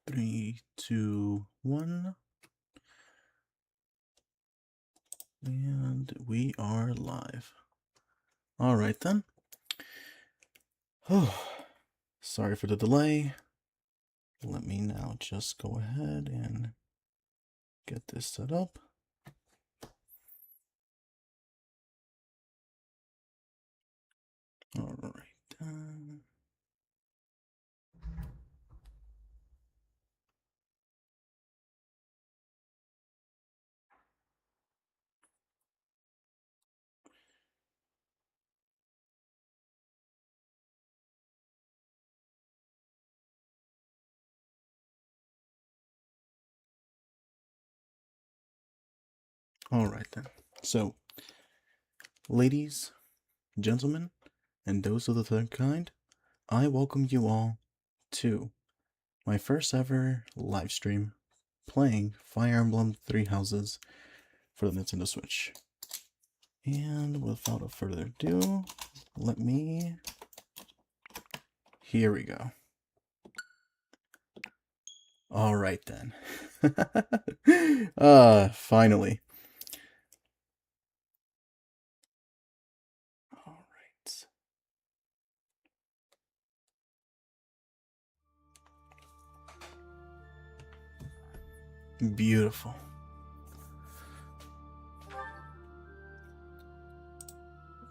3, 2, 1. And we are live. All right then. Oh, sorry for the delay. Let me now just go ahead and get this set up. All right. All right then. So, ladies, gentlemen, and those of the third kind, I welcome you all to my first ever live stream playing Fire Emblem Three Houses for the Nintendo Switch. And without further ado, here we go. All right then. Finally. All right. Beautiful.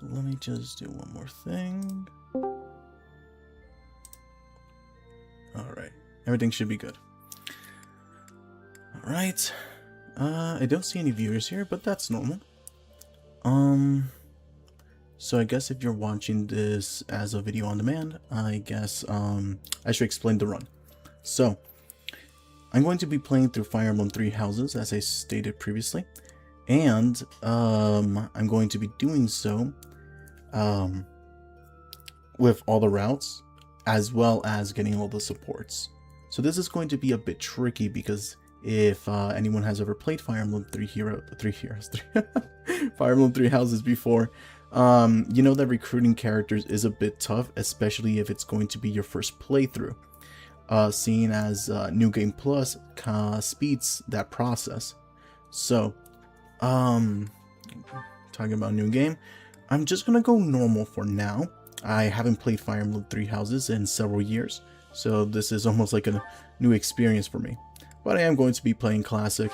Let me just do one more thing. All right. Everything should be good. All right. I don't see any viewers here, but that's normal. So I guess if you're watching this as a video on demand, I guess I should explain the run. So I'm going to be playing through Fire Emblem Three Houses, as I stated previously, and I'm going to be doing so with all the routes, as well as getting all the supports. So this is going to be a bit tricky because if anyone has ever played Fire Emblem Fire Emblem Three Houses before, you know that recruiting characters is a bit tough, especially if it's going to be your first playthrough. Seeing as New Game Plus speeds that process. So, talking about New Game, I'm just gonna go normal for now. I haven't played Fire Emblem Three Houses in several years, so this is almost like a new experience for me. But I am going to be playing Classic,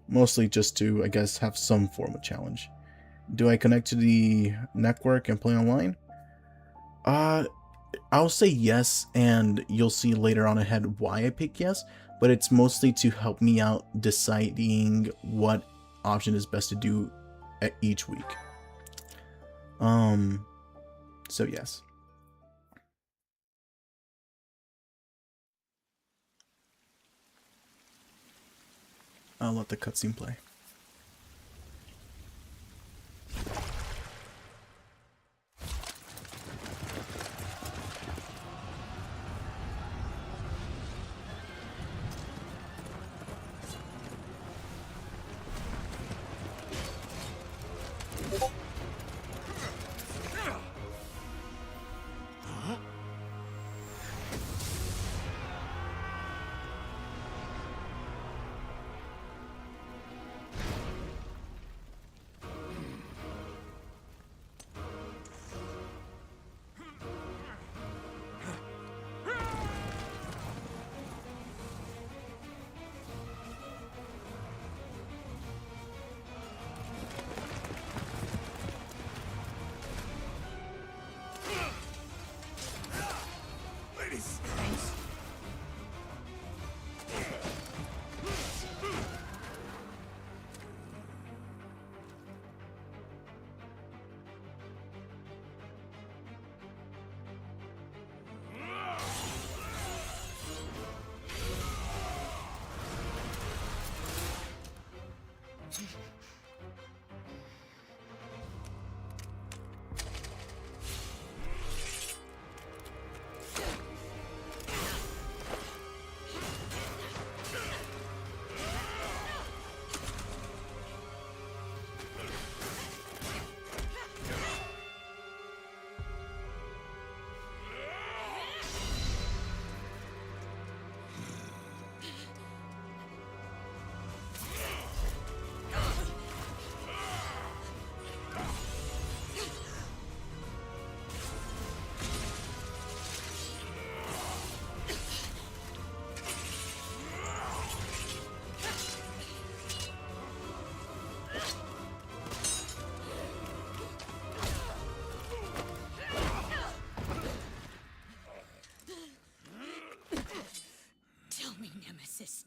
mostly just to, I guess, have some form of challenge. Do I connect to the network and play online? I'll say yes, and you'll see later on ahead why I pick yes, but it's mostly to help me out deciding what option is best to do at each week. So yes. I'll let the cutscene play.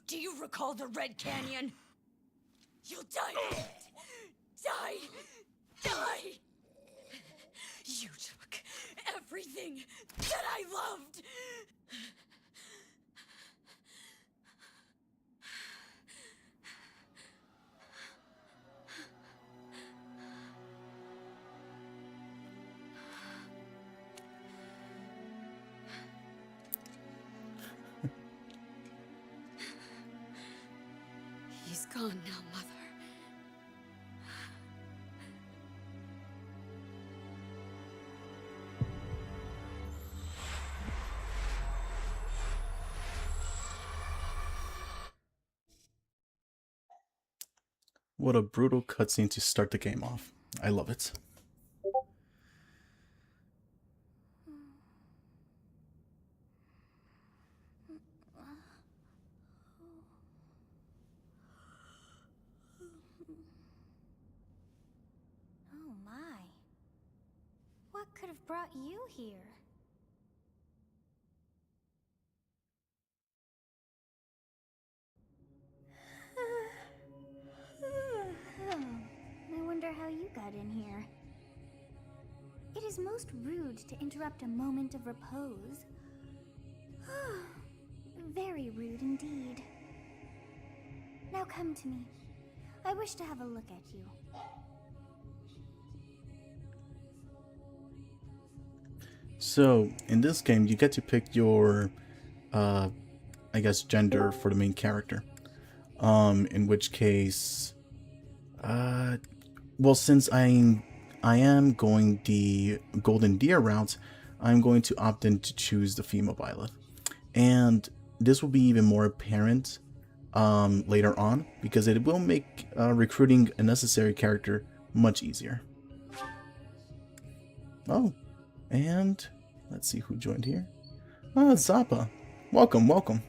Do you recall the Red Canyon? You'll die in it. Die! You took everything that I loved. He's gone now, Mother. What a brutal cutscene to start the game off. I love it. Oh my. What could have brought you here? I wonder how you got in here. It is most rude to interrupt a moment of repose. Very rude indeed. Now come to me. I wish to have a look at you. So, in this game, you get to pick your, I guess, gender for the main character. In which case, well, since I am going the Golden Deer route, I'm going to opt in to choose the female Byleth. And this will be even more apparent later on, because it will make recruiting a necessary character much easier. Oh, and let's see who joined here. Ah, Zappa. Welcome, welcome.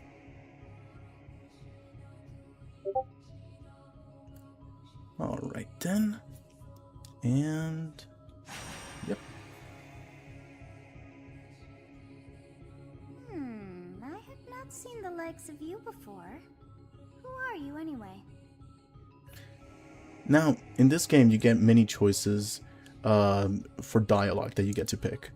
Alright then. And yep. I have not seen the likes of you before. Who are you anyway? Now, in this game, you get many choices for dialogue that you get to pick.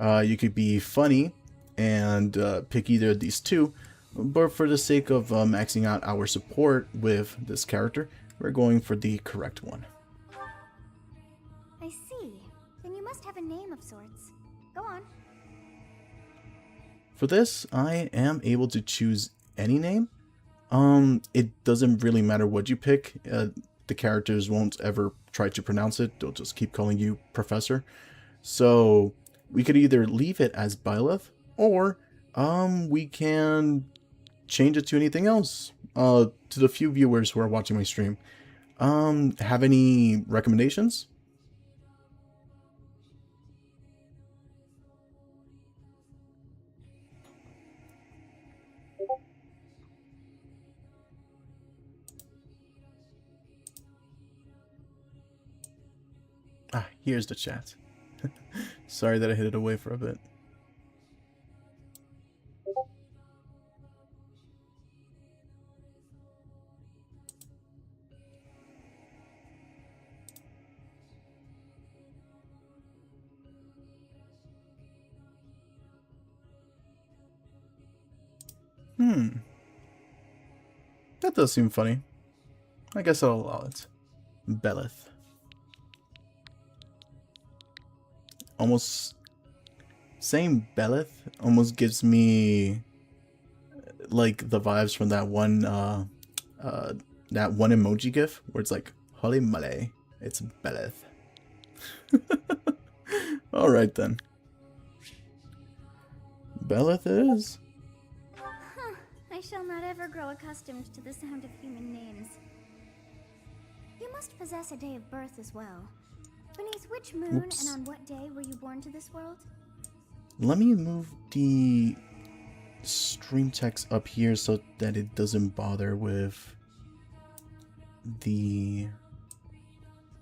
You could be funny and pick either of these two, but for the sake of maxing out our support with this character, we're going for the correct one. I see. Then you must have a name of sorts. Go on. For this, I am able to choose any name. It doesn't really matter what you pick. The characters won't ever try to pronounce it. They'll just keep calling you Professor. So we could either leave it as Byleth, or we can change it to anything else. To the few viewers who are watching my stream, have any recommendations? Ah, here's the chat. Sorry that I hid it away for a bit. That does seem funny. I guess I'll allow it. Belleth. Almost saying Belleth almost gives me like the vibes from that one emoji gif where it's like holy moly, it's Belleth. All right then. Belleth is. I shall not ever grow accustomed to the sound of human names. You must possess a day of birth as well. Beneath which moon and on what day were you born to this world? Let me move the stream text up here so that it doesn't bother with the...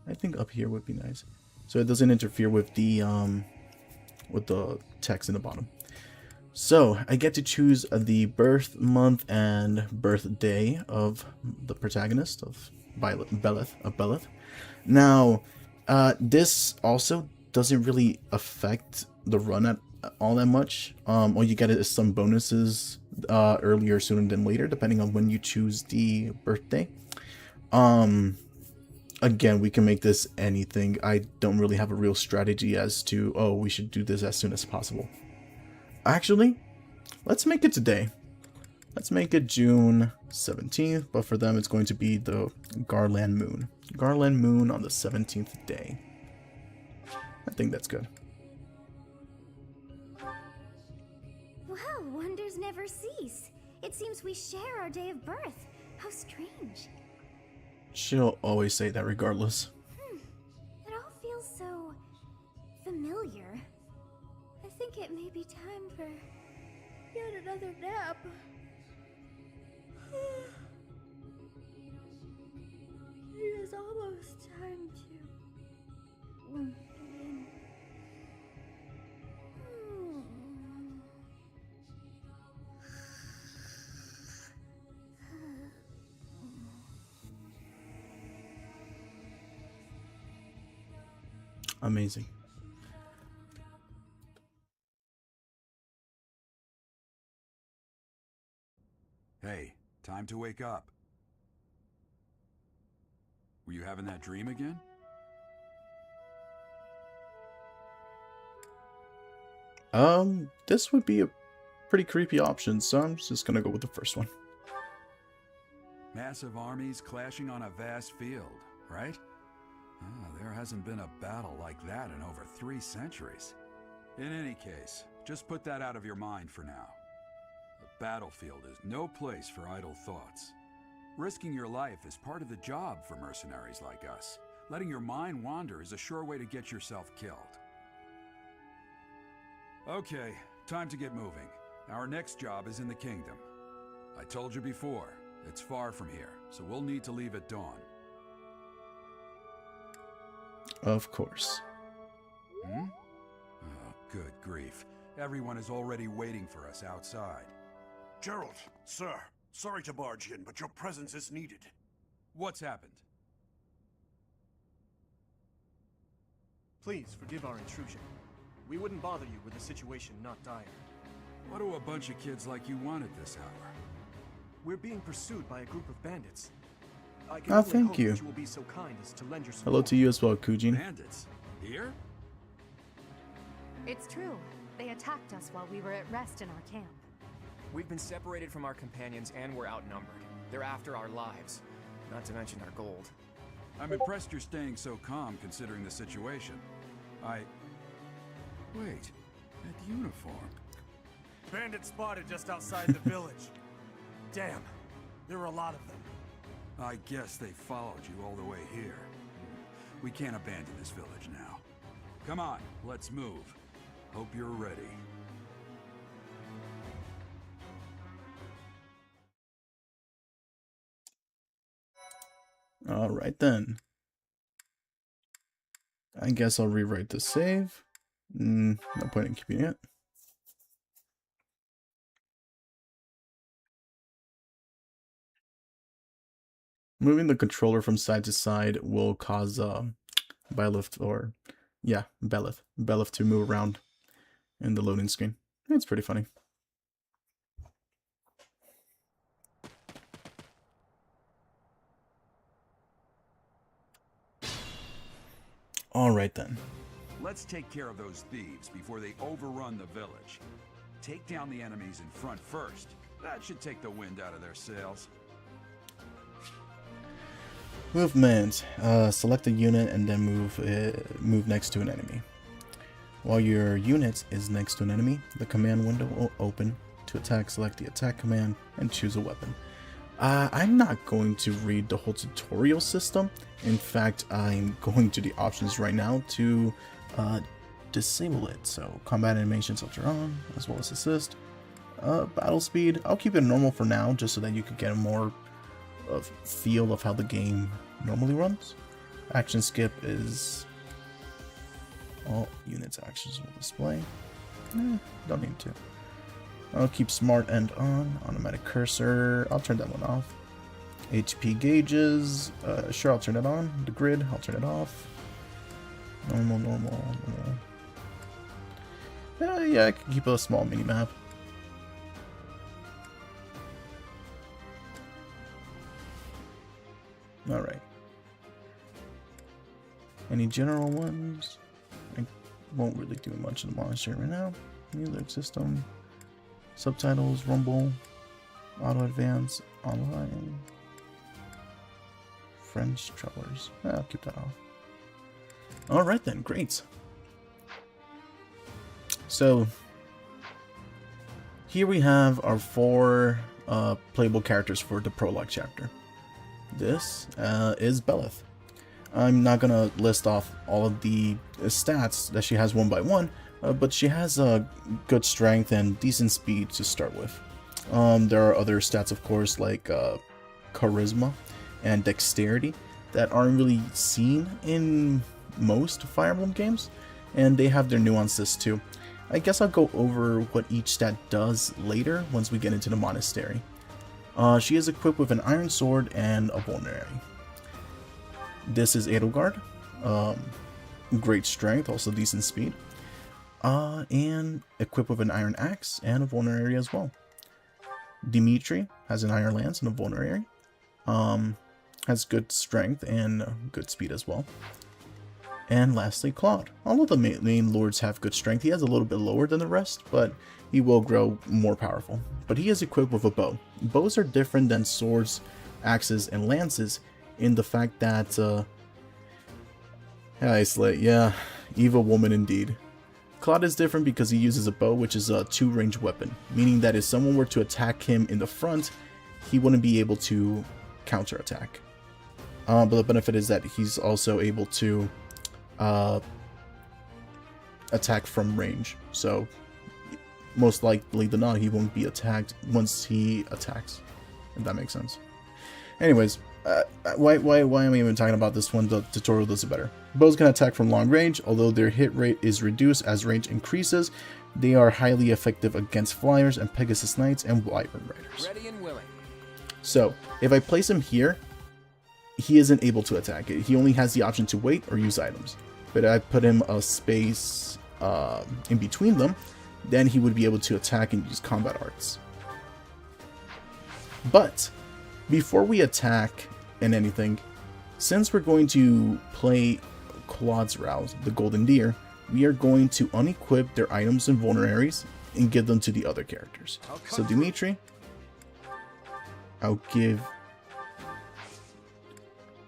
I think up here would be nice. So it doesn't interfere with the text in the bottom. So I get to choose the birth month and birthday of the protagonist of Belith. Now, this also doesn't really affect the run at all that much. All you get is some bonuses earlier, sooner than later, depending on when you choose the birthday. Again, we can make this anything. I don't really have a real strategy as to, oh, we should do this as soon as possible. Actually, let's make it today. Let's make it June 17th, but for them it's going to be the Garland Moon. Garland Moon on the 17th day. I think that's good. Well, wonders never cease. It seems we share our day of birth. How strange. She'll always say that regardless. It all feels so familiar. I think it may be time for yet another nap. It is almost time to begin. Amazing. Hey, time to wake up. Were you having that dream again? This would be a pretty creepy option, so I'm just gonna go with the first one. Massive armies clashing on a vast field, right? There hasn't been a battle like that in over 3 centuries. In any case, just put that out of your mind for now. The battlefield is no place for idle thoughts. Risking your life is part of the job for mercenaries like us. Letting your mind wander is a sure way to get yourself killed. Okay, time to get moving. Our next job is in the kingdom. I told you before, it's far from here, so we'll need to leave at dawn. Of course. Oh, good grief. Everyone is already waiting for us outside. Gerald, sir, sorry to barge in, but your presence is needed. What's happened? Please forgive our intrusion. We wouldn't bother you with a situation not dire. What do a bunch of kids like you want at this hour? We're being pursued by a group of bandits. I can Oh, only thank hope you. that you will be so kind as to lend your support. Hello to you as well, Kujin. Bandits? Here? It's true. They attacked us while we were at rest in our camp. We've been separated from our companions and we're outnumbered. They're after our lives, not to mention our gold. I'm impressed you're staying so calm considering the situation. Wait, that uniform. Bandits spotted just outside the village. Damn, there were a lot of them. I guess they followed you all the way here. We can't abandon this village now. Come on, let's move. Hope you're ready. Alright then. I guess I'll rewrite the save. No point in keeping it. Moving the controller from side to side will cause Belith to move around in the loading screen. It's pretty funny. Alright then. Let's take care of those thieves before they overrun the village. Take down the enemies in front first. That should take the wind out of their sails. Movement. Select a unit and then move next to an enemy. While your unit is next to an enemy, the command window will open. To attack, select the attack command and choose a weapon. I'm not going to read the whole tutorial system. In fact, I'm going to the options right now to disable it. So combat animations filter on, as well as assist. Battle speed, I'll keep it normal for now, just so that you could get a more feel of how the game normally runs. Action skip is all units actions will display. Don't need to. I'll keep smart end on. Automatic cursor, I'll turn that one off. HP gauges, sure, I'll turn it on. The grid, I'll turn it off. Normal. Yeah, I can keep a small mini map. Alright. Any general ones? I won't really do much in the monastery right now. Music system, subtitles, rumble, auto advance, online, French travelers. I'll keep that off. Alright then, great. So, here we have our 4 playable characters for the prologue chapter. This is Belith. I'm not gonna list off all of the stats that she has one by one, but she has good strength and decent speed to start with. There are other stats, of course, like charisma and dexterity that aren't really seen in most Fire Emblem games, and they have their nuances too. I guess I'll go over what each stat does later once we get into the monastery. She is equipped with an iron sword and a vulnerary. This is Edelgard. Great strength, also decent speed. And equipped with an iron axe and a vulnerary as well. Dimitri has an iron lance and a vulnerary. Has good strength and good speed as well. And lastly, Claude. All of the main lords have good strength. He has a little bit lower than the rest, but he will grow more powerful. But he is equipped with a bow. Bows are different than swords, axes, and lances in the fact that, yeah, evil woman indeed. Claude is different because he uses a bow, which is a 2-range weapon, meaning that if someone were to attack him in the front, he wouldn't be able to counterattack. But the benefit is that he's also able to attack from range, so most likely than not he won't be attacked once he attacks, if that makes sense. Anyways, why am I even talking about this one? The tutorial does it better. Bows can attack from long range, although their hit rate is reduced as range increases. They are highly effective against flyers and Pegasus Knights and Wyvern Riders. Ready and willing. So if I place him here, he isn't able to attack it. He only has the option to wait or use items. But I put him a space in between them, then he would be able to attack and use combat arts. But before we attack and anything, since we're going to play Claude's route, the Golden Deer, we are going to unequip their items and vulneraries and give them to the other characters. So Dimitri, I'll give...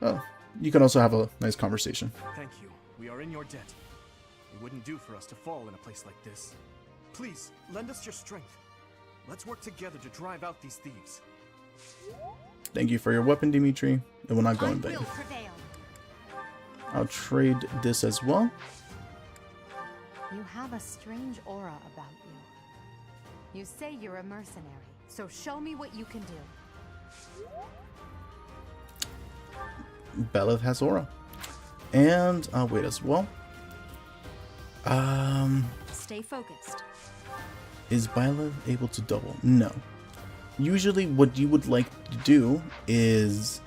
Oh, you can also have a nice conversation. Thank you. We are in your debt. It wouldn't do for us to fall in a place like this. Please, lend us your strength. Let's work together to drive out these thieves. Thank you for your weapon, Dimitri. It will not go in vain. I'll trade this as well. You have a strange aura about you. You say you're a mercenary, so show me what you can do. Belith has aura. And I'll wait as well. Stay focused. Is Belith able to double? No. Usually what you would like to do is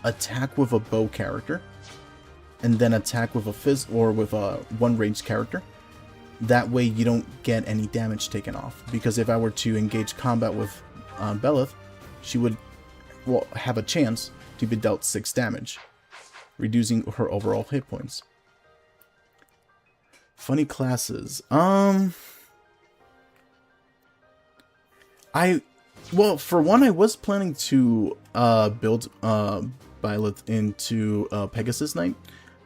attack with a bow character and then attack with a fist or with a one ranged character. That way you don't get any damage taken off, because if I were to engage combat with Belith, she would have a chance to be dealt 6 damage, reducing her overall hit points. Funny classes. Well, for one, I was planning to build Belith into Pegasus Knight,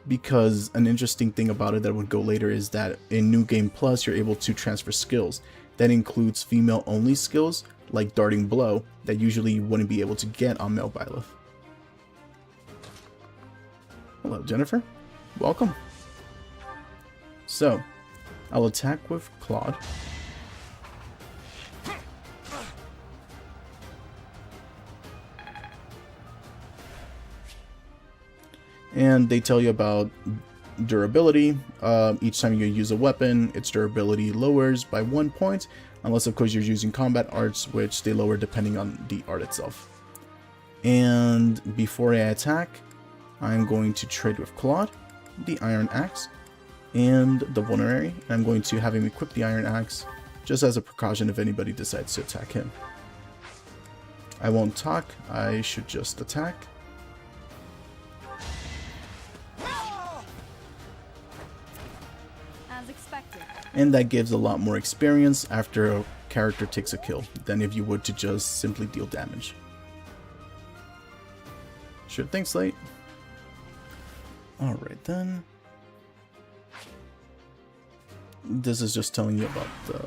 because an interesting thing about it that would go later is that in New Game Plus, you're able to transfer skills. That includes female-only skills, like Darting Blow, that usually you wouldn't be able to get on male Belith. Hello, Jennifer. Welcome. So, I'll attack with Claude. And they tell you about durability. Each time you use a weapon, its durability lowers by 1 point, unless of course you're using combat arts, which they lower depending on the art itself. And before I attack, I'm going to trade with Claude, the Iron Axe, and the Vulnerary. I'm going to have him equip the Iron Axe just as a precaution if anybody decides to attack him. I won't talk, I should just attack. As expected. And that gives a lot more experience after a character takes a kill than if you would to just simply deal damage. Sure thing, Slate. Alright then. This is just telling you about the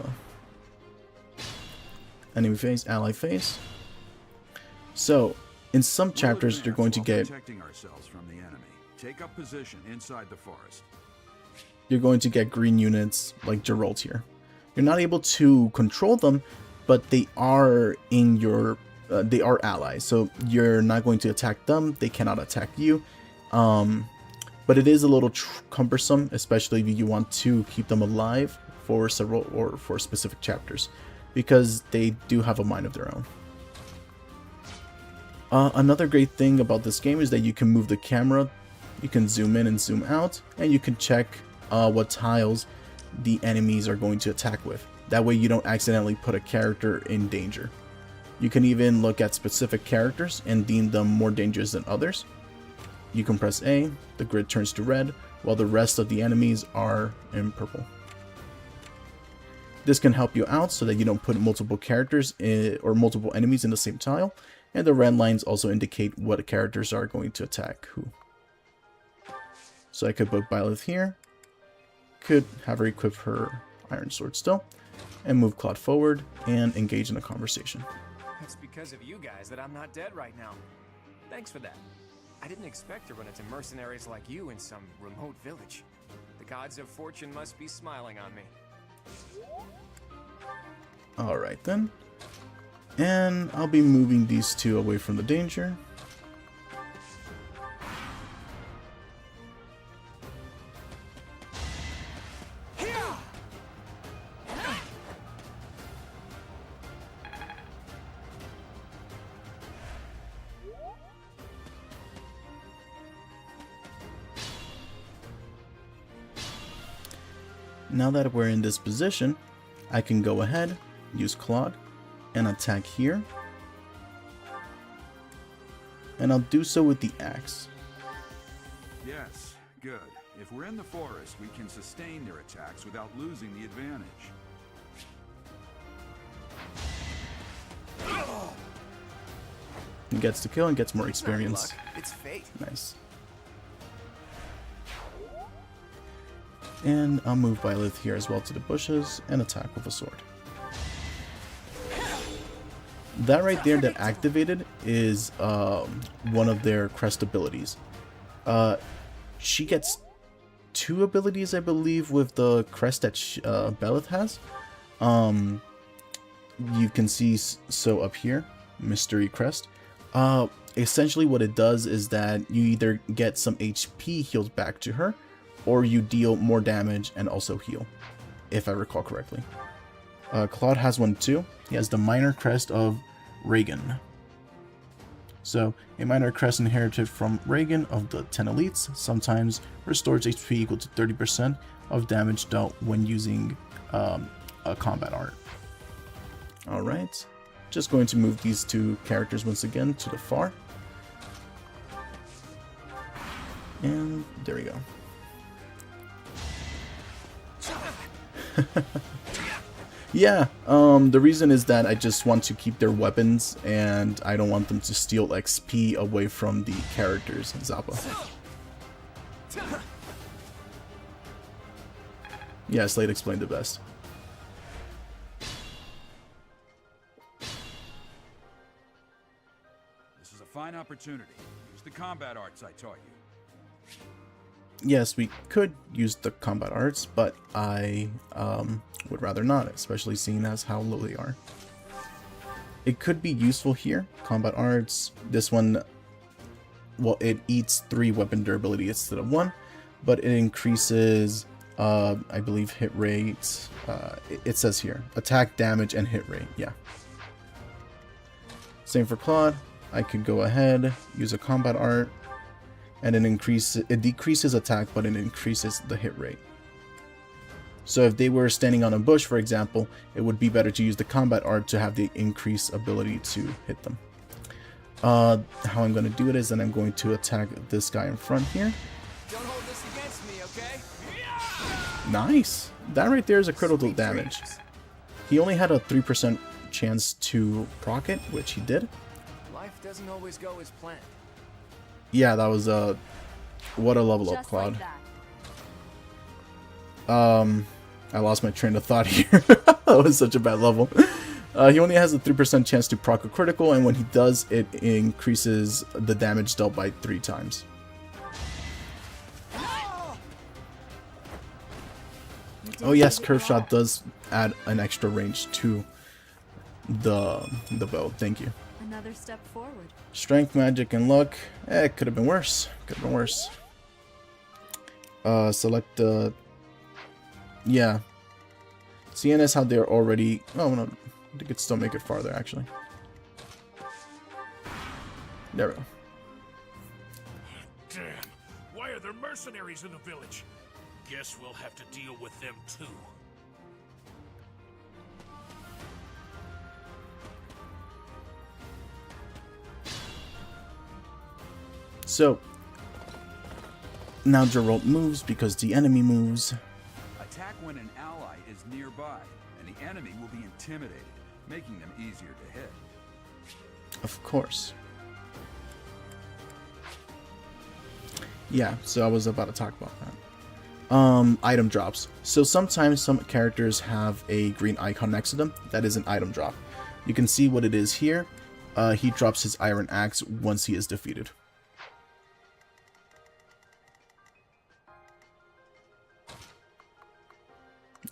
enemy phase, ally phase. So, in some chapters, you're going to get protecting ourselves from the enemy. Take up position inside the forest. You're going to get green units like Geralt here. You're not able to control them, but they are in your they are allies, so you're not going to attack them. They cannot attack you. But it is a little cumbersome, especially if you want to keep them alive for several or for specific chapters, because they do have a mind of their own. Another great thing about this game is that you can move the camera, you can zoom in and zoom out, and you can check what tiles the enemies are going to attack with. That way you don't accidentally put a character in danger. You can even look at specific characters and deem them more dangerous than others. You can press A, the grid turns to red, while the rest of the enemies are in purple. This can help you out so that you don't put multiple characters or multiple enemies in the same tile, and the red lines also indicate what characters are going to attack who. So I could put Byleth here, could have her equip her Iron Sword still, and move Claude forward and engage in a conversation. It's because of you guys that I'm not dead right now. Thanks for that. I didn't expect to run into mercenaries like you in some remote village. The gods of fortune must be smiling on me. Alright then. And I'll be moving these two away from the danger. Now that we're in this position, I can go ahead, use Claude, and attack here. And I'll do so with the axe. Yes, good. If we're in the forest, we can sustain their attacks without losing the advantage. He gets the kill and gets more experience. Luck. It's fate. Nice. And I'll move Byleth here as well to the bushes and attack with a sword. That right there that activated is one of their crest abilities. She gets 2 abilities, I believe, with the crest that Byleth has. You can see so up here, Mystery Crest. Essentially what it does is that you either get some HP healed back to her, or you deal more damage and also heal, if I recall correctly. Claude has one too. He has the Minor Crest of Reagan. So, a Minor Crest inherited from Reagan of the 10 Elites sometimes restores HP equal to 30% of damage dealt when using a combat art. Alright, just going to move these 2 characters once again to the far. And there we go. Yeah, the reason is that I just want to keep their weapons and I don't want them to steal XP away from the characters, Zappa. Yeah, Slade explained it best. This is a fine opportunity. Use the combat arts I taught you. Yes, we could use the combat arts, but I would rather not, especially seeing as how low they are. It could be useful here, combat arts. This one, well, it eats 3 weapon durability instead of 1, but it increases, I believe, hit rate. It says here, attack damage and hit rate. Yeah. Same for Claude. I could go ahead, use a combat art, and it decreases attack, but it increases the hit rate. So if they were standing on a bush, for example, it would be better to use the combat art to have the increased ability to hit them. How I'm going to do it is that I'm going to attack this guy in front here. Don't hold this against me, okay? Nice! That right there is a critical damage. He only had a 3% chance to proc it, which he did. Life doesn't always go as planned. Yeah, that was what a level up, Claude. I lost my train of thought here. That was such a bad level. He only has a 3% chance to proc a critical, and when he does, it increases the damage dealt by 3 times. Oh yes, curve shot does add an extra range to the bow. Thank you. Another step forward. Strength, magic, and luck. It could have been worse. Could have been worse. Select the. Yeah. Seeing as how they're already. Oh no, they could still make it farther actually. There we go. Damn! Why are there mercenaries in the village? Guess we'll have to deal with them too. So now Geralt moves because the enemy moves. Attack when an ally is nearby, and the enemy will be intimidated, making them easier to hit. Of course. Yeah, so I was about to talk about that. Item drops. So sometimes some characters have a green icon next to them. That is an item drop. You can see what it is here. He drops his iron axe once he is defeated.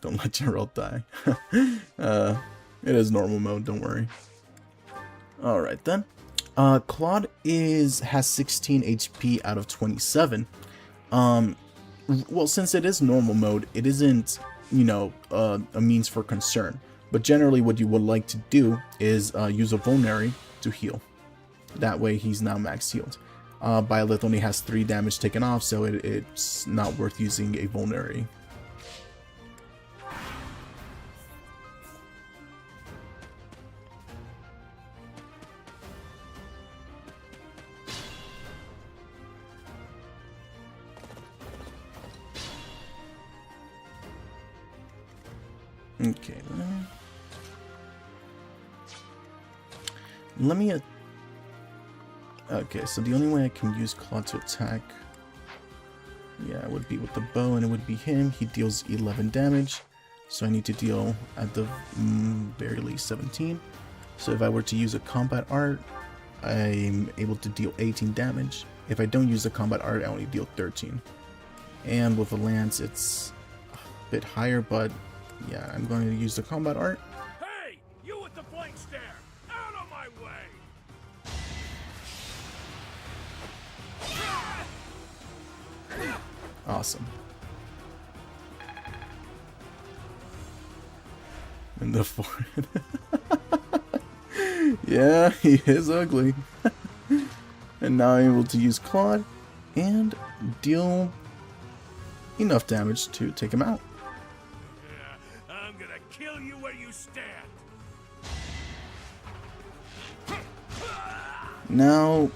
Don't let Geralt die. It is normal mode, don't worry. Alright then. Claude has 16 HP out of 27. Well, since it is normal mode, it isn't, you know, a means for concern. But generally what you would like to do is use a vulnerary to heal. That way he's now max healed. Byleth only has 3 damage taken off, so it's not worth using a vulnerary. Okay, let me okay, so the only way I can use Claude to attack, yeah, it would be with the bow, and it would be him. He deals 11 damage, so I need to deal at the very least 17. So if I were to use a combat art, I'm able to deal 18 damage. If I don't use the combat art, I only deal 13. And with the lance, it's a bit higher, but yeah, I'm going to use the combat art. Hey! You with the flank stare! Out of my way! Awesome. In the forehead. Yeah, he is ugly. And now I'm able to use Claude and deal enough damage to take him out. I'm gonna kill you where you stand! Now,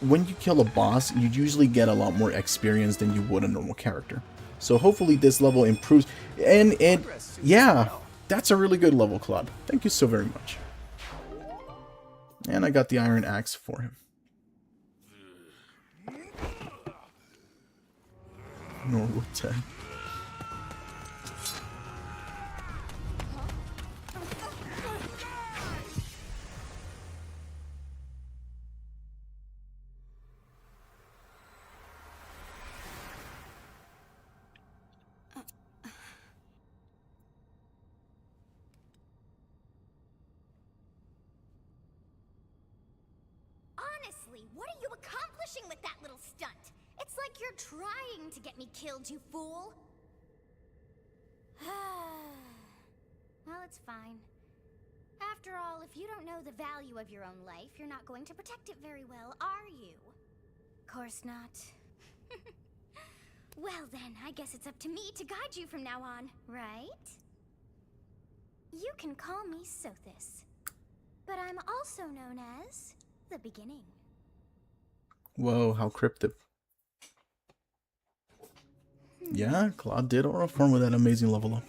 when you kill a boss, you usually get a lot more experience than you would a normal character. So hopefully this level improves. And it, yeah, that's a really good level, Claude. Thank you so very much. And I got the iron axe for him. Normal 10. Honestly, what are you accomplishing with that little stunt? It's It's like you're trying to get me killed, you fool. Well, it's fine. After all, if you don't know the value of your own life, you're not going to protect it very well, are you? Course not. Well then, I guess it's up to me to guide you from now on, right? You can call me Sothis, but I'm also known as the Beginning. Whoa, how cryptic. Yeah, Claude did aura form with that amazing level up.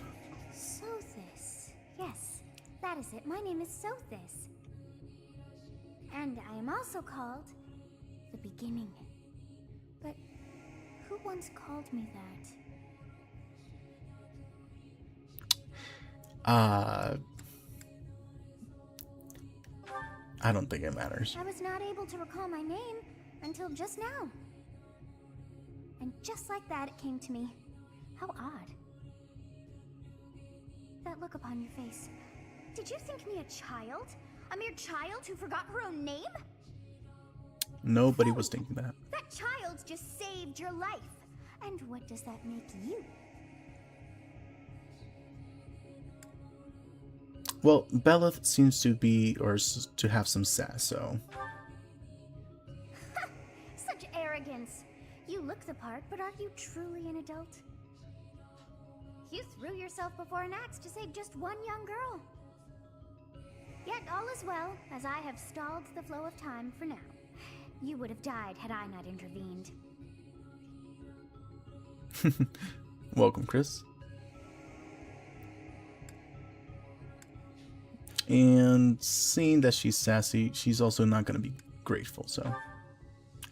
Sothis. Yes, that is it. My name is Sothis. And I am also called the Beginning. But who once called me that? I don't think it matters. I was not able to recall my name until just now. And just like that, it came to me. How odd. That look upon your face. Did you think me a child? A mere child who forgot her own name? Nobody was thinking that. That child just saved your life. And what does that make you? Well, Belith seems to be, to have some sass, so. Such arrogance. You look the part, but are you truly an adult? You threw yourself before an axe to save just one young girl. Yet all is well, as I have stalled the flow of time for now. You would have died had I not intervened. Welcome, Chris. And seeing that she's sassy, she's also not going to be grateful, so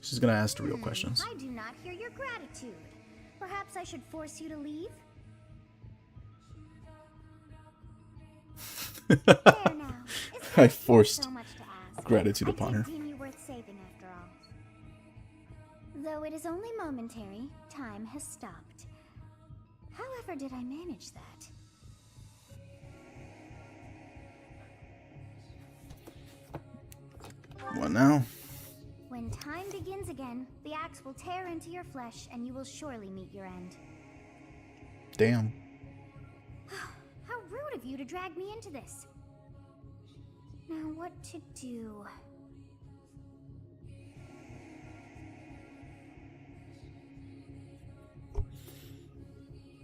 she's going to ask the real questions. I do not hear your gratitude. Perhaps I should force you to leave? There now. Is I forced so much to ask? gratitude upon her. I deem you worth saving after all. Though it is only momentary, time has stopped. However did I manage that? What now? When time begins again, the axe will tear into your flesh and you will surely meet your end. Damn. How rude of you to drag me into this. Now what to do?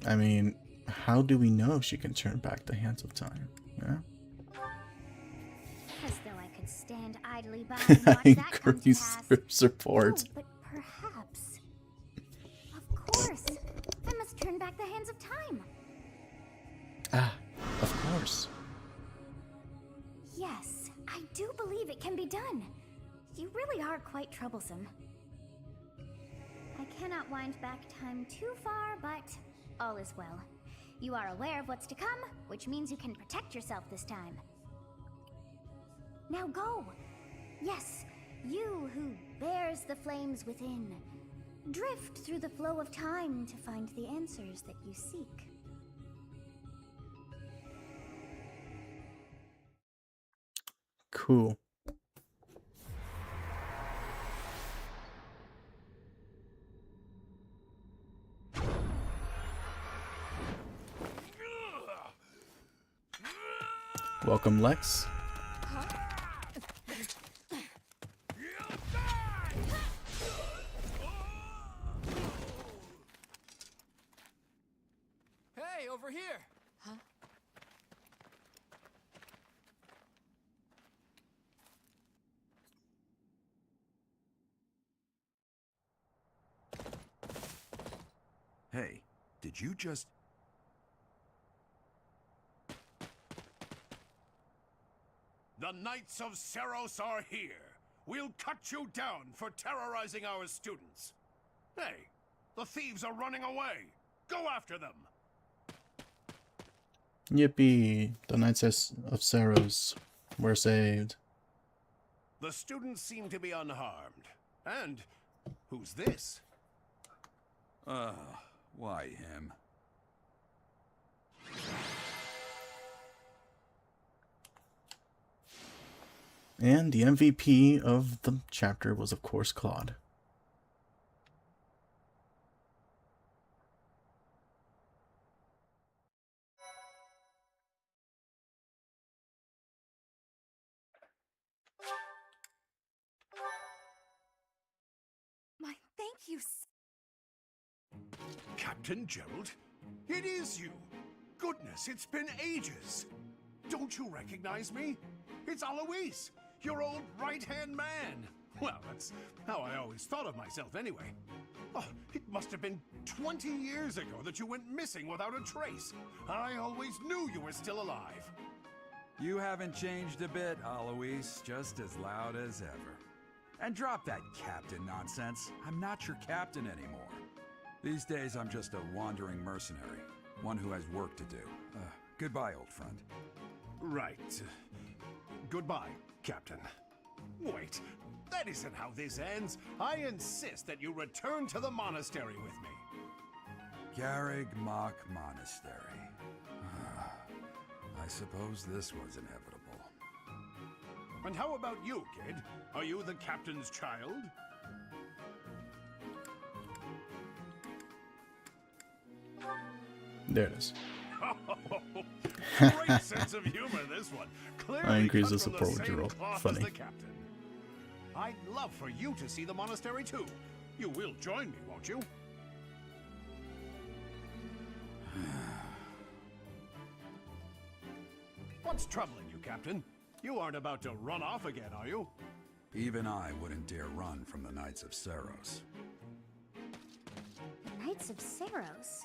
I mean, how do we know she can turn back the hands of time? Yeah? As though I could stand idly by and watch that come to Increase pass. support. Oh, but perhaps. Of course. I must turn back the hands of time. Ah, of course. Yes, I do believe it can be done. You really are quite troublesome. I cannot wind back time too far, but all is well. You are aware of what's to come, which means you can protect yourself this time. Now go! Yes, you who bears the flames within. Drift through the flow of time to find the answers that you seek. Cool. Welcome, Lex. Hey, over here! Huh? Hey, did you just... The Knights of Seros are here. We'll cut you down for terrorizing our students. Hey, the thieves are running away. Go after them. Yippee! The Knights of Saros were saved. The students seem to be unharmed. And who's this? Why him? And the MVP of the chapter was, of course, Claude. My thank you. Captain Gerald? It is you! Goodness, it's been ages! Don't you recognize me? It's Alois, your old right-hand man! Well, that's how I always thought of myself anyway. Oh, it must have been 20 years ago that you went missing without a trace. I always knew you were still alive. You haven't changed a bit, Alois. Just as loud as ever. And drop that captain nonsense. I'm not your captain anymore. These days, I'm just a wandering mercenary. One who has work to do. Goodbye, old friend. Right. Goodbye, Captain. Wait, that isn't how this ends. I insist that you return to the monastery with me. Garreg Mach Monastery. I suppose this was inevitable. And how about you, kid? Are you the captain's child? There it is. Great sense of humor, this one. Clearly I increase cut the from support with same your roll. cloth as Funny. the captain. I'd love for you to see the monastery too. You will join me, won't you? What's troubling you, Captain? You aren't about to run off again, are you? Even I wouldn't dare run from the Knights of Seros. Knights of Seros.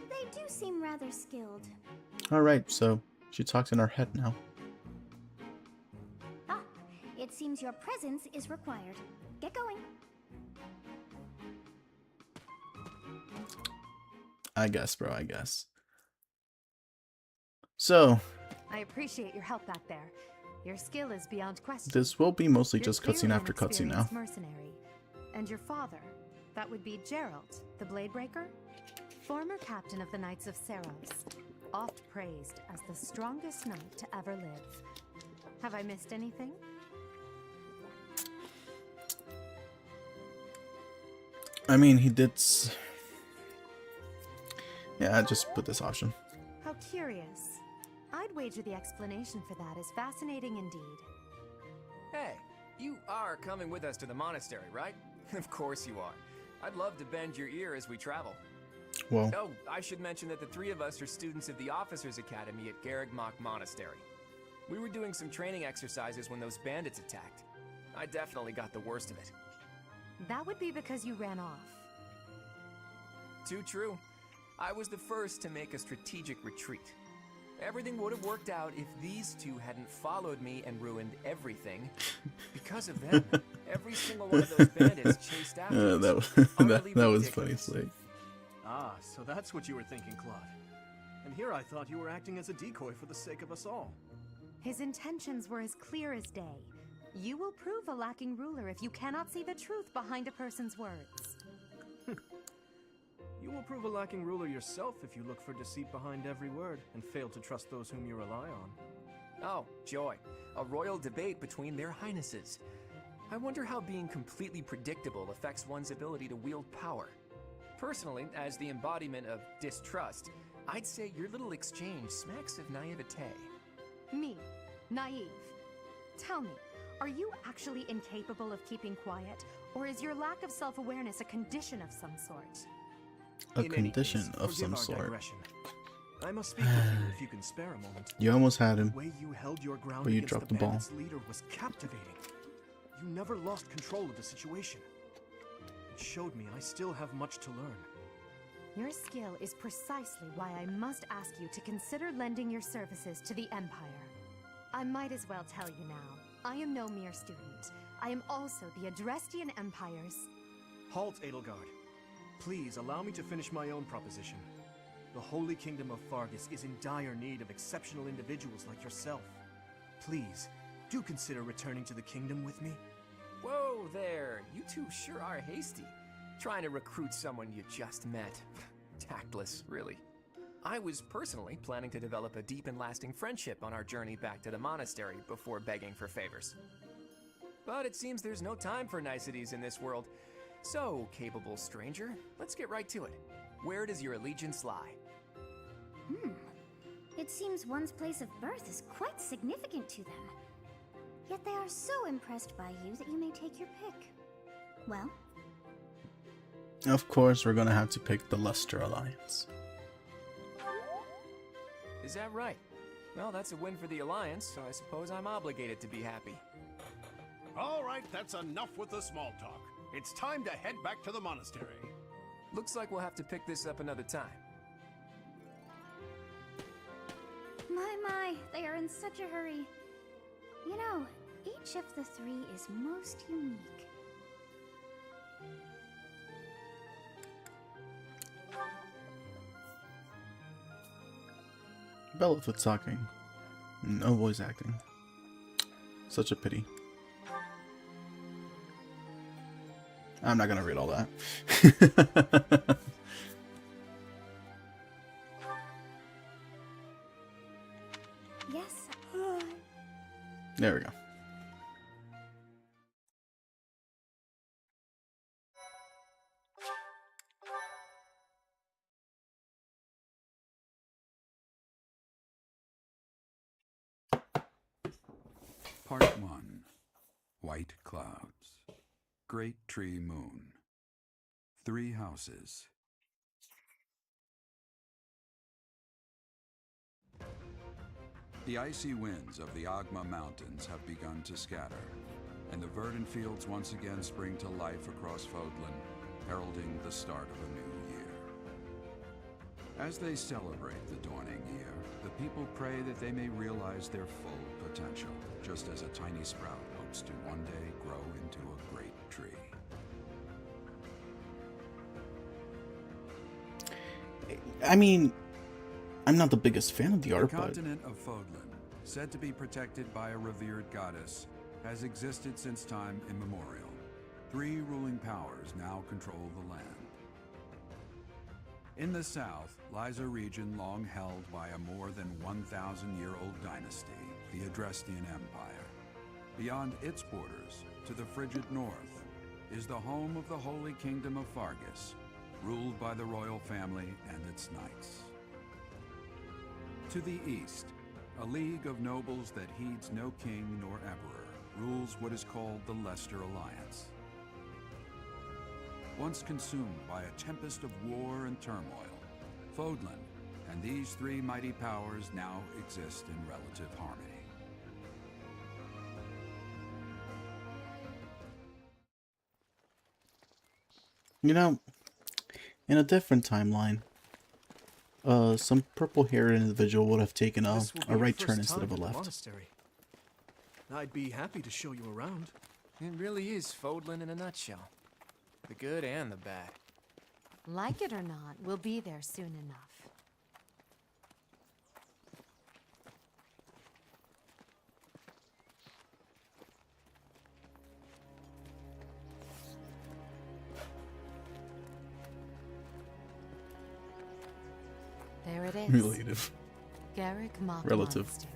They do seem rather skilled. Alright, so she talks in our head now. Ah, it seems your presence is required. Get going. I guess, bro, I guess. So, I appreciate your help back there. Your skill is beyond question. this will be mostly You're just clearly cutscene an after cutscene now. experienced mercenary. And your father, that would be Gerald, the Bladebreaker? Former captain of the Knights of Seros, oft praised as the strongest knight to ever live. Have I missed anything? I mean, he did. Yeah, just put this option. How curious. I'd wager the explanation for that is fascinating indeed. Hey, you are coming with us to the monastery, right? Of course you are. I'd love to bend your ear as we travel. Well, Oh, I should mention that the three of us are students of the Officers' Academy at Garreg Mach Monastery. We were doing some training exercises when those bandits attacked. I definitely got the worst of it. That would be because you ran off. Too true. I was the first to make a strategic retreat. Everything would have worked out if these two hadn't followed me and ruined everything. Because of them, every single one of those bandits chased after us. that was Utterly that was funny, ridiculous. Slade. Ah, so that's what you were thinking, Claude. And here I thought you were acting as a decoy for the sake of us all. His intentions were as clear as day. You will prove a lacking ruler if you cannot see the truth behind a person's words. You will prove a lacking ruler yourself if you look for deceit behind every word and fail to trust those whom you rely on. Oh, joy. A royal debate between their highnesses. I wonder how being completely predictable affects one's ability to wield power. Personally, as the embodiment of distrust, I'd say your little exchange smacks of naivete. Me, naive. Tell me, are you actually incapable of keeping quiet, or is your lack of self-awareness a condition of some sort? A In any condition case, of forgive some our sort. digression. I must speak with you if you can spare a moment. You almost had him. The way you held your ground But you against dropped the the ball. bandits' leader was captivating. You never lost control of the situation. It showed me I still have much to learn. Your skill is precisely why I must ask you to consider lending your services to the Empire. I might as well tell you now, I am no mere student. I am also the Adrestian Empire's... Halt, Edelgard. Please allow me to finish my own proposition. The Holy Kingdom of Fargus is in dire need of exceptional individuals like yourself. Please, do consider returning to the kingdom with me. Whoa there, you two sure are hasty. Trying to recruit someone you just met. Tactless, really. I was personally planning to develop a deep and lasting friendship on our journey back to the monastery before begging for favors. But it seems there's no time for niceties in this world. So, capable stranger, let's get right to it. Where does your allegiance lie? It seems one's place of birth is quite significant to them. Yet they are so impressed by you that you may take your pick. Well? Of course, we're gonna have to pick the Luster Alliance. Is that right? Well, that's a win for the Alliance, so I suppose I'm obligated to be happy. All right, that's enough with the small talk. It's time to head back to the monastery. Looks like we'll have to pick this up another time. My, they are in such a hurry. You know, each of the three is most unique. Bellafoot talking. No voice acting. Such a pity. I'm not gonna read all that. Yes. There we go. Part 1. White Clouds. Great Tree Moon. 3 houses. The icy winds of the Agma Mountains have begun to scatter, and the verdant fields once again spring to life across Fodlan, heralding the start of a new year. As they celebrate the dawning year, the people pray that they may realize their full potential, just as a tiny sprout hopes to one day grow into a great tree. I mean, I'm not the biggest fan of the art, The but continent of Fodlan, said to be protected by a revered goddess, has existed since time immemorial. 3 ruling powers now control the land. In the south lies a region long held by a more than 1,000-year-old dynasty, the Adrestian Empire. Beyond its borders, to the frigid north, is the home of the Holy Kingdom of Fargus, ruled by the royal family and its knights. To the east, a league of nobles that heeds no king nor emperor rules what is called the Leicester Alliance. Once consumed by a tempest of war and turmoil, Fodlan and these 3 mighty powers now exist in relative harmony. you know, in a different timeline, some purple-haired individual would have taken a This will be right your turn first instead of a time at the left. monastery. I'd be happy to show you around. It really is Fodlan in a nutshell. The good and the bad. Like it or not, we'll be there soon enough. There it is. Relative. Garrick Mock Relative. Monastery.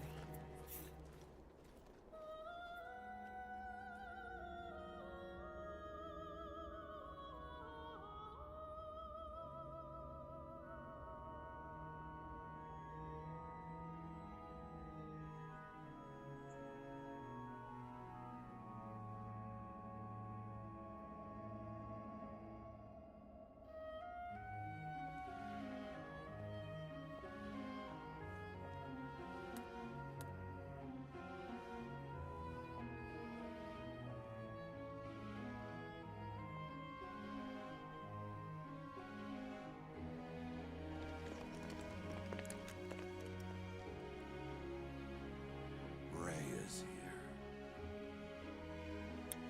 Ray is here.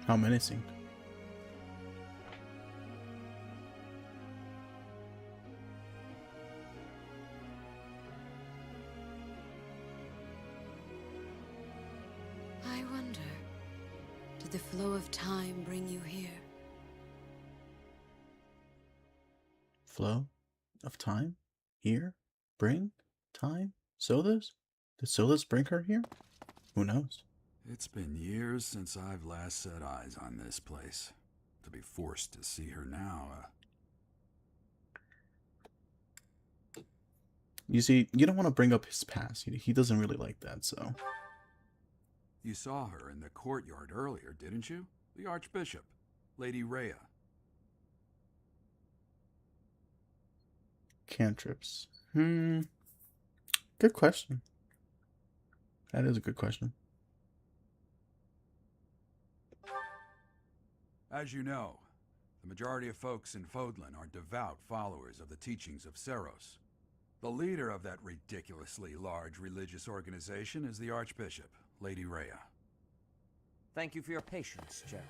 How menacing. I wonder, did the flow of time bring you here? Flow of time? Here? Bring? Time? Solas? Did Solas bring her here? Who knows? It's been years since I've last set eyes on this place. To be forced to see her now, You see, you don't want to bring up his past. He doesn't really like that, so. You saw her in the courtyard earlier, didn't you? The Archbishop, Lady Rhea. Cantrips. Good question. That is a good question. As you know, the majority of folks in Fodlan are devout followers of the teachings of Seros. The leader of that ridiculously large religious organization is the Archbishop, Lady Rhea. Thank you for your patience, Gerald.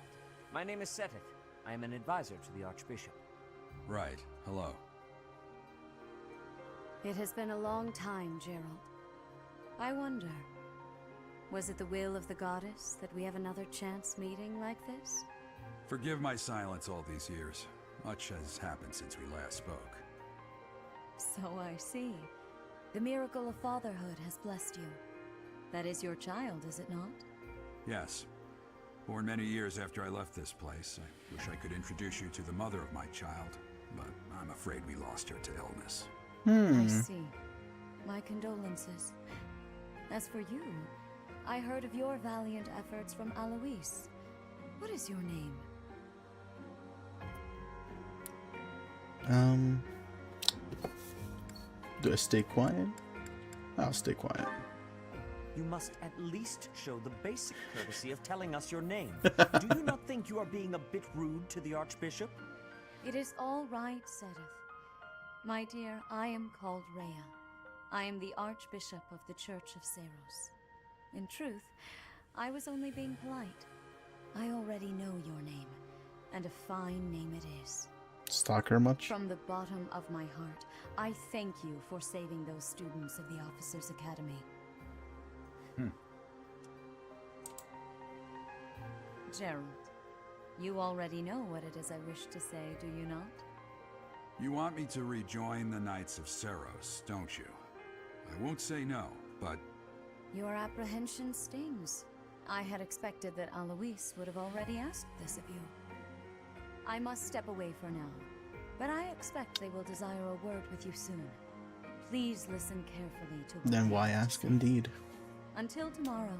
My name is Seteth. I am an advisor to the Archbishop. Right. Hello. It has been a long time, Gerald. I wonder, was it the will of the goddess that we have another chance meeting like this? Forgive my silence all these years. Much has happened since we last spoke. So I see. The miracle of fatherhood has blessed you. That is your child, is it not? Yes. Born many years after I left this place, I wish I could introduce you to the mother of my child, but I'm afraid we lost her to illness. I see. My condolences. As for you, I heard of your valiant efforts from Alois. What is your name? Do I stay quiet? I'll stay quiet. You must at least show the basic courtesy of telling us your name. Do you not think you are being a bit rude to the Archbishop? It is all right, Seteth. My dear, I am called Rhea. I am the Archbishop of the Church of Seros. In truth, I was only being polite. I already know your name, and a fine name it is. Stalk her much? From the bottom of my heart, I thank you for saving those students of the Officers' Academy. Gerald, you already know what it is I wish to say, do you not? You want me to rejoin the Knights of Seros, don't you? I won't say no, but... Your apprehension stings. I had expected that Alois would have already asked this of you. I must step away for now, but I expect they will desire a word with you soon. Please listen carefully to what Then why ask indeed? Until tomorrow,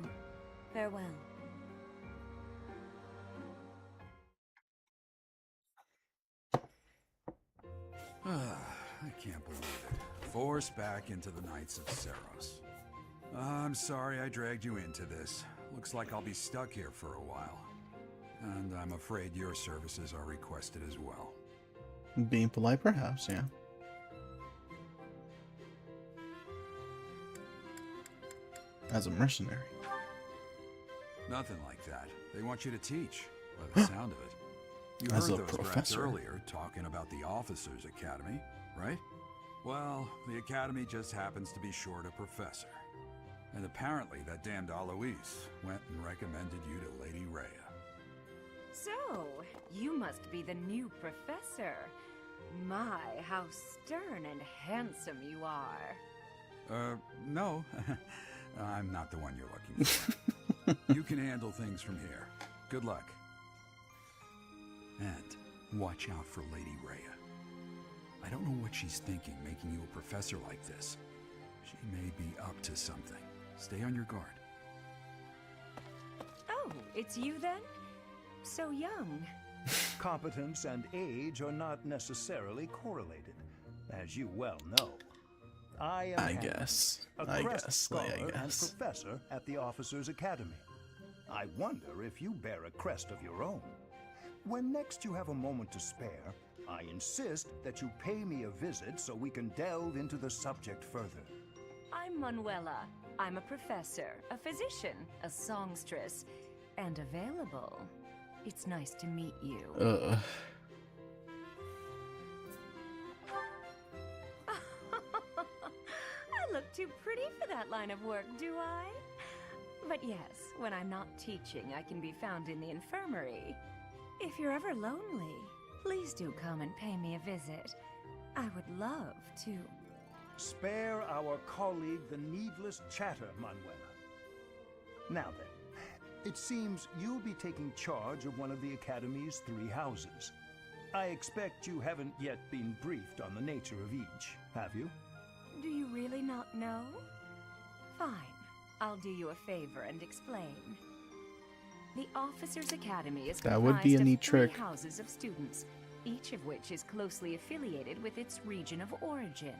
farewell. I can't believe it. Forced back into the Knights of Seros. I'm sorry I dragged you into this. Looks like I'll be stuck here for a while. And I'm afraid your services are requested as well. Being polite, perhaps, yeah. As a mercenary. Nothing like that. They want you to teach, by the sound of it. You As heard a those brats professor. earlier talking about the Officers' Academy, right? Well, the Academy just happens to be short a professor. And apparently that damned Alois went and recommended you to Lady Rhea. So, you must be the new professor. My, how stern and handsome you are. No. I'm not the one you're looking for. You can handle things from here. Good luck. And watch out for Lady Rhea. I don't know what she's thinking making you a professor like this. She may be up to something. Stay on your guard. Oh, it's you then? So young. Competence and age are not necessarily correlated, as you well know. I am I Hank, guess. a I crest guess. scholar I and guess. professor at the Officers' Academy. I wonder if you bear a crest of your own. When next you have a moment to spare, I insist that you pay me a visit so we can delve into the subject further. I'm Manuela. I'm a professor, a physician, a songstress, and available. It's nice to meet you. I look too pretty for that line of work, do I? But yes, when I'm not teaching, I can be found in the infirmary. If you're ever lonely, please do come and pay me a visit. I would love to. Spare our colleague the needless chatter, Manuela. Now then, it seems you'll be taking charge of one of the Academy's 3 houses. I expect you haven't yet been briefed on the nature of each, have you? Do you really not know? Fine. I'll do you a favor and explain. The Officers' Academy is That would be a comprised neat of three trick. houses of students, each of which is closely affiliated with its region of origin.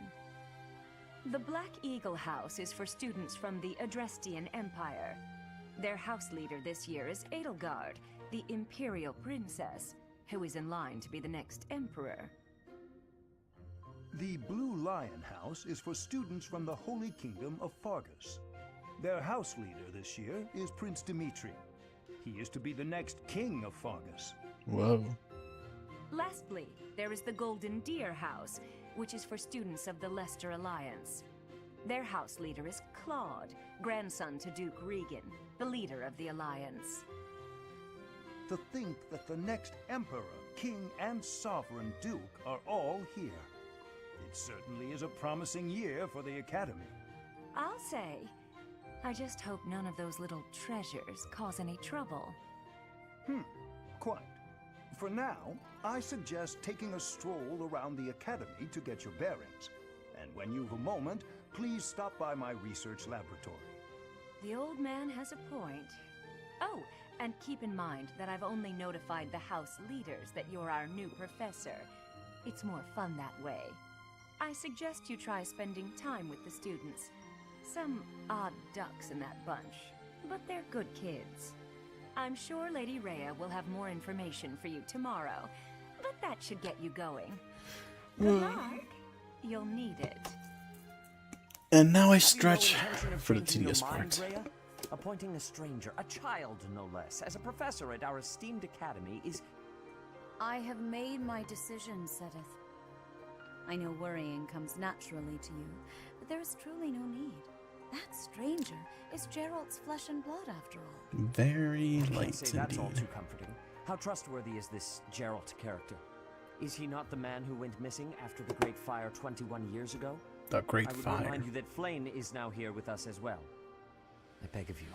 The Black Eagle House is for students from the Adrestian Empire. Their house leader this year is Edelgard, the Imperial Princess, who is in line to be the next Emperor. The Blue Lion House is for students from the Holy Kingdom of Fargus. Their house leader this year is Prince Dimitri. He is to be the next king of Fargus. Whoa. Lastly, there is the Golden Deer House, which is for students of the Leicester Alliance. Their house leader is Claude, grandson to Duke Regan, the leader of the Alliance. To think that the next emperor, king, and sovereign duke are all here. It certainly is a promising year for the Academy. I'll say, I just hope none of those little treasures cause any trouble. Quite. For now, I suggest taking a stroll around the Academy to get your bearings. And when you've a moment, please stop by my research laboratory. The old man has a point. Oh, and keep in mind that I've only notified the house leaders that you're our new professor. It's more fun that way. I suggest you try spending time with the students. Some odd ducks in that bunch, but they're good kids. I'm sure Lady Rhea will have more information for you tomorrow, but that should get you going. Good luck. You'll need it. And now I Have you no stretch intention of for the changing your tedious mind, part. Rhea? Appointing a stranger, a child no less, as a professor at our esteemed academy is... I have made my decision, Sedith. I know worrying comes naturally to you, but there is truly no need. That stranger is Gerald's flesh and blood, after all. Very Can't light say that's all indeed. too comforting. How trustworthy is this Gerald character? Is he not the man who went missing after the Great Fire 21 years ago? The Great I would Fire. remind you that Flayn is now here with us as well. I beg of you,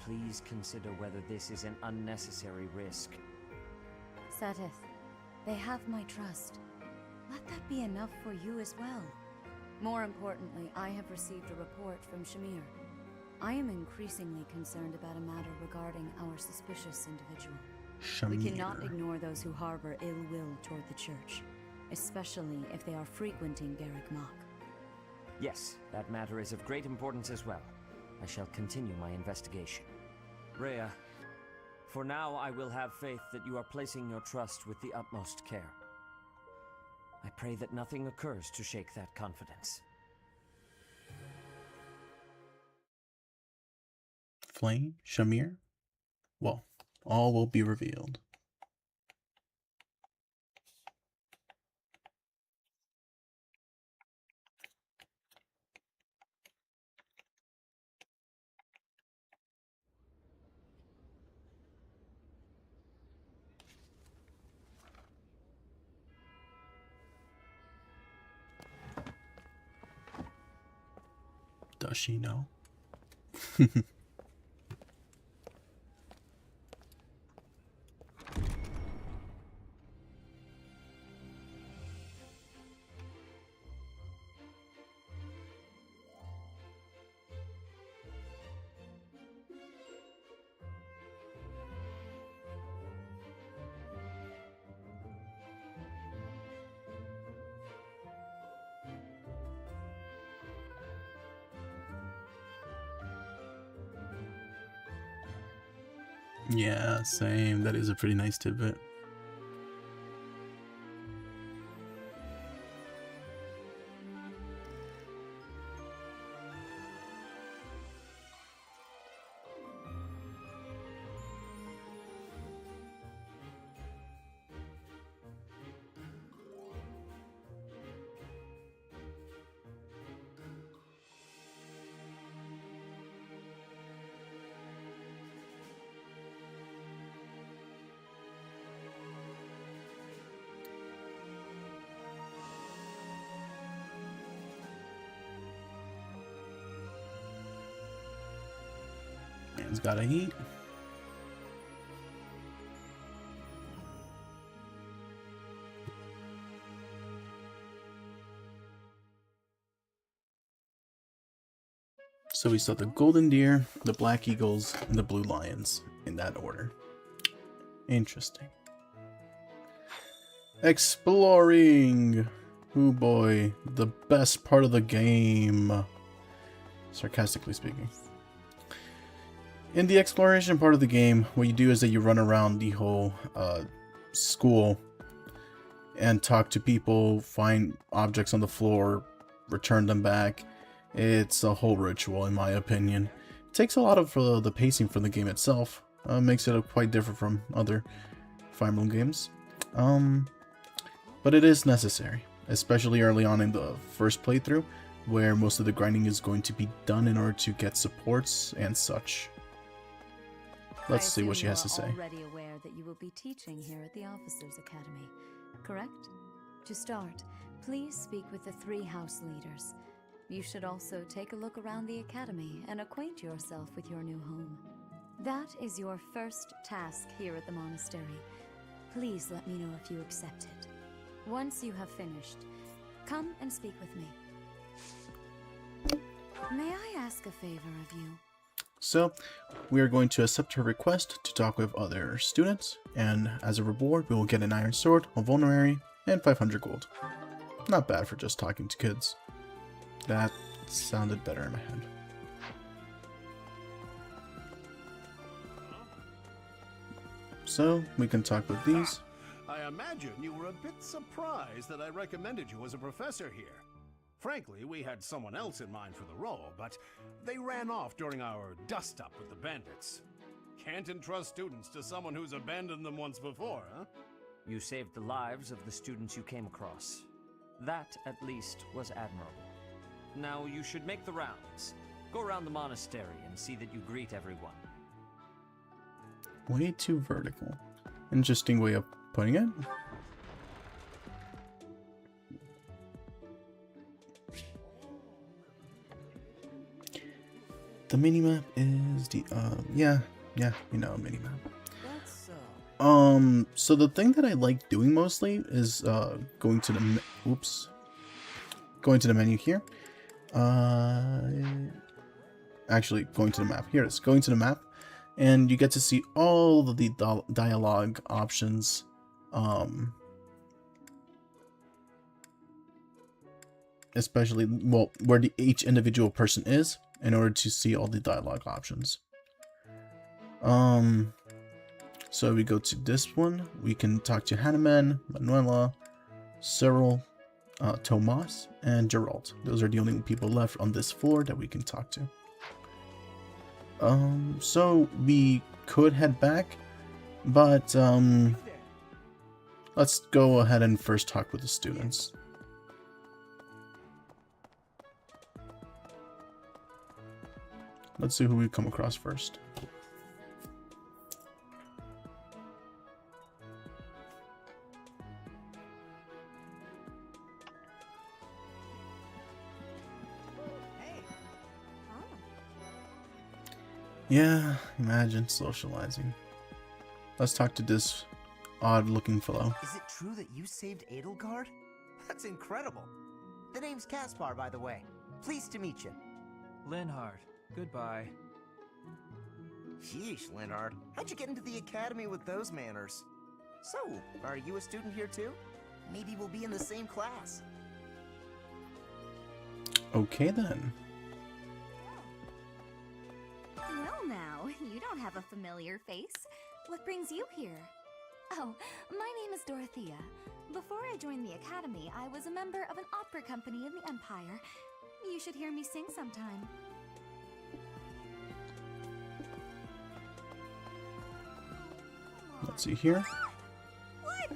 please consider whether this is an unnecessary risk. Sedith, they have my trust. Let that be enough for you as well. More importantly, I have received a report from Shamir. I am increasingly concerned about a matter regarding our suspicious individual. We cannot Shamir. ignore those who harbor ill will toward the church, especially if they are frequenting Garrick Mach. Yes, that matter is of great importance as well. I shall continue my investigation. Rhea, for now I will have faith that you are placing your trust with the utmost care. I pray that nothing occurs to shake that confidence. Flame? Shamir? Well, all will be revealed. Does she know? Yeah, same. That is a pretty nice tidbit. Man's gotta eat. So So we saw the golden deer, the black eagles, and the blue lions in that order. Interesting. Exploring! Oh boy, the best part of the game. Sarcastically speaking. In the exploration part of the game, what you do is that you run around the whole school and talk to people, find objects on the floor, return them back. It's a whole ritual, in my opinion. It takes a lot of the pacing from the game itself. Makes it quite different from other Fire Emblem games. But it is necessary, especially early on in the first playthrough, where most of the grinding is going to be done in order to get supports and such. Let's see what she has to say. Already aware that you will be teaching here at the Officers Academy, correct? To start, please speak with the 3 house leaders. You should also take a look around the academy and acquaint yourself with your new home. That is your first task here at the monastery. Please let me know if you accept it. Once you have finished, come and speak with me. May I ask a favor of you? So, we are going to accept her request to talk with other students, and as a reward, we will get an iron sword, a vulnerary, and 500 gold. Not bad for just talking to kids. That sounded better in my head. So, we can talk with these. I imagine you were a bit surprised that I recommended you as a professor here. Frankly, we had someone else in mind for the role, but they ran off during our dust-up with the bandits. Can't entrust students to someone who's abandoned them once before, huh? You saved the lives of the students you came across. That, at least, was admirable. Now you should make the rounds. Go around the monastery and see that you greet everyone. Way too vertical. Interesting way of putting it. The minimap is the yeah, you know, minimap. So the thing that I like doing mostly is going to the menu here. Actually going to the map. Here it is. Going to the map, and you get to see all of the dialogue options. Especially, well, where each individual person is, in order to see all the dialogue options. So we go to this one. We can talk to Hanuman, Manuela, Cyril, Tomas, and Geralt. Those are the only people left on this floor that we can talk to. So we could head back, but let's go ahead and first talk with the students. Let's see who we come across first. Yeah, imagine socializing. Let's talk to this odd-looking fellow. Is it true that you saved Edelgard? That's incredible. The name's Caspar, by the way. Pleased to meet you. Linhard, goodbye. Sheesh, Linhard. How'd you get into the academy with those manners? So, are you a student here too? Maybe we'll be in the same class. Okay then. Well now, you don't have a familiar face. What brings you here? Oh, my name is Dorothea. Before I joined the academy, I was a member of an opera company in the Empire. You should hear me sing sometime. Let's see here. What?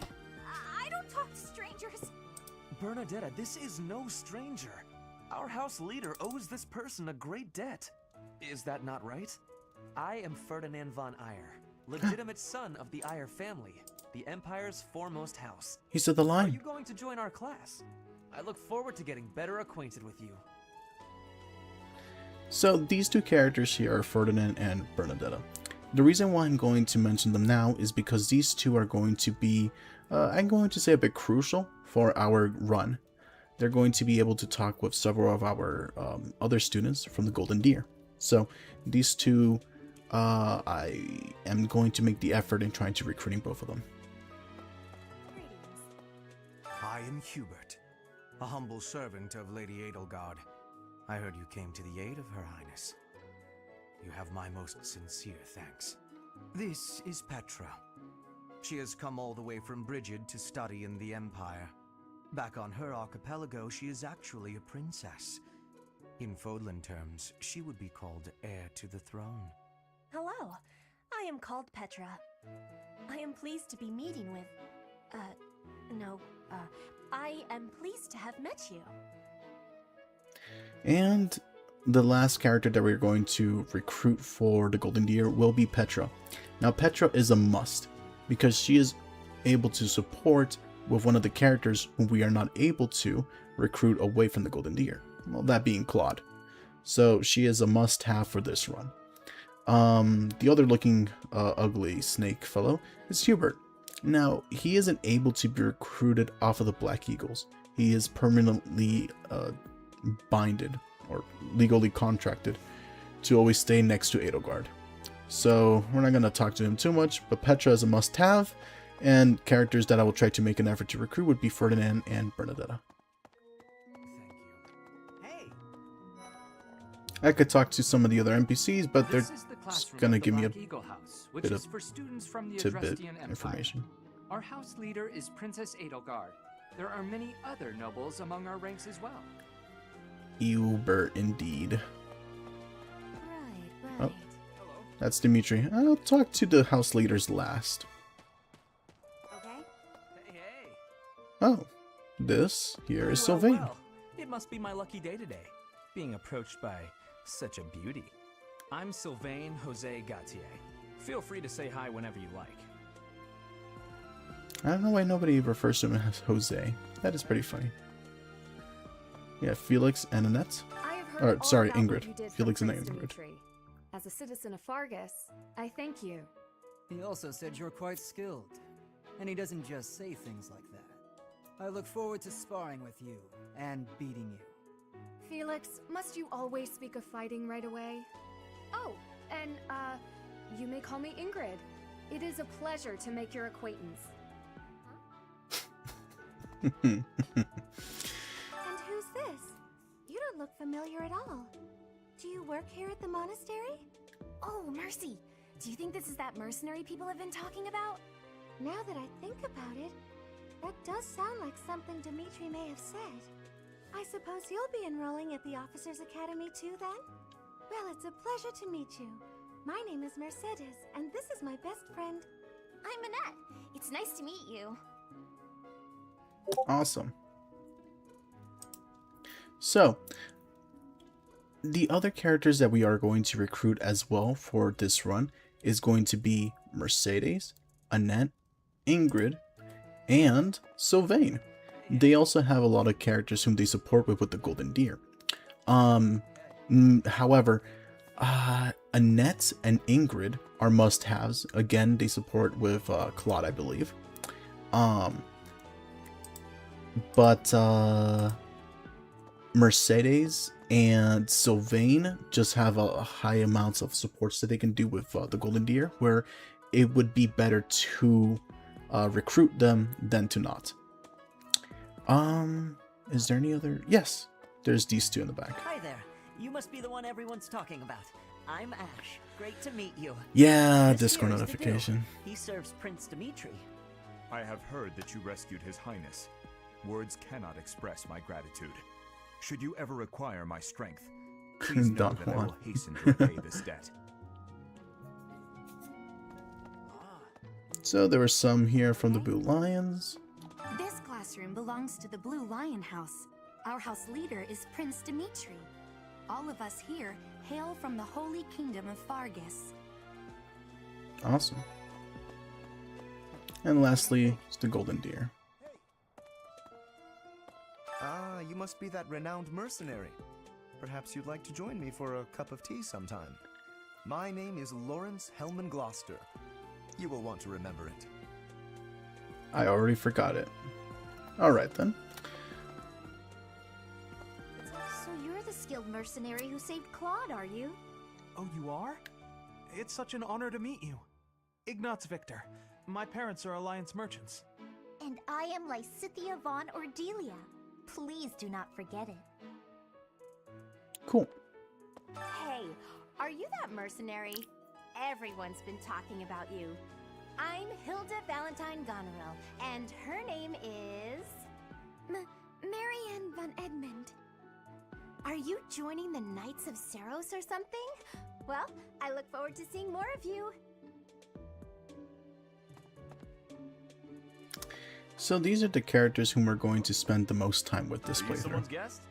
I don't talk to strangers. Bernadetta, this is no stranger. Our house leader owes this person a great debt. Is that not right? I am Ferdinand von Eyre, legitimate son of the Eyre family, the Empire's foremost house. He said the line. Are you going to join our class? I look forward to getting better acquainted with you. So these two characters here are Ferdinand and Bernadetta. The reason why I'm going to mention them now is because these two are going to be, I'm going to say, a bit crucial for our run. They're going to be able to talk with several of our other students from the Golden Deer. So these two, I am going to make the effort in trying to recruiting both of them. I am Hubert, a humble servant of Lady Edelgard. I heard you came to the aid of Her Highness. You have my most sincere thanks. This is Petra. She has come all the way from Brigid to study in the Empire. Back on her archipelago, she is actually a princess. In Fodlan terms, she would be called heir to the throne. Hello, I am called Petra. I am pleased to be meeting with... I am pleased to have met you. And the last character that we're going to recruit for the Golden Deer will be Petra. Now Petra is a must, because she is able to support with one of the characters whom we are not able to recruit away from the Golden Deer. Well, that being Claude. So she is a must-have for this run. The other looking ugly snake fellow is Hubert. Now, he isn't able to be recruited off of the Black Eagles. He is permanently binded or legally contracted to always stay next to Edelgard. So we're not going to talk to him too much, but Petra is a must-have, and characters that I will try to make an effort to recruit would be Ferdinand and Bernadetta. I could talk to some of the other NPCs, but they're gonna give me a bit of tidbit information. Our house leader is Princess Edelgard. There are many other nobles among our ranks as well. Hubert, indeed. Right. Oh, that's Dimitri. I'll talk to the house leaders last. Okay. Hey. Oh, this here is Sylvain. Well, it must be my lucky day today, being approached by such a beauty. I'm Sylvain Jose Gautier. Feel free to say hi whenever you like. I don't know why nobody refers to him as Jose. That is pretty funny. Yeah, Felix and Annette. Or, sorry, Ingrid. Felix and Ingrid. Dimitri. As a citizen of Fargus, I thank you. He also said you're quite skilled, and he doesn't just say things like that. I look forward to sparring with you and beating you. Felix, must you always speak of fighting right away? Oh, and, you may call me Ingrid. It is a pleasure to make your acquaintance. And who's this? You don't look familiar at all. Do you work here at the monastery? Oh, mercy! Do you think this is that mercenary people have been talking about? Now that I think about it, that does sound like something Dimitri may have said. I suppose you'll be enrolling at the Officers' Academy too, then? Well, it's a pleasure to meet you. My name is Mercedes, and this is my best friend. I'm Annette. It's nice to meet you. Awesome. So, the other characters that we are going to recruit as well for this run is going to be Mercedes, Annette, Ingrid, and Sylvain. They also have a lot of characters whom they support with the Golden Deer. However, Annette and Ingrid are must-haves. Again, they support with Claude, I believe. But Mercedes and Sylvain just have a high amounts of supports that they can do with the Golden Deer, where it would be better to recruit them than to not. Is there any other? Yes, there's these two in the back. Hi there. You must be the one everyone's talking about. I'm Ash. Great to meet you. Yeah, Discord notification. He serves Prince Dimitri. I have heard that you rescued His Highness. Words cannot express my gratitude. Should you ever require my strength, please know that I will hasten to repay this debt. So there were some here from the Blue Lions. This classroom belongs to the Blue Lion House. Our house leader is Prince Dimitri. All of us here hail from the Holy Kingdom of Fargus. Awesome. And lastly, it's the Golden Deer. Ah, you must be that renowned mercenary. Perhaps you'd like to join me for a cup of tea sometime. My name is Lawrence Hellman Gloucester. You will want to remember it. I already forgot it. Alright then. So you're the skilled mercenary who saved Claude, are you? Oh, you are? It's such an honor to meet you. Ignatz Victor. My parents are Alliance merchants. And I am Lysithia von Ordelia. Please do not forget it. Cool. Hey, are you that mercenary? Everyone's been talking about you. I'm Hilda Valentine Goneril, and her name is... Marianne von Edmund. Are you joining the Knights of Seros or something? Well, I look forward to seeing more of you. So these are the characters whom we're going to spend the most time with this Are you playthrough. someone's guest?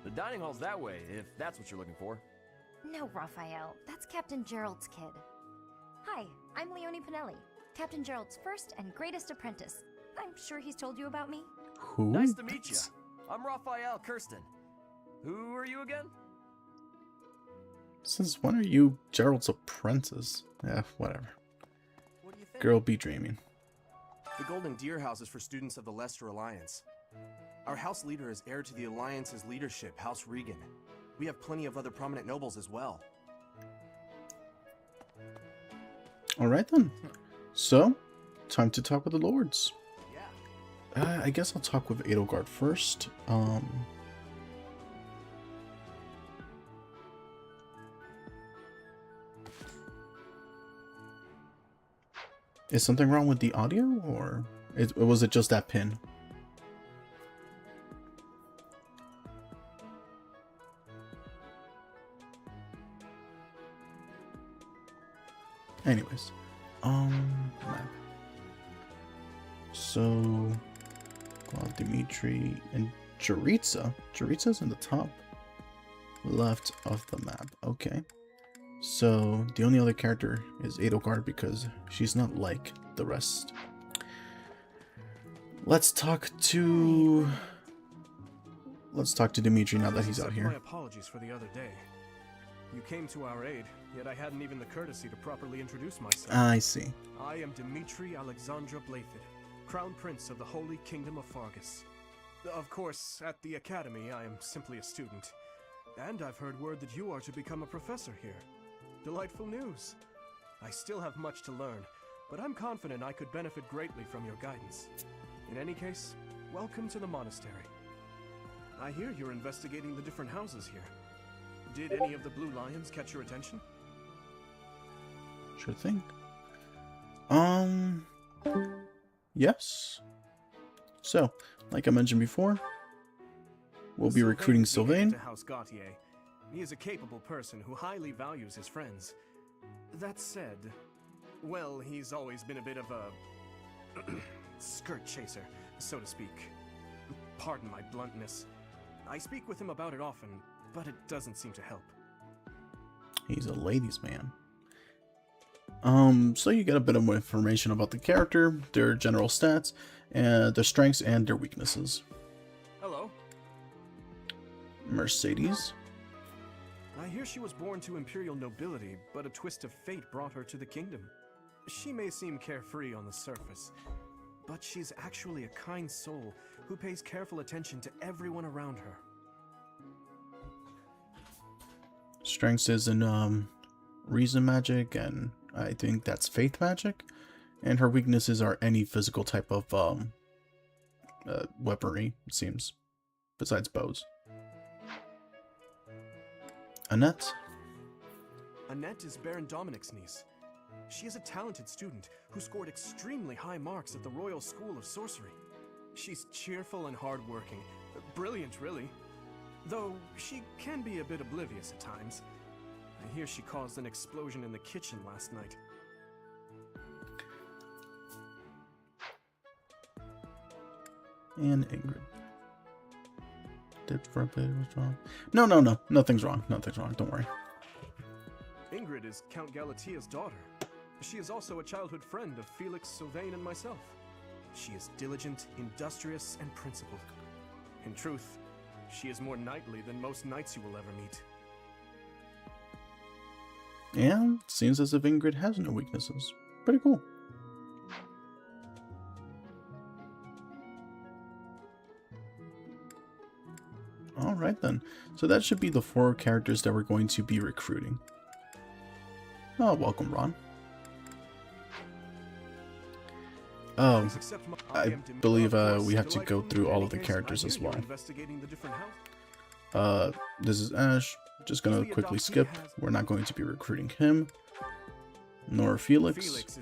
The dining hall's that way, if that's what you're looking for. No, Raphael. That's Captain Gerald's kid. Hi, I'm Leonie Pinelli, Captain Gerald's first and greatest apprentice. I'm sure he's told you about me. Who? Nice to meet you. I'm Raphael Kirsten. Who are you again? Since when are you Gerald's apprentice? Yeah, whatever. What do you think? Girl be dreaming. The Golden Deer House is for students of the Leicester Alliance. Our house leader is heir to the Alliance's leadership, House Regan. We have plenty of other prominent nobles as well. Alright then. So, time to talk with the lords. I guess I'll talk with Edelgard first. Is something wrong with the audio, or was it just that pin? Anyways, map. So, Dimitri and Jaritza. Jaritza's in the top left of the map. Okay. So, the only other character is Edelgard because she's not like the rest. Let's talk to Dimitri now that he's out here. My apologies for the other day. You came to our aid, yet I hadn't even the courtesy to properly introduce myself. I see. I am Dimitri Alexandra Blathid, Crown Prince of the Holy Kingdom of Fargus. Of course, at the Academy, I am simply a student. And I've heard word that you are to become a professor here. Delightful news. I still have much to learn, but I'm confident I could benefit greatly from your guidance. In any case, welcome to the monastery. I hear you're investigating the different houses here. Did any of the Blue Lions catch your attention? Sure thing. Yes. So, like I mentioned before, we'll be recruiting Sylvain. To House Gautier. He is a capable person who highly values his friends. That said, well, he's always been a bit of a skirt chaser, so to speak. Pardon my bluntness. I speak with him about it often, but it doesn't seem to help. He's a ladies' man. So you get a bit of information about the character, their general stats, and their strengths and their weaknesses. Hello. Mercedes. I hear she was born to imperial nobility, but a twist of fate brought her to the kingdom. She may seem carefree on the surface, but she's actually a kind soul who pays careful attention to everyone around her. Strengths is in reason magic, and I think that's faith magic. And her weaknesses are any physical type of weaponry, it seems, besides bows. Annette. Annette is Baron Dominic's niece. She is a talented student who scored extremely high marks at the Royal School of Sorcery. She's cheerful and hardworking. Brilliant, really. Though she can be a bit oblivious at times. I hear she caused an explosion in the kitchen last night. And Ingrid. Did for a bit was wrong. No. Nothing's wrong. Nothing's wrong. Don't worry. Ingrid is Count Galatia's daughter. She is also a childhood friend of Felix, Sylvain, and myself. She is diligent, industrious, and principled. In truth, she is more knightly than most knights you will ever meet. And seems as if Ingrid has no weaknesses. Pretty cool. Alright then. So that should be the 4 characters that we're going to be recruiting. Oh, welcome, Ron. Oh, I believe we have to go through all of the characters as well. This is Ash. Just gonna quickly skip. We're not going to be recruiting him, nor Felix.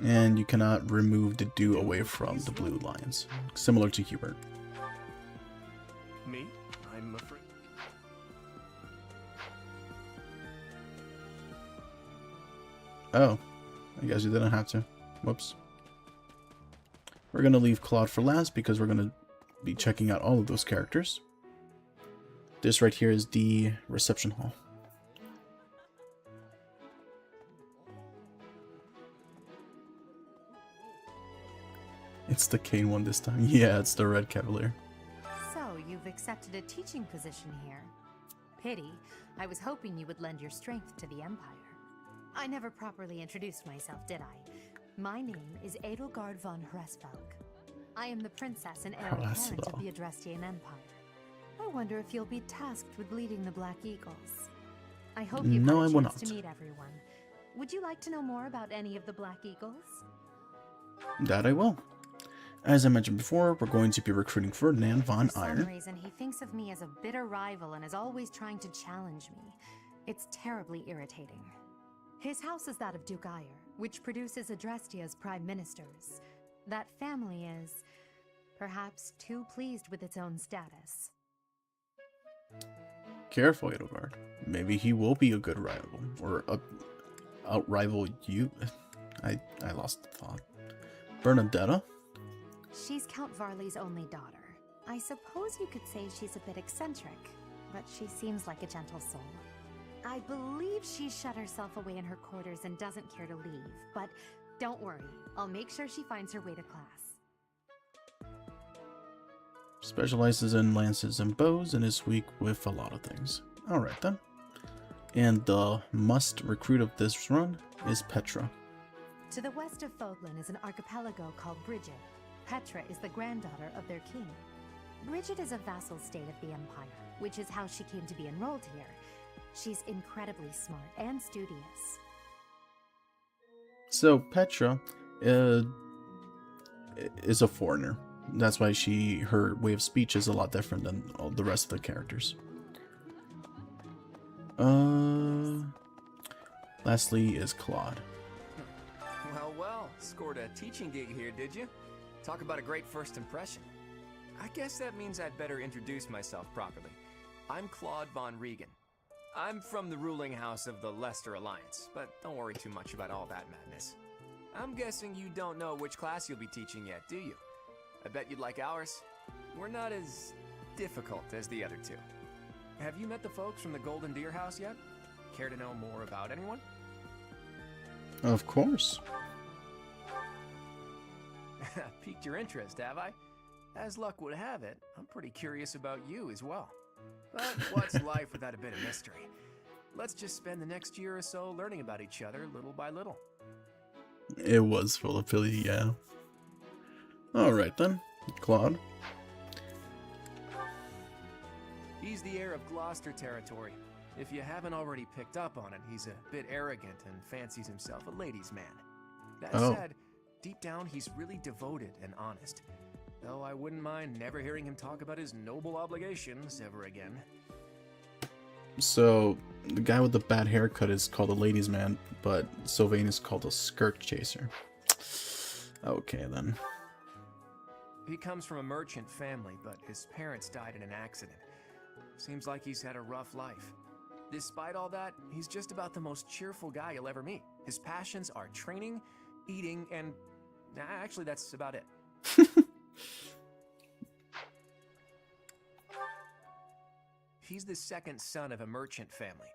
And you cannot remove the do away from the blue lines, similar to Hubert. Me? I'm afraid. Oh, I guess you didn't have to. Whoops. We're gonna leave Claude for last because we're gonna be checking out all of those characters. This right here is the reception hall. It's the Kane one this time. Yeah, it's the Red Cavalier. So, you've accepted a teaching position here. Pity. I was hoping you would lend your strength to the Empire. I never properly introduced myself, did I? My name is Edelgard von Hresvelg. I am the princess and heir apparent of the Adrestian Empire. I wonder if you'll be tasked with leading the Black Eagles. I hope you've had a chance to meet everyone. Would you like to know more about any of the Black Eagles? That I will. As I mentioned before, we're going to be recruiting Ferdinand von Iron. For some reason, he thinks of me as a bitter rival and is always trying to challenge me. It's terribly irritating. His house is that of Duke Ire, which produces Adrestia's prime ministers. That family is, perhaps, too pleased with its own status. Careful, Edelgard. Maybe he will be a good rival, or out-rival you. I lost the thought. Bernadetta? She's Count Varley's only daughter. I suppose you could say she's a bit eccentric, but she seems like a gentle soul. I believe she shut herself away in her quarters and doesn't care to leave, but don't worry, I'll make sure she finds her way to class. Specializes in lances and bows and is weak with a lot of things. Alright then. And the must recruit of this run is Petra. To the west of Fodlan is an archipelago called Bridget. Petra is the granddaughter of their king. Bridget is a vassal state of the Empire, which is how she came to be enrolled here. She's incredibly smart and studious. So Petra is a foreigner. That's why her way of speech is a lot different than all the rest of the characters. Lastly is Claude. Well, scored a teaching gig here, did you? Talk about a great first impression. I guess that means I'd better introduce myself properly. I'm Claude von Regan. I'm from the ruling house of the Leicester Alliance, but don't worry too much about all that madness. I'm guessing you don't know which class you'll be teaching yet, do you? I bet you'd like ours. We're not as difficult as the other two. Have you met the folks from the Golden Deer House yet? Care to know more about anyone? Of course. Piqued your interest, have I? As luck would have it, I'm pretty curious about you as well. But what's life without a bit of mystery? Let's just spend the next year or so learning about each other little by little. It was full of pity, yeah. Alright then, Claude. He's the heir of Gloucester territory. If you haven't already picked up on it, he's a bit arrogant and fancies himself a ladies' man. That said, deep down he's really devoted and honest. Though I wouldn't mind never hearing him talk about his noble obligations ever again. So, the guy with the bad haircut is called a ladies' man, but Sylvain is called a skirt chaser. Okay then. He comes from a merchant family, but his parents died in an accident. Seems like he's had a rough life. Despite all that, he's just about the most cheerful guy you'll ever meet. His passions are training, eating, and... actually, that's about it. He's the second son of a merchant family.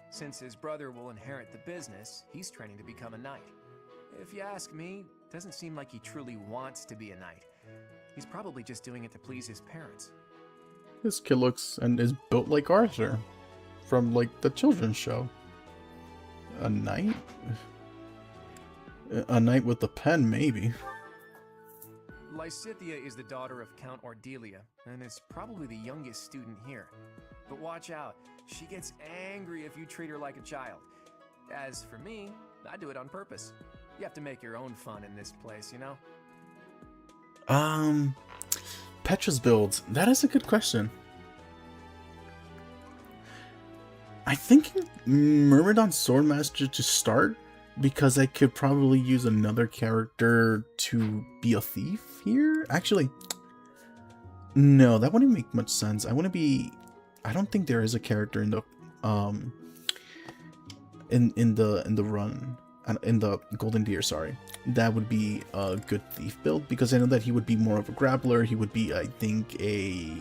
Since his brother will inherit the business, he's training to become a knight. If you ask me, it doesn't seem like he truly wants to be a knight. He's probably just doing it to please his parents. This kid looks and is built like Arthur from like the children's show. A knight? A knight with a pen, maybe. Lysithea is the daughter of Count Ordelia, and is probably the youngest student here. But watch out, she gets angry if you treat her like a child. As for me, I do it on purpose. You have to make your own fun in this place, you know? Petra's build. That is a good question. I think Myrmidon Swordmaster to start, because I could probably use another character to be a thief here. Actually, no, that wouldn't make much sense. I don't think there is a character in the in the run, in the Golden Deer, sorry, that would be a good thief build, because I know that he would be more of a grappler. He would be, I think, a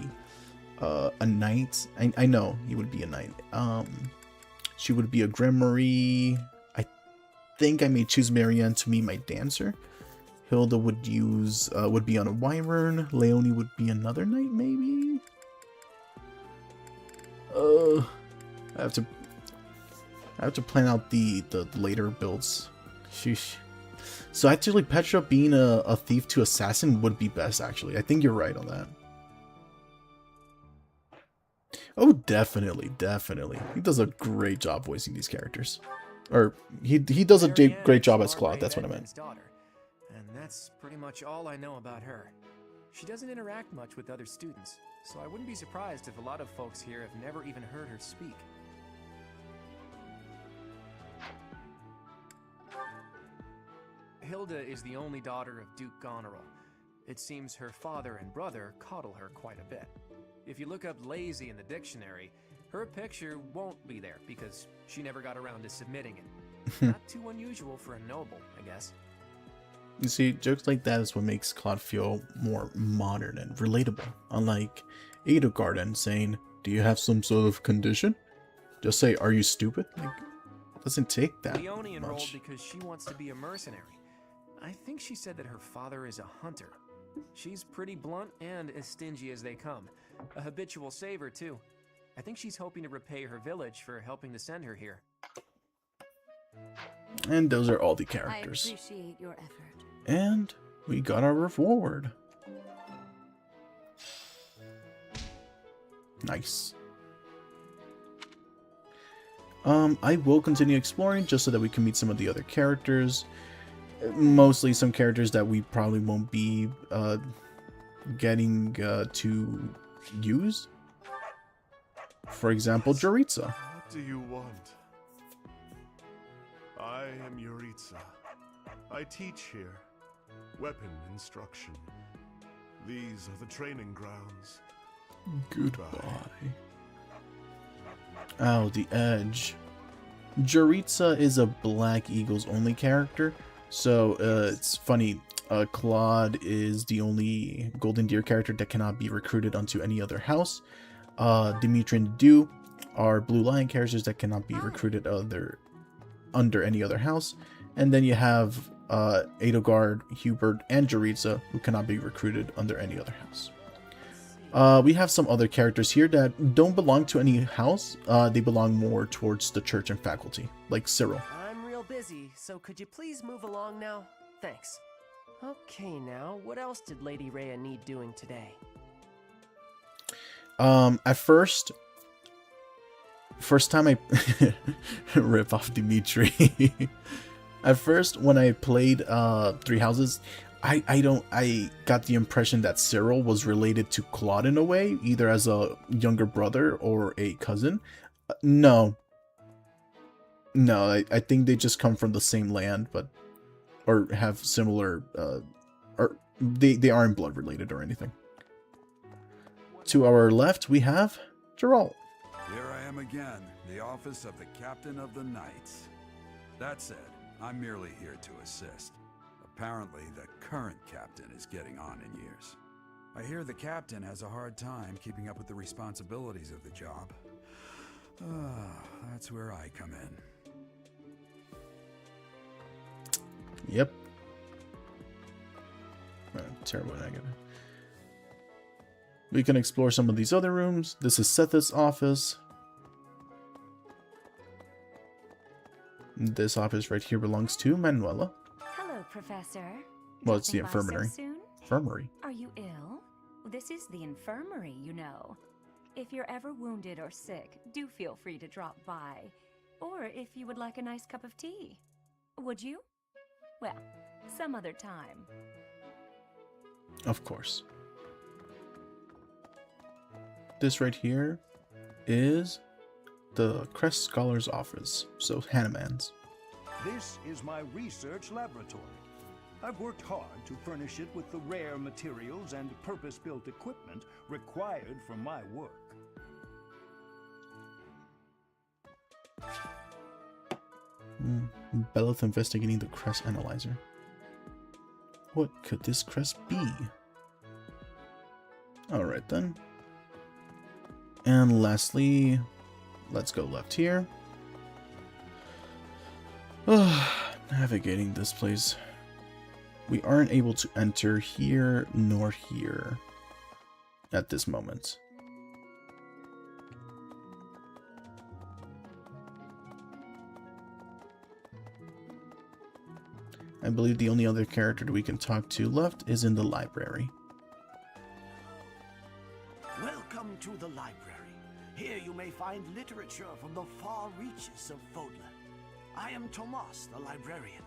knight. I know he would be a knight. She would be a Grimoire. I think I may choose Marianne to be my dancer. Hilda would be on a Wyvern. Leonie would be another knight, maybe. I have to plan out the later builds. Sheesh. So actually, Petra being a thief to assassin would be best. Actually, I think you're right on that. Oh, definitely. He does a great job voicing these characters. Or, he does a great job as Claude, that's what I meant. Daughter, and that's pretty much all I know about her. She doesn't interact much with other students, so I wouldn't be surprised if a lot of folks here have never even heard her speak. Hilda is the only daughter of Duke Goneril. It seems her father and brother coddle her quite a bit. If you look up lazy in the dictionary, her picture won't be there because she never got around to submitting it. Not too unusual for a noble, I guess. You see, jokes like that is what makes Claude feel more modern and relatable. Unlike Edelgard saying, "Do you have some sort of condition?" Just say, "Are you stupid?" Like, it doesn't take that Leonie enrolled much. because she wants to be a mercenary. I think she said that her father is a hunter. She's pretty blunt and as stingy as they come. A habitual saver, too. I think she's hoping to repay her village for helping to send her here. And those are all the characters. I appreciate your effort. And we got our reward. Nice. I will continue exploring just so that we can meet some of the other characters. Mostly some characters that we probably won't be getting to use. For example, Joritza. What do you want? I am Yuritsa. I teach here. Weapon instruction. These are the training grounds. Goodbye. Oh, the edge. Joritza is a Black Eagles only character. So it's funny. Claude is the only Golden Deer character that cannot be recruited onto any other house. Dimitri and Dew are Blue Lion characters that cannot be recruited under any other house. And then you have Edelgard, Hubert, and Joritza, who cannot be recruited under any other house. We have some other characters here that don't belong to any house. They belong more towards the church and faculty, like Cyril. I'm real busy, so could you please move along now? Thanks. Okay, now, what else did Lady Rhea need doing today? At first time I rip off Dimitri. At first, when I played Three Houses, I got the impression that Cyril was related to Claude in a way, either as a younger brother or a cousin. No, I think they just come from the same land, or have similar, or they aren't blood related or anything. To our left, we have Geralt. Here I am again, the office of the Captain of the Knights. That said, I'm merely here to assist. Apparently, the current captain is getting on in years. I hear the captain has a hard time keeping up with the responsibilities of the job. That's where I come in. Yep. Terrible negative. We can explore some of these other rooms. This is Seth's office. This office right here belongs to Manuela. Hello, Professor. Well, it's the Dropping by so infirmary. soon? Infirmary. Are you ill? This is the infirmary, you know. If you're ever wounded or sick, do feel free to drop by. Or if you would like a nice cup of tea. Would you? Well, some other time. Of course. This right here is the Crest Scholar's office, so Hannah-Man's. This is my research laboratory. I've worked hard to furnish it with the rare materials and purpose-built equipment required for my work. Belith investigating the crest analyzer. What could this crest be? Alright then. And lastly, let's go left here. Navigating this place. We aren't able to enter here nor here at this moment. I believe the only other character that we can talk to left is in the library. Welcome to the library. Here you may find literature from the far reaches of Fodla. I am Tomas, the librarian.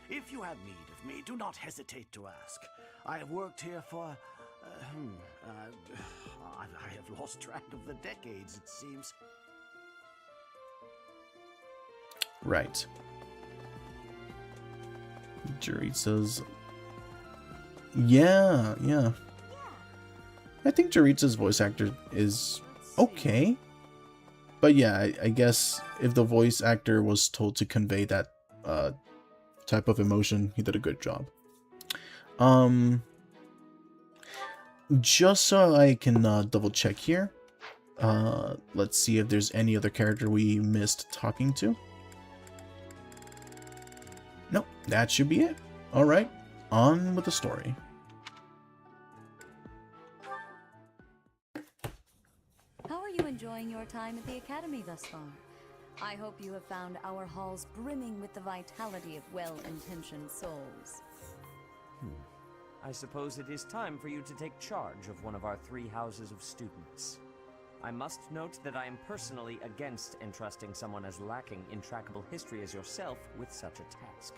If you have need of me, do not hesitate to ask. I have worked here for... I have lost track of the decades, it seems. Right. Jaritza's... Yeah. I think Jaritza's voice actor is okay. But yeah, I guess if the voice actor was told to convey that type of emotion, he did a good job. Just so I can double check here. Let's see if there's any other character we missed talking to. Nope, that should be it. Alright, on with the story. How are you enjoying your time at the Academy thus far? I hope you have found our halls brimming with the vitality of well-intentioned souls. I suppose it is time for you to take charge of one of our 3 houses of students. I must note that I am personally against entrusting someone as lacking in trackable history as yourself with such a task.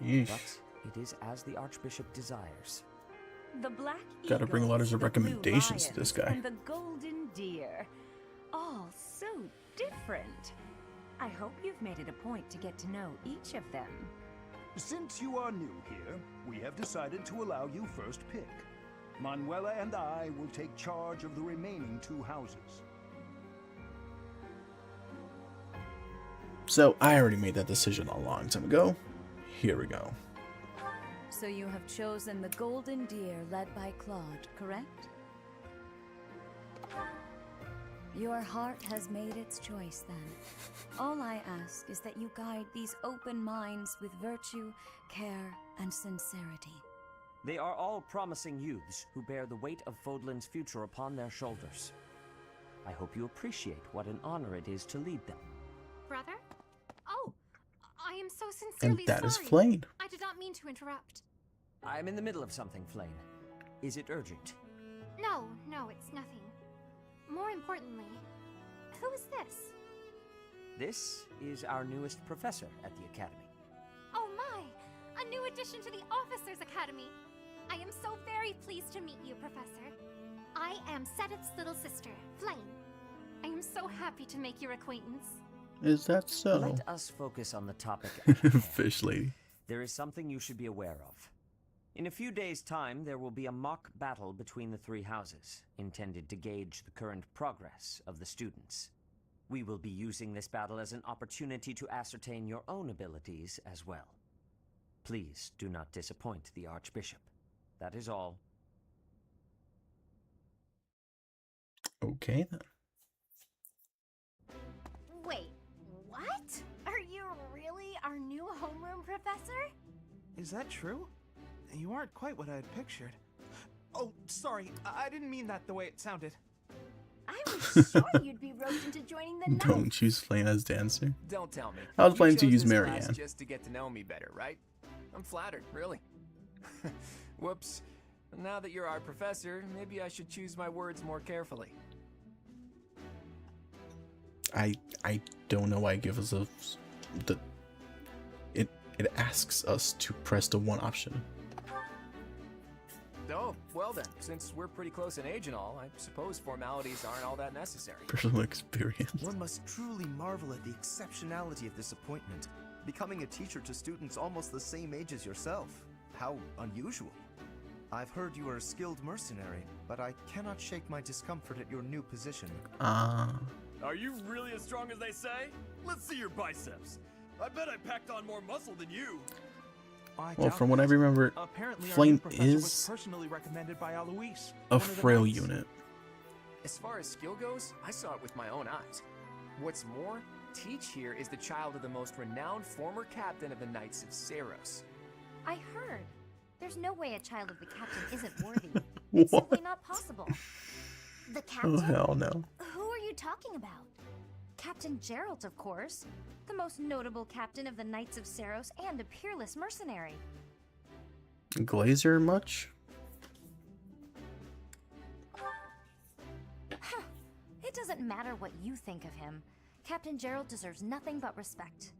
Yeesh. But it is as the Archbishop desires. The black Gotta bring eagle, letters of the recommendations blue to this lion, guy. and the golden deer. All so different. I hope you've made it a point to get to know each of them. Since you are new here, we have decided to allow you first pick. Manuela and I will take charge of the remaining 2 houses. So I already made that decision a long time ago. Here we go. So you have chosen the Golden Deer led by Claude, correct? Your heart has made its choice then. All I ask is that you guide these open minds with virtue, care, and sincerity. They are all promising youths who bear the weight of Fodlan's future upon their shoulders. I hope you appreciate what an honor it is to lead them. Brother? Oh, I am so sincerely And that is sorry. Flane. I did not mean to interrupt. I'm in the middle of something, Flane. Is it urgent? No, it's nothing. More importantly, who is this? This is our newest professor at the Academy. Oh my! A new addition to the Officers Academy! I am so very pleased to meet you, Professor. I am Sedith's little sister, Flame. I am so happy to make your acquaintance. Is that so? Let us focus on the topic at hand. Fish lady. There is something you should be aware of. In a few days' time, there will be a mock battle between the 3 houses, intended to gauge the current progress of the students. We will be using this battle as an opportunity to ascertain your own abilities as well. Please do not disappoint the Archbishop. That is all. Okay then. Wait, what? Are you really our new homeroom professor? Is that true? You aren't quite what I had pictured. Oh, sorry, I didn't mean that the way it sounded. I was sure you'd be roped into joining the Knights. Don't choose Flame as dancer. Don't tell me. I was You planning to chose use this Marianne. class just to get to know me better, right? I'm flattered, really. Whoops. Now that you're our professor, maybe I should choose my words more carefully. I don't know why it gives us the it asks us to press the one option. Oh, well then, since we're pretty close in age and all, I suppose formalities aren't all that necessary. Personal experience. One must truly marvel at the exceptionality of this appointment. Becoming a teacher to students almost the same age as yourself. How unusual. I've heard you are a skilled mercenary, but I cannot shake my discomfort at your new position. Ah. Are you really as strong as they say? Let's see your biceps. I bet I packed on more muscle than you. Well, from what I remember, Apparently Flame our new professor was is personally recommended by Alois, a one of the frail knights. unit. As far as skill goes, I saw it with my own eyes. What's more, Teach here is the child of the most renowned former captain of the Knights of Saros. I heard. There's no way a child of the captain isn't worthy. What? It's simply not possible. The captain? Oh, hell no. Who are you talking about? Captain Geralt, of course. The most notable captain of the Knights of Saros and a peerless mercenary. Glazer much? Huh. It doesn't matter what you think of him. Captain Geralt deserves nothing but respect.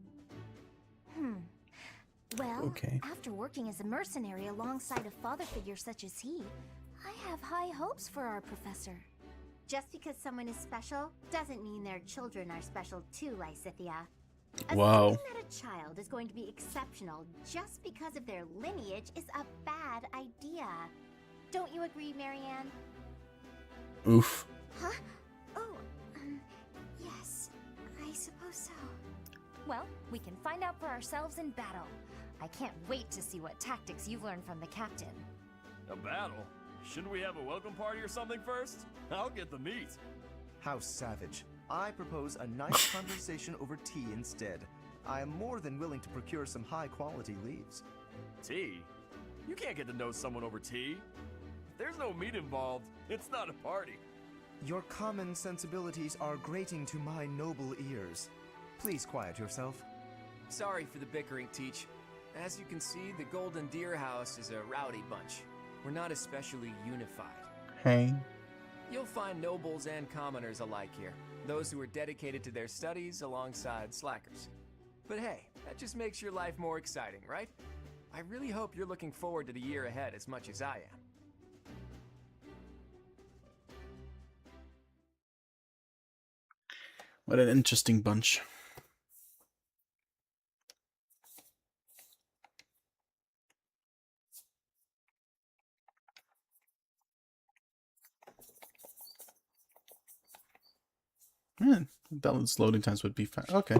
Well, Okay. after working as a mercenary alongside a father figure such as he, I have high hopes for our professor. Just because someone is special doesn't mean their children are special too, Lysithia. Wow. Assuming that a child is going to be exceptional just because of their lineage is a bad idea. Don't you agree, Marianne? Oof. Huh? Oh, yes, I suppose so. Well, we can find out for ourselves in battle. I can't wait to see what tactics you've learned from the captain. A battle? Shouldn't we have a welcome party or something first? I'll get the meat. How savage. I propose a nice conversation over tea instead. I am more than willing to procure some high-quality leaves. Tea? You can't get to know someone over tea. If there's no meat involved, it's not a party. Your common sensibilities are grating to my noble ears. Please quiet yourself. Sorry for the bickering, Teach. As you can see, the Golden Deer House is a rowdy bunch. We're not especially unified. Hey. You'll find nobles and commoners alike here. Those who are dedicated to their studies alongside slackers. But hey, that just makes your life more exciting, right? I really hope you're looking forward to the year ahead as much as I am. What an interesting bunch. Balanced loading times would be fine. Okay.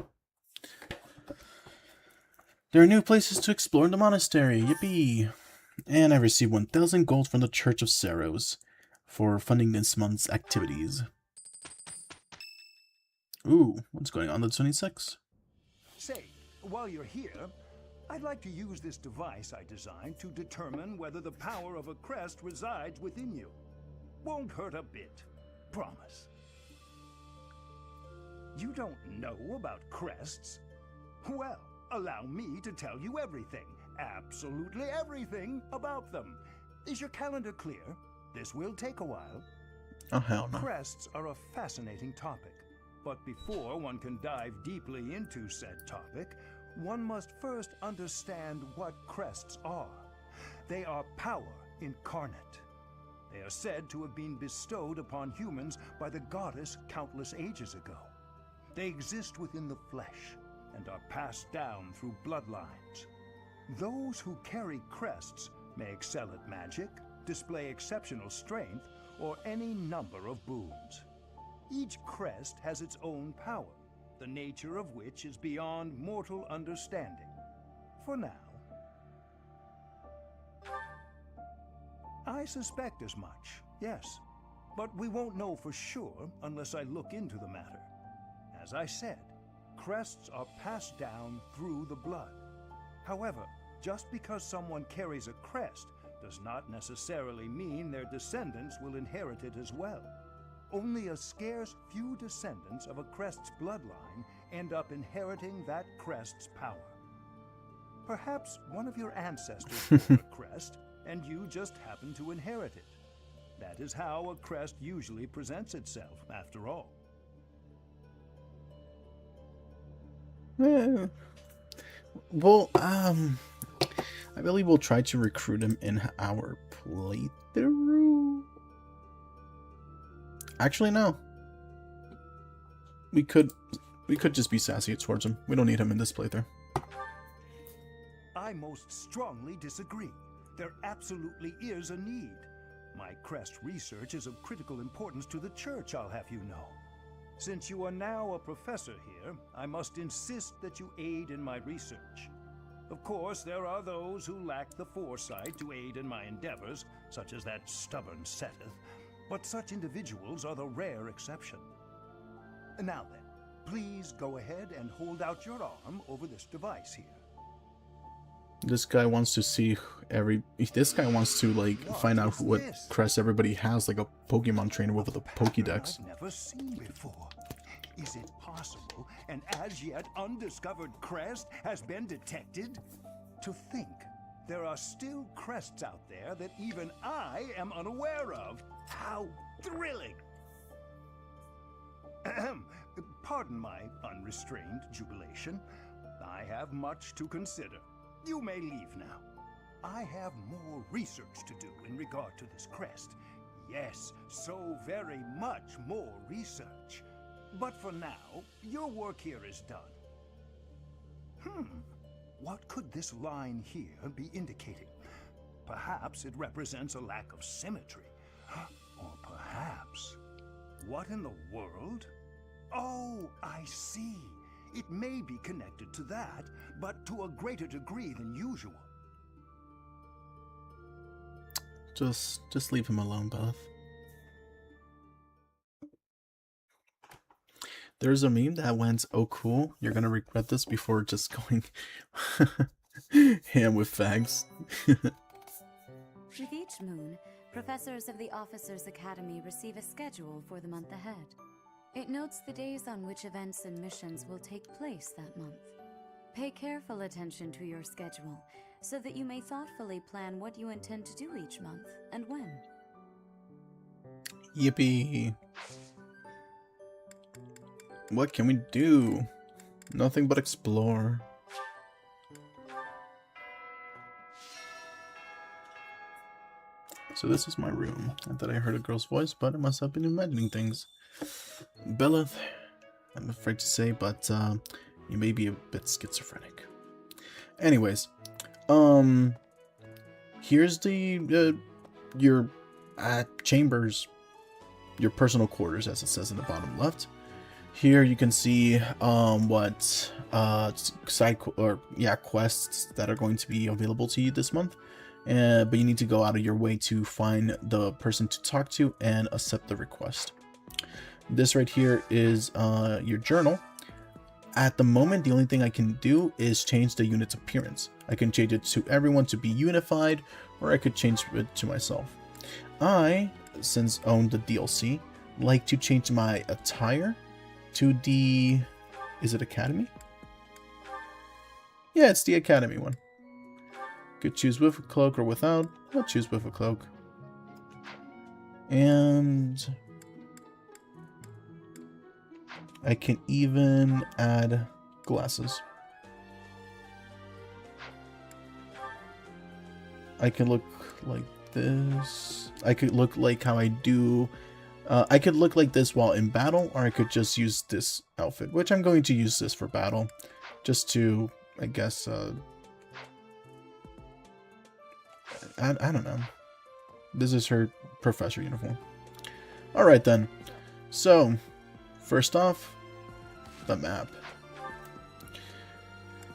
There are new places to explore in the monastery. Yippee! And I received 1,000 gold from the Church of Saros for funding this month's activities. Ooh, what's going on the 26th? Say, while you're here, I'd like to use this device I designed to determine whether the power of a crest resides within you. Won't hurt a bit. Promise. You don't know about crests? Well, allow me to tell you everything, absolutely everything about them. Is your calendar clear? This will take a while. Oh, hell no. Crests are a fascinating topic, but before one can dive deeply into said topic, one must first understand what crests are. They are power incarnate. They are said to have been bestowed upon humans by the goddess countless ages ago. They exist within the flesh and are passed down through bloodlines. Those who carry crests may excel at magic, display exceptional strength, or any number of boons. Each crest has its own power, the nature of which is beyond mortal understanding. For now. I suspect as much, yes. But we won't know for sure unless I look into the matter. As I said, crests are passed down through the blood. However, just because someone carries a crest does not necessarily mean their descendants will inherit it as well. Only a scarce few descendants of a crest's bloodline end up inheriting that crest's power. Perhaps one of your ancestors bore a crest, and you just happen to inherit it. That is how a crest usually presents itself, after all. Well, I believe we'll try to recruit him in our playthrough. Actually, no. We could just be sassy towards him. We don't need him in this playthrough. I most strongly disagree. There absolutely is a need. My crest research is of critical importance to the church, I'll have you know. Since you are now a professor here, I must insist that you aid in my research. Of course, there are those who lack the foresight to aid in my endeavors, such as that stubborn Seteth, but such individuals are the rare exception. Now then, please go ahead and hold out your arm over this device here. This guy wants to see this guy wants to like find out what crest everybody has, like a Pokemon trainer with a Pokédex. I've never seen before. Is it possible an as yet undiscovered crest has been detected? To think there are still crests out there that even I am unaware of. How thrilling! Pardon my unrestrained jubilation. I have much to consider. You may leave now. I have more research to do in regard to this crest. Yes, so very much more research. But for now, your work here is done. What could this line here be indicating? Perhaps it represents a lack of symmetry. Or perhaps... What in the world? Oh, I see. It may be connected to that, but to a greater degree than usual. Just leave him alone, Beth. There's a meme that went, "Oh cool, you're gonna regret this," before just going ham with fags. With each moon, professors of the Officers' Academy receive a schedule for the month ahead. It notes the days on which events and missions will take place that month. Pay careful attention to your schedule, so that you may thoughtfully plan what you intend to do each month and when. Yippee! What can we do? Nothing but explore. So this is my room. I thought I heard a girl's voice, but I must have been imagining things. Belith, I'm afraid to say, but you may be a bit schizophrenic. Anyways, here's the your chambers, your personal quarters, as it says in the bottom left. Here you can see what quests that are going to be available to you this month. But you need to go out of your way to find the person to talk to and accept the request. This right here is your journal. At the moment, the only thing I can do is change the unit's appearance. I can change it to everyone to be unified, or I could change it to myself. I, since own the DLC, like to change my attire to the... is it Academy? Yeah, it's the Academy one. Could choose with a cloak or without. I'll choose with a cloak. And I can even add glasses. I can look like this. I could look like how I do. I could look like this while in battle, or I could just use this outfit, which I'm going to use this for battle, just to, I guess, I don't know. This is her professor uniform. Alright then. So, first off, the map.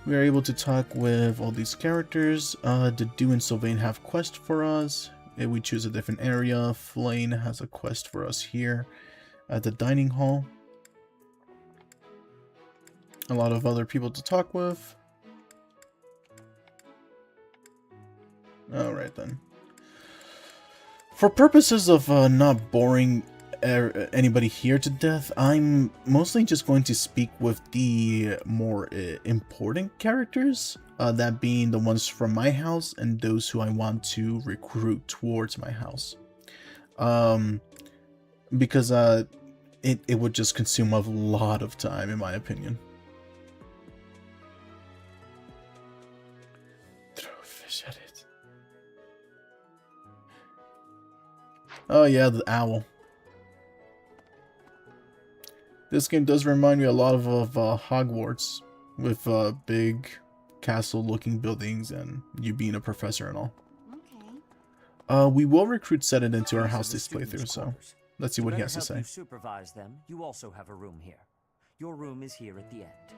We are able to talk with all these characters. Did Dew and Sylvain have quests for us? If we choose a different area, Flane has a quest for us here at the dining hall. A lot of other people to talk with. Alright then. For purposes of not boring anybody here to death, I'm mostly just going to speak with the more important characters, that being the ones from my house and those who I want to recruit towards my house. Because it would just consume a lot of time, in my opinion. Shut it. Oh yeah, the owl. This game does remind me a lot of Hogwarts, with big castle-looking buildings and you being a professor and all. Okay. We will recruit Sedit into our These are house the this students' playthrough, so quarters. let's see what he better has to help say. you supervise them, you also have a room here. Your room is here at the end.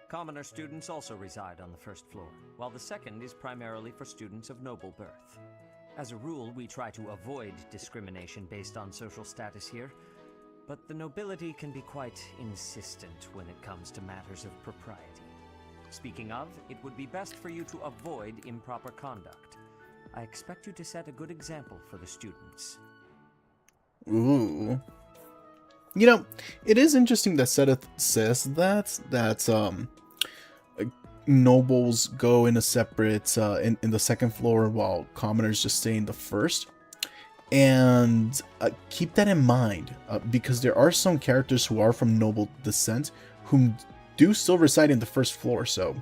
Commoner students also reside on the first floor, while the second is primarily for students of noble birth. As a rule, we try to avoid discrimination based on social status here, but the nobility can be quite insistent when it comes to matters of propriety. Speaking of, it would be best for you to avoid improper conduct. I expect you to set a good example for the students. Ooh. You know, it is interesting that Sedith says that nobles go in a separate in the second floor while commoners just stay in the first. And keep that in mind, because there are some characters who are from noble descent who do still reside in the first floor, so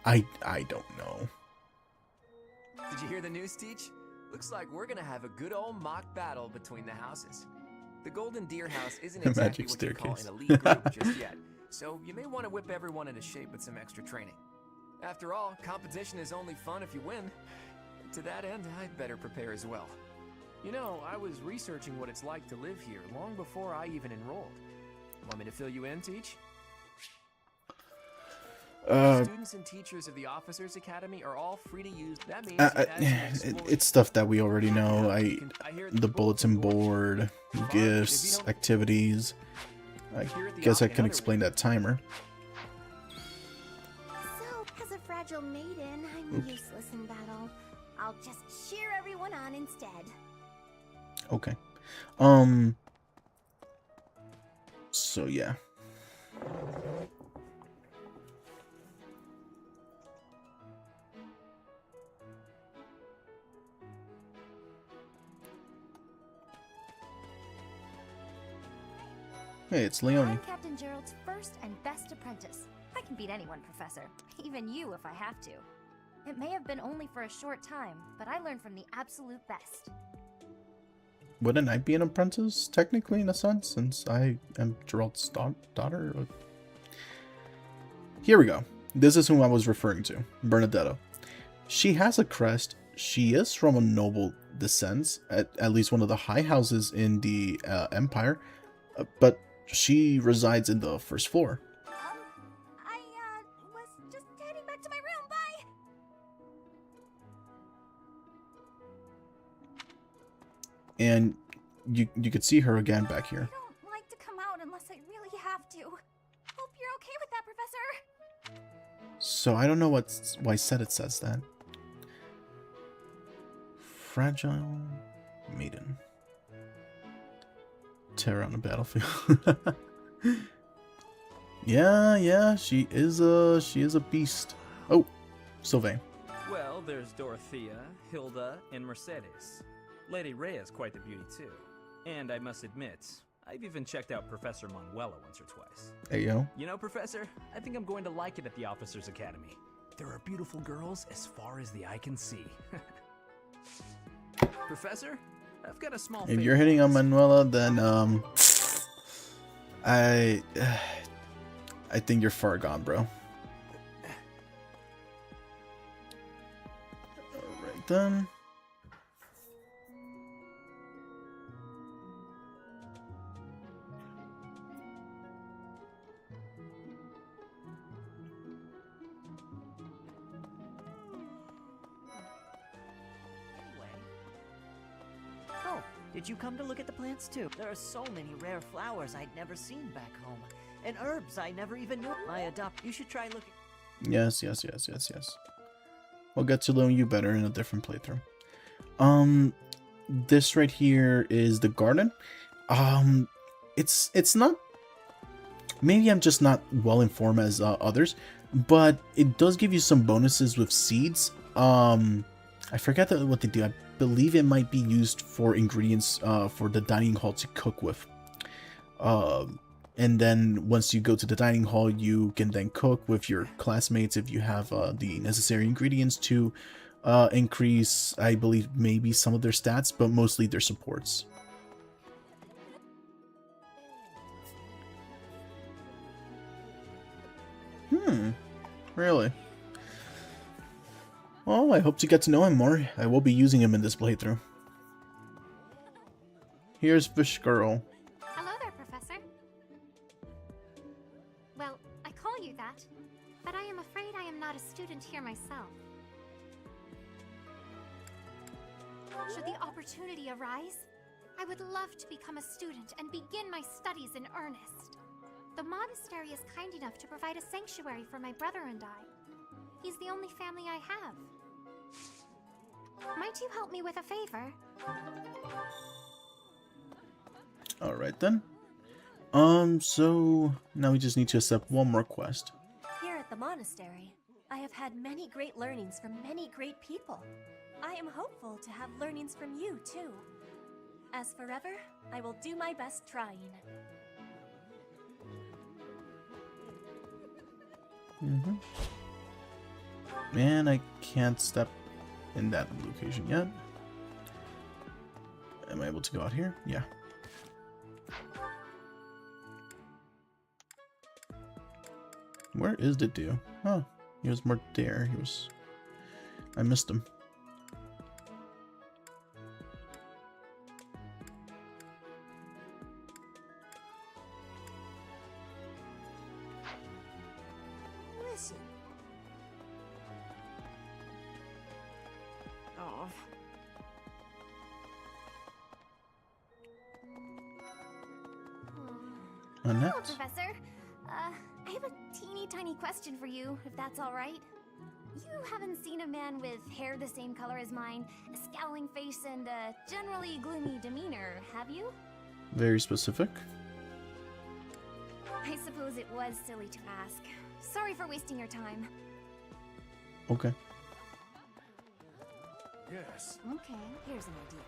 I don't know. Did you hear the news, Teach? Looks like we're gonna have a good old mock battle between the houses. The Golden Deer House isn't The exactly magic what you call an staircase. elite group just yet, so you may want to whip everyone into shape with some extra training. After all, competition is only fun if you win. To that end, I'd better prepare as well. You know, I was researching what it's like to live here long before I even enrolled. Want me to fill you in, Teach? Students and teachers of the Officers Academy are all free to use. That means it's stuff that we already know. The bulletin board, gifts, activities. I guess I can explain that timer. So, as a fragile maiden, I'm useless in battle. I'll just cheer everyone on instead. Okay. So yeah. Hey, it's Leonie. I'm Captain Gerald's first and best apprentice. I can beat anyone, Professor. Even you if I have to. It may have been only for a short time, but I learned from the absolute best. Wouldn't I be an apprentice, technically, in a sense, since I am Gerald's daughter? Here we go. This is whom I was referring to, Bernadetta. She has a crest. She is from a noble descent, at least one of the high houses in the Empire, but she resides in the first floor. I was just heading back to my room. Bye! And you could see her again back here. I don't like to come out unless I really have to. Hope you're okay with that, Professor. So I don't know why Sedit says that. Fragile maiden. Terror on the battlefield. yeah, she is a beast. Oh, Sylvain. Well, there's Dorothea, Hilda, and Mercedes. Lady Rhea's quite the beauty too. And I must admit, I've even checked out Professor Manuela once or twice. Hey yo. You know, Professor, I think I'm going to like it at the Officers Academy. There are beautiful girls as far as the eye can see. Professor, I've got a small If you're hitting on Manuela, then I think you're far gone, bro. Alright then. Oh, did you come to look at the plants too? There are so many rare flowers I'd never seen back home. And herbs I never even knew. You should try looking. Yes. We'll get to know you better in a different playthrough. This right here is the garden. It's not. Maybe I'm just not well informed as others, but it does give you some bonuses with seeds. I forget what they do. I believe it might be used for ingredients for the dining hall to cook with. And then once you go to the dining hall, you can then cook with your classmates if you have the necessary ingredients to increase, I believe, maybe some of their stats, but mostly their supports. Really? Well, I hope to get to know him more. I will be using him in this playthrough. Here's Fish Girl. Hello there, Professor. Well, I call you that, but I am afraid I am not a student here myself. Should the opportunity arise, I would love to become a student and begin my studies in earnest. The monastery is kind enough to provide a sanctuary for my brother and I. He's the only family I have. Might you help me with a favor? Alright then. So now we just need to accept one more quest. Here at the monastery, I have had many great learnings from many great people. I am hopeful to have learnings from you, too. As forever, I will do my best trying. Man, I can't step in that location yet. Am I able to go out here? Yeah. Where is the dude? Oh, he was more there. I missed him. Listen. Oh. Annette? Hello, Professor. I have a teeny tiny question for you, if that's all right. You haven't seen a man with hair the same color as mine, a scowling face, and a generally gloomy demeanor, have you? Very specific. I suppose it was silly to ask. Sorry for wasting your time. Okay. Yes. Okay, here's an idea.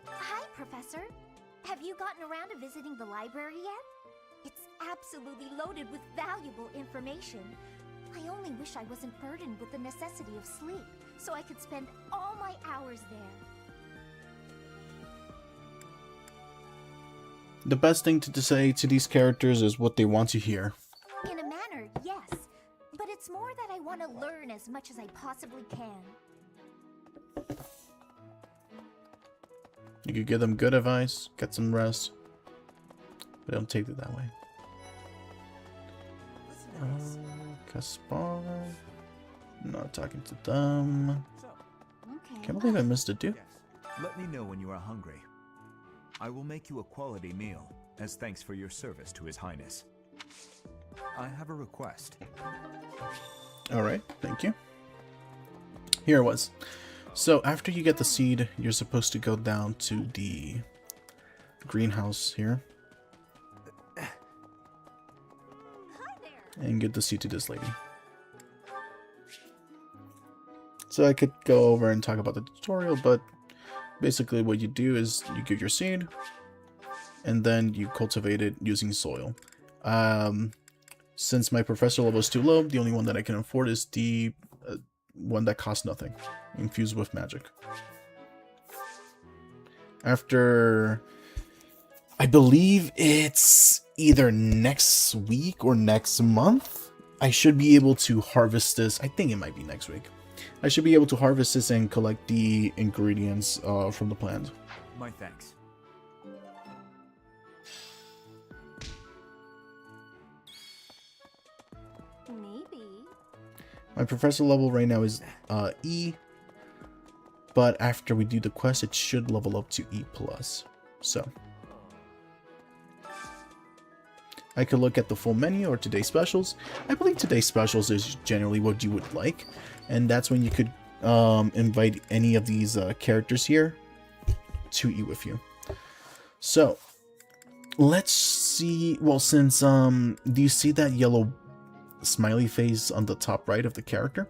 Hi, Professor. Have you gotten around to visiting the library yet? It's absolutely loaded with valuable information. I only wish I wasn't burdened with the necessity of sleep, so I could spend all my hours there. The best thing to say to these characters is what they want to hear. In a manner, yes. But it's more that I want to learn as much as I possibly can. You could give them good advice, get some rest, but don't take it that way. Caspar. Not talking to them. Can't believe I missed a dude. Let me know when you are hungry. I will make you a quality meal, as thanks for your service to His Highness. I have a request. Alright, thank you. Here it was. So after you get the seed, you're supposed to go down to the greenhouse here. And give the seed to this lady. So I could go over and talk about the tutorial, but basically what you do is you give your seed and then you cultivate it using soil. Since my professor level is too low, the only one that I can afford is the one that costs nothing, infused with magic. After, I believe it's either next week or next month, I should be able to harvest this. I think it might be next week. I should be able to harvest this and collect the ingredients from the plant. My thanks. Maybe. My professor level right now is E, but after we do the quest, it should level up to E+. So I could look at the full menu or today's specials. I believe today's specials is generally what you would like, and that's when you could invite any of these characters here to eat with you. So let's see. Well, since do you see that yellow smiley face on the top right of the character?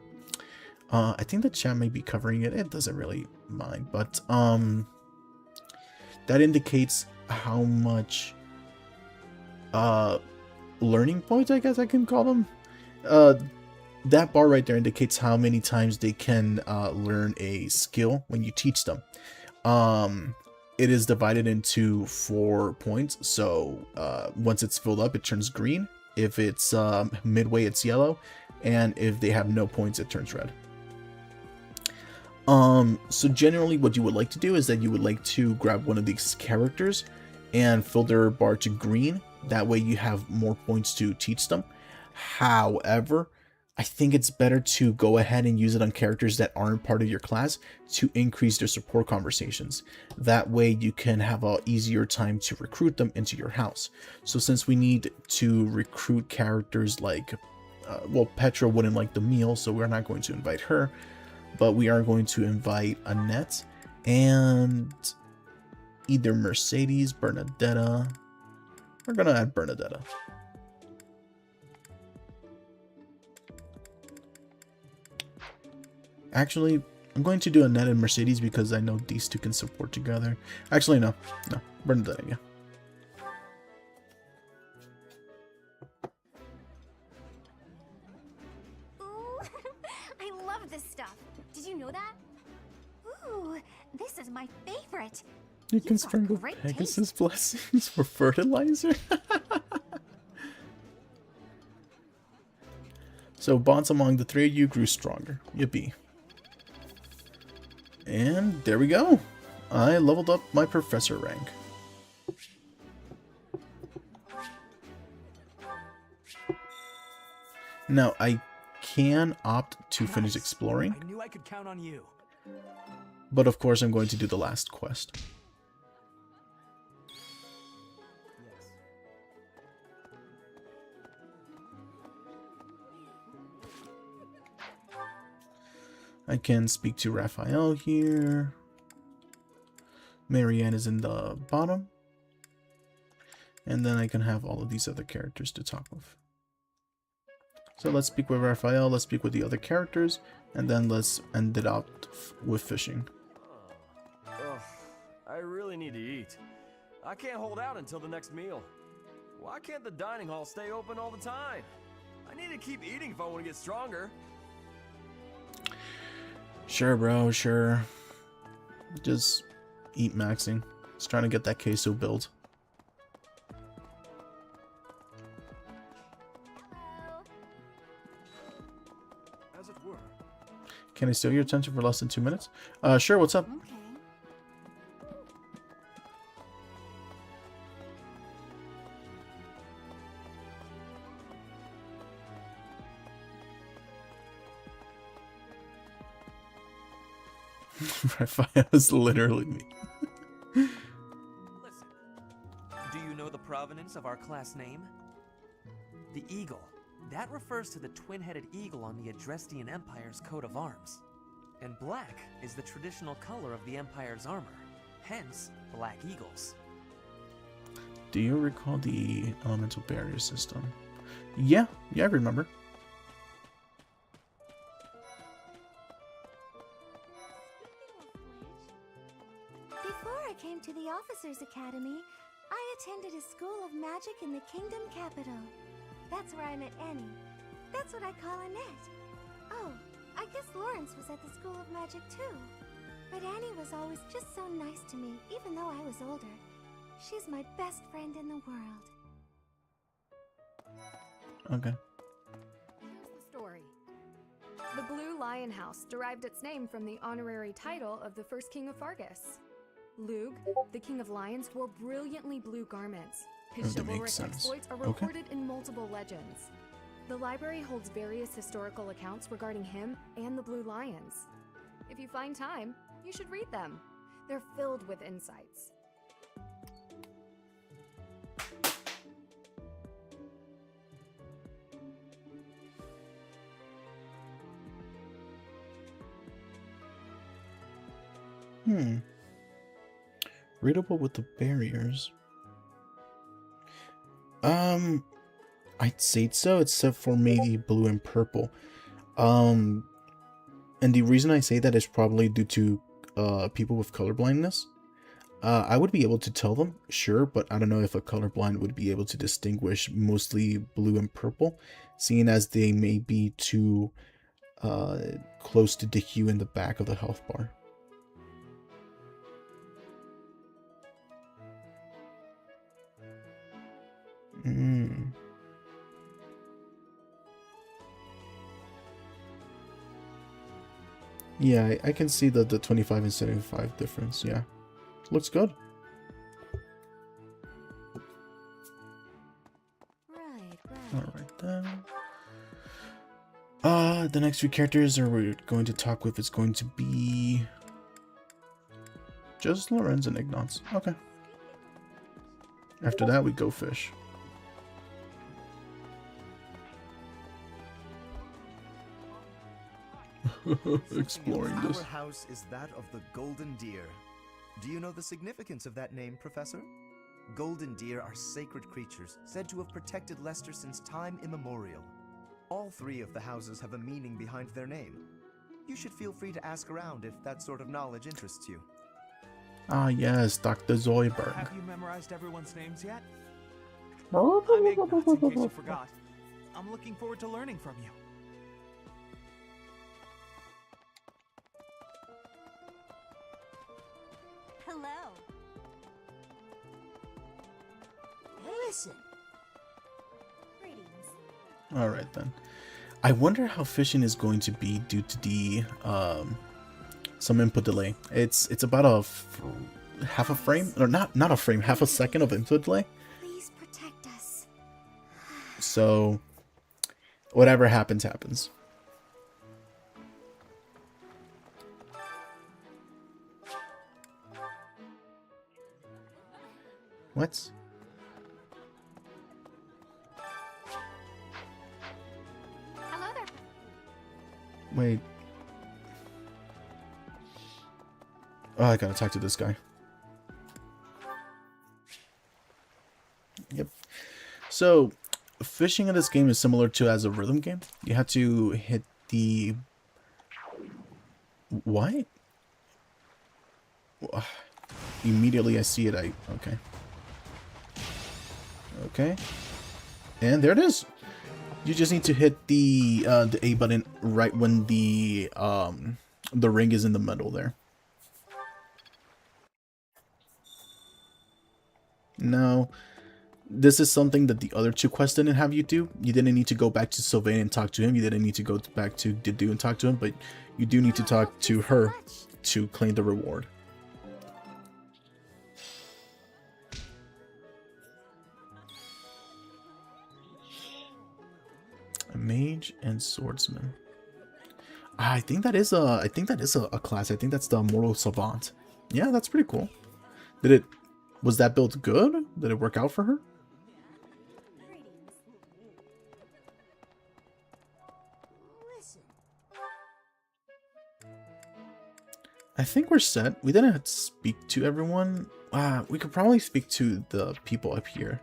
I think the chat may be covering it. It doesn't really mind, but that indicates how much learning points, I guess I can call them. That bar right there indicates how many times they can learn a skill when you teach them. It is divided into 4 points, so once it's filled up, it turns green. If it's midway, it's yellow, and if they have no points, it turns red. So generally what you would like to do is that you would like to grab one of these characters and fill their bar to green. That way you have more points to teach them. However, I think it's better to go ahead and use it on characters that aren't part of your class to increase their support conversations. That way you can have an easier time to recruit them into your house. So since we need to recruit characters like, well, Petra wouldn't like the meal, so we're not going to invite her, but we are going to invite Annette and either Mercedes, Bernadetta. We're going to add Bernadetta. Actually, I'm going to do Annette and Mercedes because I know these two can support together. Actually, no, Bernadette, yeah. Ooh, I love this stuff. Did you know that? Ooh, this is my favorite. You can sprinkle Pegasus blessings for fertilizer. So bonds among the 3 of you grew stronger. Yippee. And there we go. I leveled up my professor rank. Now I can opt to finish exploring. I knew I could count on you. But of course I'm going to do the last quest. I can speak to Raphael here. Marianne is in the bottom. And then I can have all of these other characters to talk with. So let's speak with Raphael, let's speak with the other characters, and then let's end it out with fishing. Ugh, I really need to eat. I can't hold out until the next meal. Why can't the dining hall stay open all the time? I need to keep eating if I want to get stronger. Sure, bro, sure. Just eat maxing. Just trying to get that queso build. As it were. Can I steal your attention for less than 2 minutes? Sure, what's up? Raphael is literally me. Listen. Do you know the provenance of our class name? The eagle. That refers to the twin-headed eagle on the Adrestian Empire's coat of arms. And black is the traditional color of the Empire's armor. Hence, black eagles. Do you recall the elemental barrier system? Yeah, I remember. Before I came to the Officers Academy, I attended a school of magic in the Kingdom Capital. That's where I met Annie. That's what I call Annette. Oh, I guess Lawrence was at the School of Magic too. But Annie was always just so nice to me, even though I was older. She's my best friend in the world. Okay. Here's the story. The Blue Lion House derived its name from the honorary title of the first king of Fargus. Lug, the king of lions, wore brilliantly blue garments. His That makes chivalric sense. exploits are Okay. recorded in multiple legends. The library holds various historical accounts regarding him and the Blue Lions. If you find time, you should read them. They're filled with insights. Readable with the barriers. I'd say so, except for maybe blue and purple. And the reason I say that is probably due to people with color blindness. I would be able to tell them, sure, but I don't know if a colorblind would be able to distinguish mostly blue and purple, seeing as they may be too close to the hue in the back of the health bar. Yeah, I can see the 25 and 75 difference, yeah. Looks good. Alright then. The next few characters we're going to talk with is going to be just Lorenz and Ignatz. Okay. After that we go fish. Exploring this. Our house is that of the golden deer. Do you know the significance of that name, Professor? Golden deer are sacred creatures, said to have protected Leicester since time immemorial. All three of the houses have a meaning behind their name. You should feel free to ask around if that sort of knowledge interests you. Ah yes, Dr. Zoidberg. Have you memorized everyone's names yet? I'm Ignatz, in case you forgot. I'm looking forward to learning from you. Hello. Listen. Greetings. Alright then. I wonder how fishing is going to be due to the some input delay. It's about half a frame, or not a frame, half a second of input delay. Please protect us. So whatever happens, happens. What? Hello there. Wait. Oh, I gotta talk to this guy. Yep. So, fishing in this game is similar to as a rhythm game. You have to hit the... What? Immediately I see it, okay. Okay. And there it is. You just need to hit the A button right when the ring is in the middle there. Now, this is something that the other two quests didn't have you do. You didn't need to go back to Sylvain and talk to him. You didn't need to go back to Didu and talk to him, but you do need to talk to her to claim the reward. A mage and swordsman. I think that is a class. I think that's the Mortal Savant. Yeah, that's pretty cool. Was that build good? Did it work out for her? I think we're set. We didn't speak to everyone. We could probably speak to the people up here.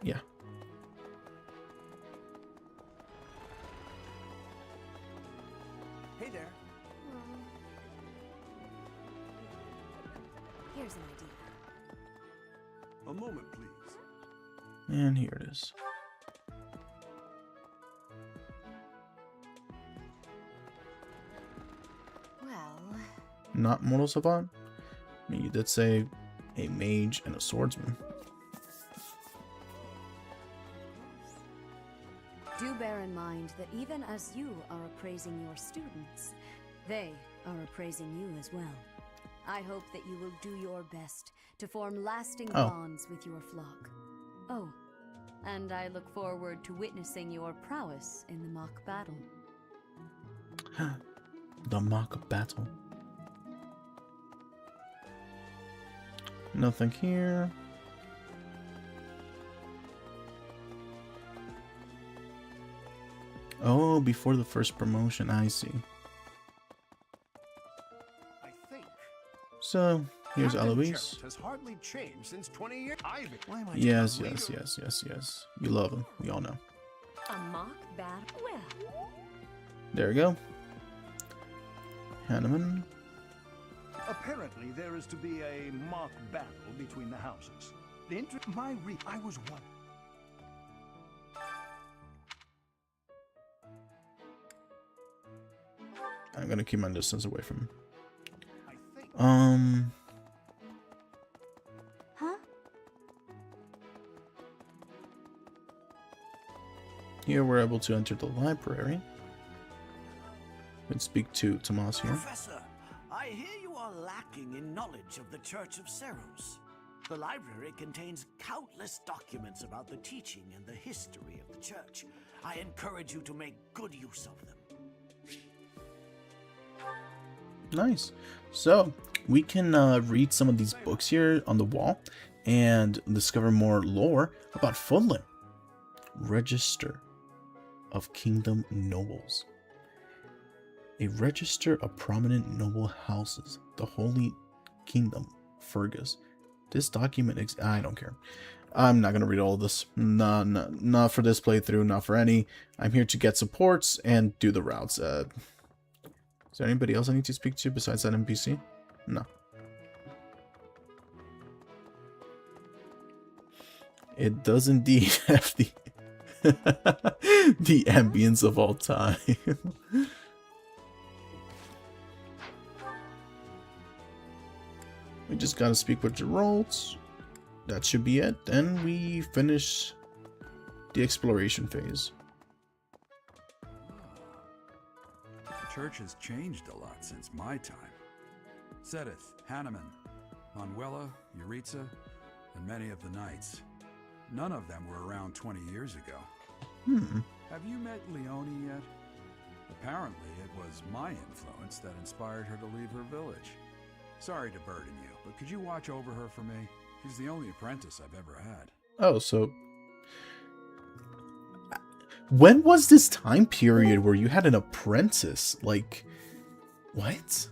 Yeah. Hey there. Here's an idea. A moment, please. And here it is. Well... Not Mortal Savant? I mean, you did say a mage and a swordsman. Do bear in mind that even as you are appraising your students, they are appraising you as well. I hope that you will do your best to form lasting bonds with your flock. Oh, and I look forward to witnessing your prowess in the mock battle. The mock battle. Nothing here. Oh, before the first promotion, I see. I think. So, here's Captain Alois. Geralt has hardly changed since 20 years. Why am I Yes. leader? You love him. We all know. A mock battle? Well, There we go. Hanneman. Apparently, there is to be a mock battle between the houses. I was one. I'm gonna keep my distance away from him. Huh? Here we're able to enter the library. Let's speak to Tomas here. Professor, I hear you are lacking in knowledge of the Church of Ceros. The library contains countless documents about the teaching and the history of the Church. I encourage you to make good use of them. Nice. So we can read some of these books here on the wall and discover more lore about Fodlan. Register of Kingdom Nobles. A register of prominent noble houses. The Holy Kingdom, Fergus. This document I don't care. I'm not gonna read all of this. No, not for this playthrough, not for any. I'm here to get supports and do the routes. Is there anybody else I need to speak to besides that NPC? No. It does indeed have the the ambience of all time. We just gotta speak with Geralt. That should be it. Then we finish the exploration phase. The church has changed a lot since my time. Sedith, Hanneman, Manuela, Yuritsa, and many of the knights. None of them were around 20 years ago. Have you met Leonie yet? Apparently, it was my influence that inspired her to leave her village. Sorry to burden you, but could you watch over her for me? She's the only apprentice I've ever had. Oh, so... When was this time period where you had an apprentice? Like, what?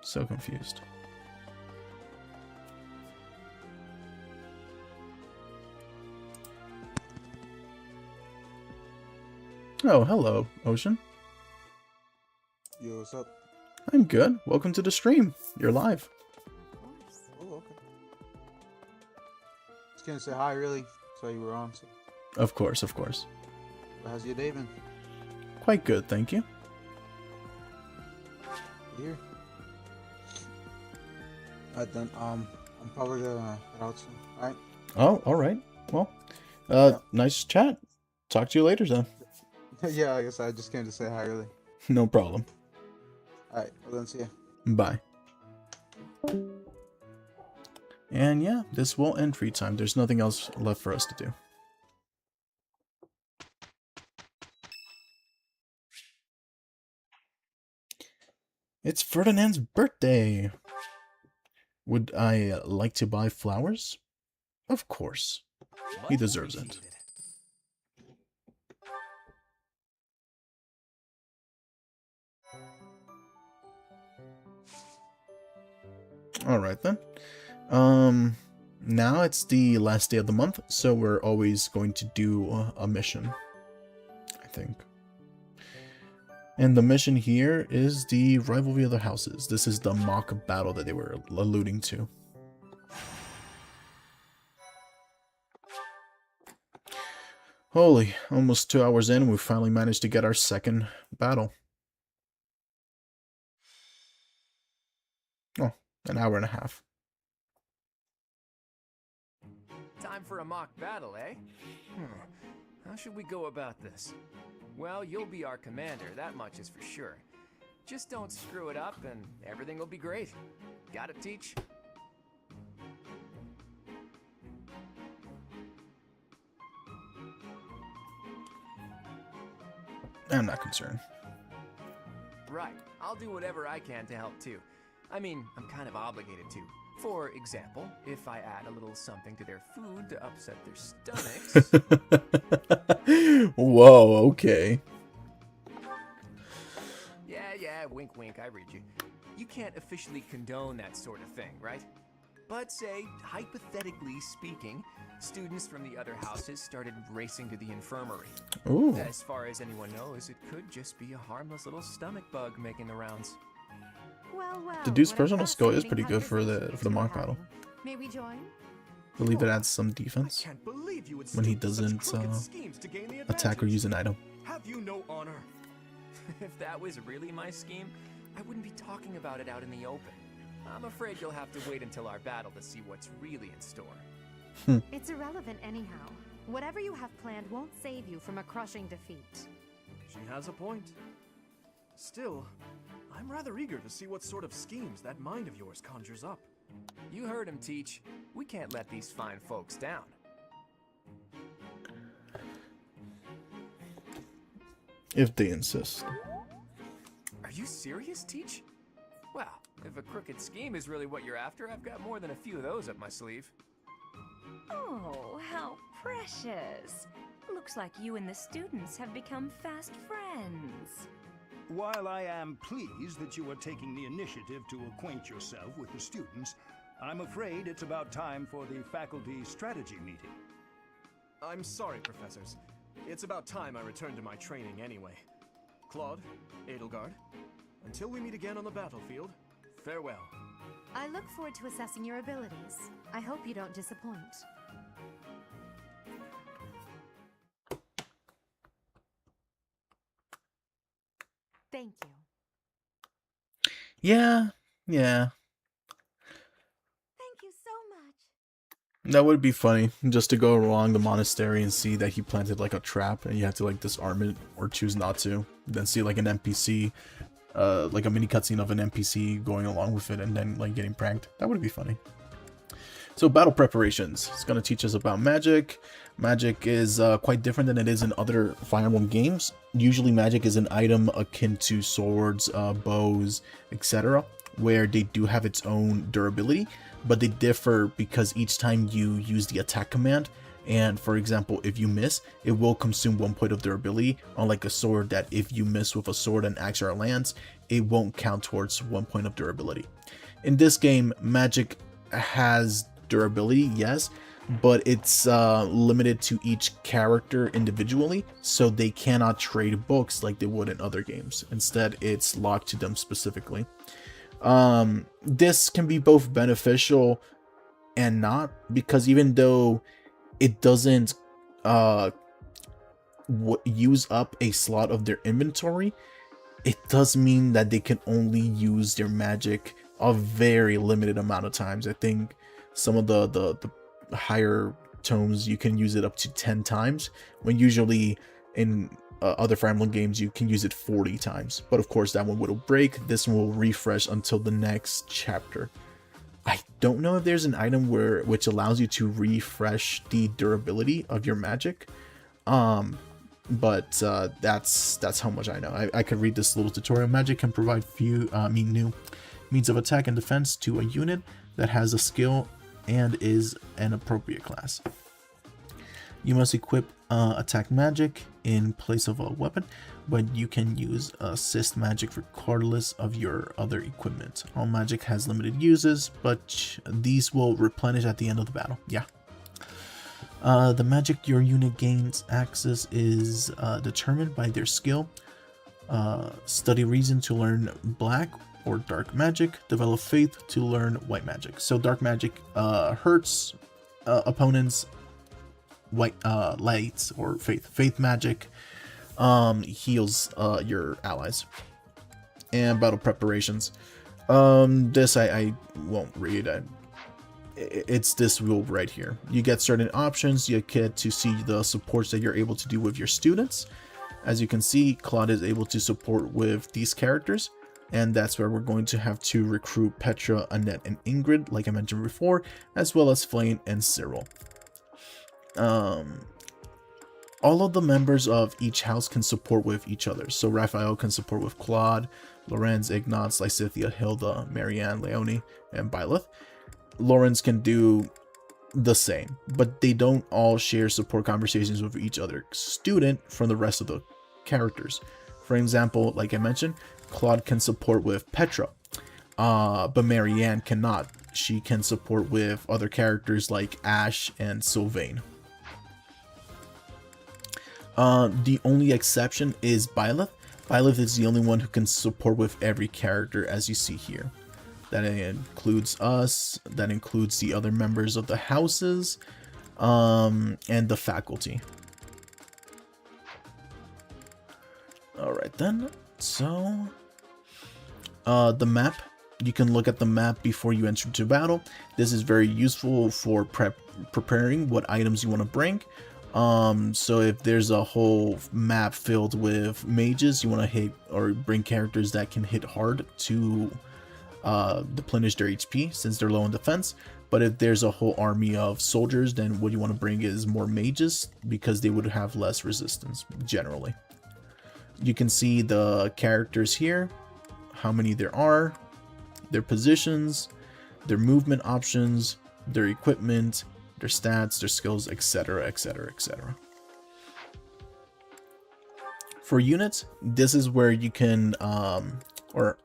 So confused. Oh, hello, Ocean. Yo, what's up? I'm good. Welcome to the stream. You're live. Oh, okay. Just gonna say hi, really. So you were on. So. Of course, of course. How's your day been? Quite good, thank you. Here. Alright then, I'm probably gonna head out soon. Alright? Oh, alright. Well, nice chat. Talk to you later, then. Yeah, I guess I just came to say hi, really. No problem. Alright, well then, see ya. Bye. And yeah, this will end free time. There's nothing else left for us to do. It's Ferdinand's birthday. Would I like to buy flowers? Of course. He deserves it. Alright then. Now it's the last day of the month, so we're always going to do a mission, I think. And the mission here is the rivalry of the houses. This is the mock battle that they were alluding to. Holy, almost 2 hours in, we finally managed to get our second battle. Oh, an hour and a half. Time for a mock battle, eh? How should we go about this? Well, you'll be our commander, that much is for sure. Just don't screw it up and everything will be great. Got it, Teach? I'm not concerned. Right. I'll do whatever I can to help too. I mean, I'm kind of obligated to. For example, if I add a little something to their food to upset their stomachs... Whoa, okay. Yeah, wink wink, I read you. You can't officially condone that sort of thing, right? But say, hypothetically speaking, students from the other houses started racing to the infirmary. Ooh. As far as anyone knows, it could just be a harmless little stomach bug making the rounds. Well, The dude's personal skill is pretty good for the mock battle. May we join? I believe it adds some defense when he doesn't attack or use an item. Have you no honor? If that was really my scheme, I wouldn't be talking about it out in the open. I'm afraid you'll have to wait until our battle to see what's really in store. It's irrelevant anyhow. Whatever you have planned won't save you from a crushing defeat. She has a point. Still, I'm rather eager to see what sort of schemes that mind of yours conjures up. You heard him, Teach. We can't let these fine folks down. If they insist. Are you serious, Teach? Well, if a crooked scheme is really what you're after, I've got more than a few of those up my sleeve. Oh, how precious. Looks like you and the students have become fast friends. While I am pleased that you are taking the initiative to acquaint yourself with the students, I'm afraid it's about time for the faculty strategy meeting. I'm sorry, professors. It's about time I returned to my training anyway. Claude, Edelgard, until we meet again on the battlefield, farewell. I look forward to assessing your abilities. I hope you don't disappoint. Thank you. Yeah. Thank you so much. That would be funny, just to go along the monastery and see that he planted like a trap and you have to like disarm it or choose not to. Then see like an NPC, like a mini cutscene of an NPC going along with it and then like getting pranked. That would be funny. So battle preparations. It's going to teach us about magic. Magic is quite different than it is in other Fire Emblem games. Usually magic is an item akin to swords, bows, etc. where they do have its own durability, but they differ because each time you use the attack command, and for example, if you miss, it will consume 1 point of durability, unlike a sword that if you miss with a sword, an axe, or a lance, it won't count towards 1 point of durability. In this game, magic has durability, yes, but it's limited to each character individually, so they cannot trade books like they would in other games. Instead, it's locked to them specifically. This can be both beneficial and not, because even though it doesn't use up a slot of their inventory, it does mean that they can only use their magic a very limited amount of times. I think some of the higher tomes you can use it up to 10 times, when usually in other Fire Emblem games you can use it 40 times. But of course that one will break. This one will refresh until the next chapter. I don't know if there's an item which allows you to refresh the durability of your magic, but that's how much I know. I could read this little tutorial. Magic can provide new means of attack and defense to a unit that has a skill and is an appropriate class. You must equip attack magic in place of a weapon, but you can use assist magic regardless of your other equipment. All magic has limited uses, but these will replenish at the end of the battle. Yeah. The magic your unit gains access is determined by their skill. Study reason to learn black or dark magic. Develop faith to learn white magic. So dark magic hurts opponents. White lights or faith magic heals your allies. And battle preparations. This I won't read. It's this rule right here. You get certain options. You get to see the supports that you're able to do with your students. As you can see, Claude is able to support with these characters, and that's where we're going to have to recruit Petra, Annette, and Ingrid, like I mentioned before, as well as Flame and Cyril. All of the members of each house can support with each other. So Raphael can support with Claude, Lorenz, Ignatz, Lysithea, Hilda, Marianne, Leonie, and Byleth. Lorenz can do the same, but they don't all share support conversations with each other student from the rest of the characters. For example, like I mentioned, Claude can support with Petra, but Marianne cannot. she can support with other characters like Ash and Sylvain. The only exception is Byleth. Byleth is the only one who can support with every character, as you see here. That includes us, that includes the other members of the houses, and the faculty. Alright then, so the map, you can look at the map before you enter into battle. This is very useful for preparing what items you want to bring. So if there's a whole map filled with mages, you want to hit or bring characters that can hit hard to deplenish their HP since they're low in defense. But if there's a whole army of soldiers, then what you want to bring is more mages because they would have less resistance generally. You can see the characters here, how many there are, their positions, their movement options, their equipment, their stats, their skills, etc, etc, etc. For units, this is where you can, or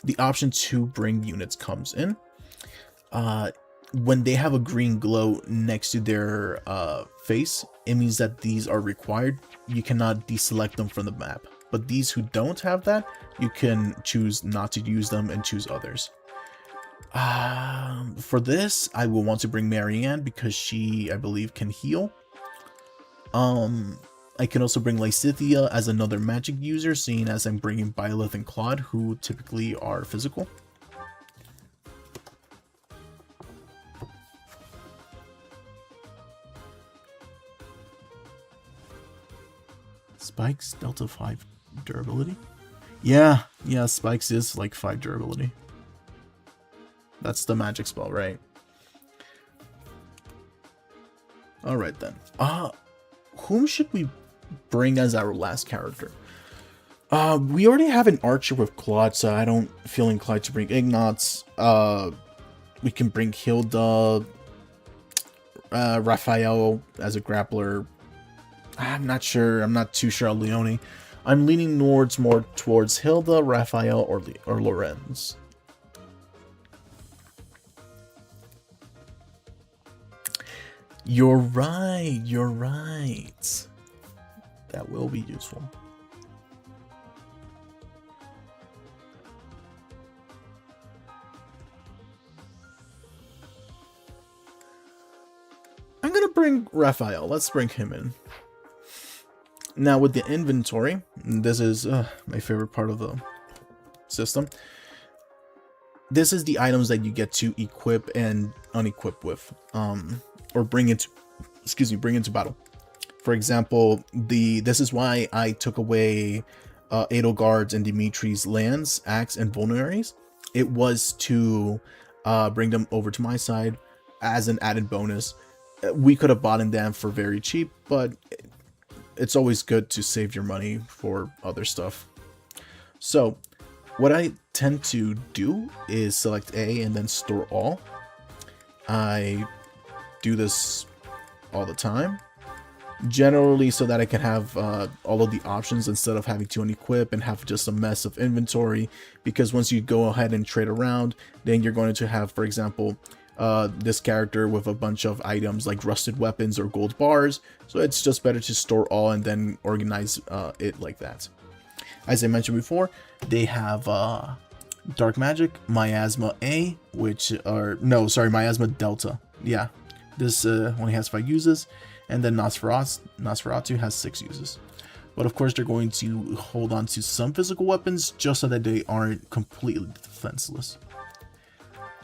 the option to bring units comes in. When they have a green glow next to their face, it means that these are required. You cannot deselect them from the map. But these who don't have that, you can choose not to use them and choose others. For this, I will want to bring Marianne because she, I believe, can heal. I can also bring Lysithea as another magic user, seeing as I'm bringing Byleth and Claude, who typically are physical. Spikes, Delta 5 durability? Yeah, Spikes is like 5 durability. That's the magic spell, right? Alright then. Whom should we bring as our last character? We already have an archer with Claude, so I don't feel inclined to bring Ignatz. We can bring Hilda, Raphael as a grappler. I'm not sure. I'm not too sure on Leone. I'm leaning more towards Hilda, Raphael, or Lorenz. You're right. You're right. That will be useful. I'm gonna bring Raphael. Let's bring him in. Now with the inventory, this is my favorite part of the system. This is the items that you get to equip and unequip with, or bring into battle. For example, this is why I took away Edelgard's and Dimitri's lands, axe, and vulneraries. It was to bring them over to my side as an added bonus. We could have bought them for very cheap, but it's always good to save your money for other stuff. So what I tend to do is select A and then store all. I do this all the time, generally so that I can have all of the options instead of having to unequip and have just a mess of inventory, because once you go ahead and trade around, then you're going to have, for example, this character with a bunch of items like rusted weapons or gold bars, so it's just better to store all and then organize it like that. As I mentioned before, they have Dark Magic, Miasma A, Miasma Delta. Yeah, this only has 5 uses, and then Nosferatu has 6 uses. But of course, they're going to hold on to some physical weapons just so that they aren't completely defenseless.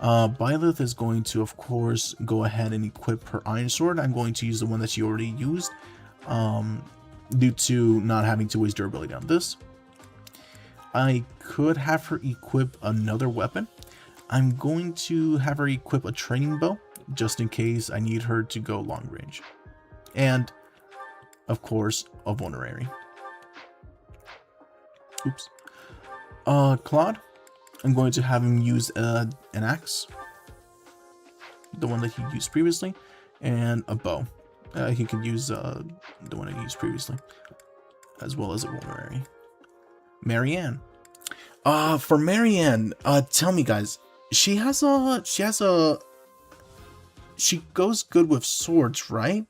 Byleth is going to, of course, go ahead and equip her Iron Sword. I'm going to use the one that she already used, due to not having to waste durability on this. I could have her equip another weapon. I'm going to have her equip a training bow, just in case I need her to go long range. And, of course, a vulnerary. Oops. Claude, I'm going to have him use an axe, the one that he used previously, and a bow. He can use the one I used previously, as well as a vulnerary. Marianne. For Marianne, tell me guys, she goes good with swords, right?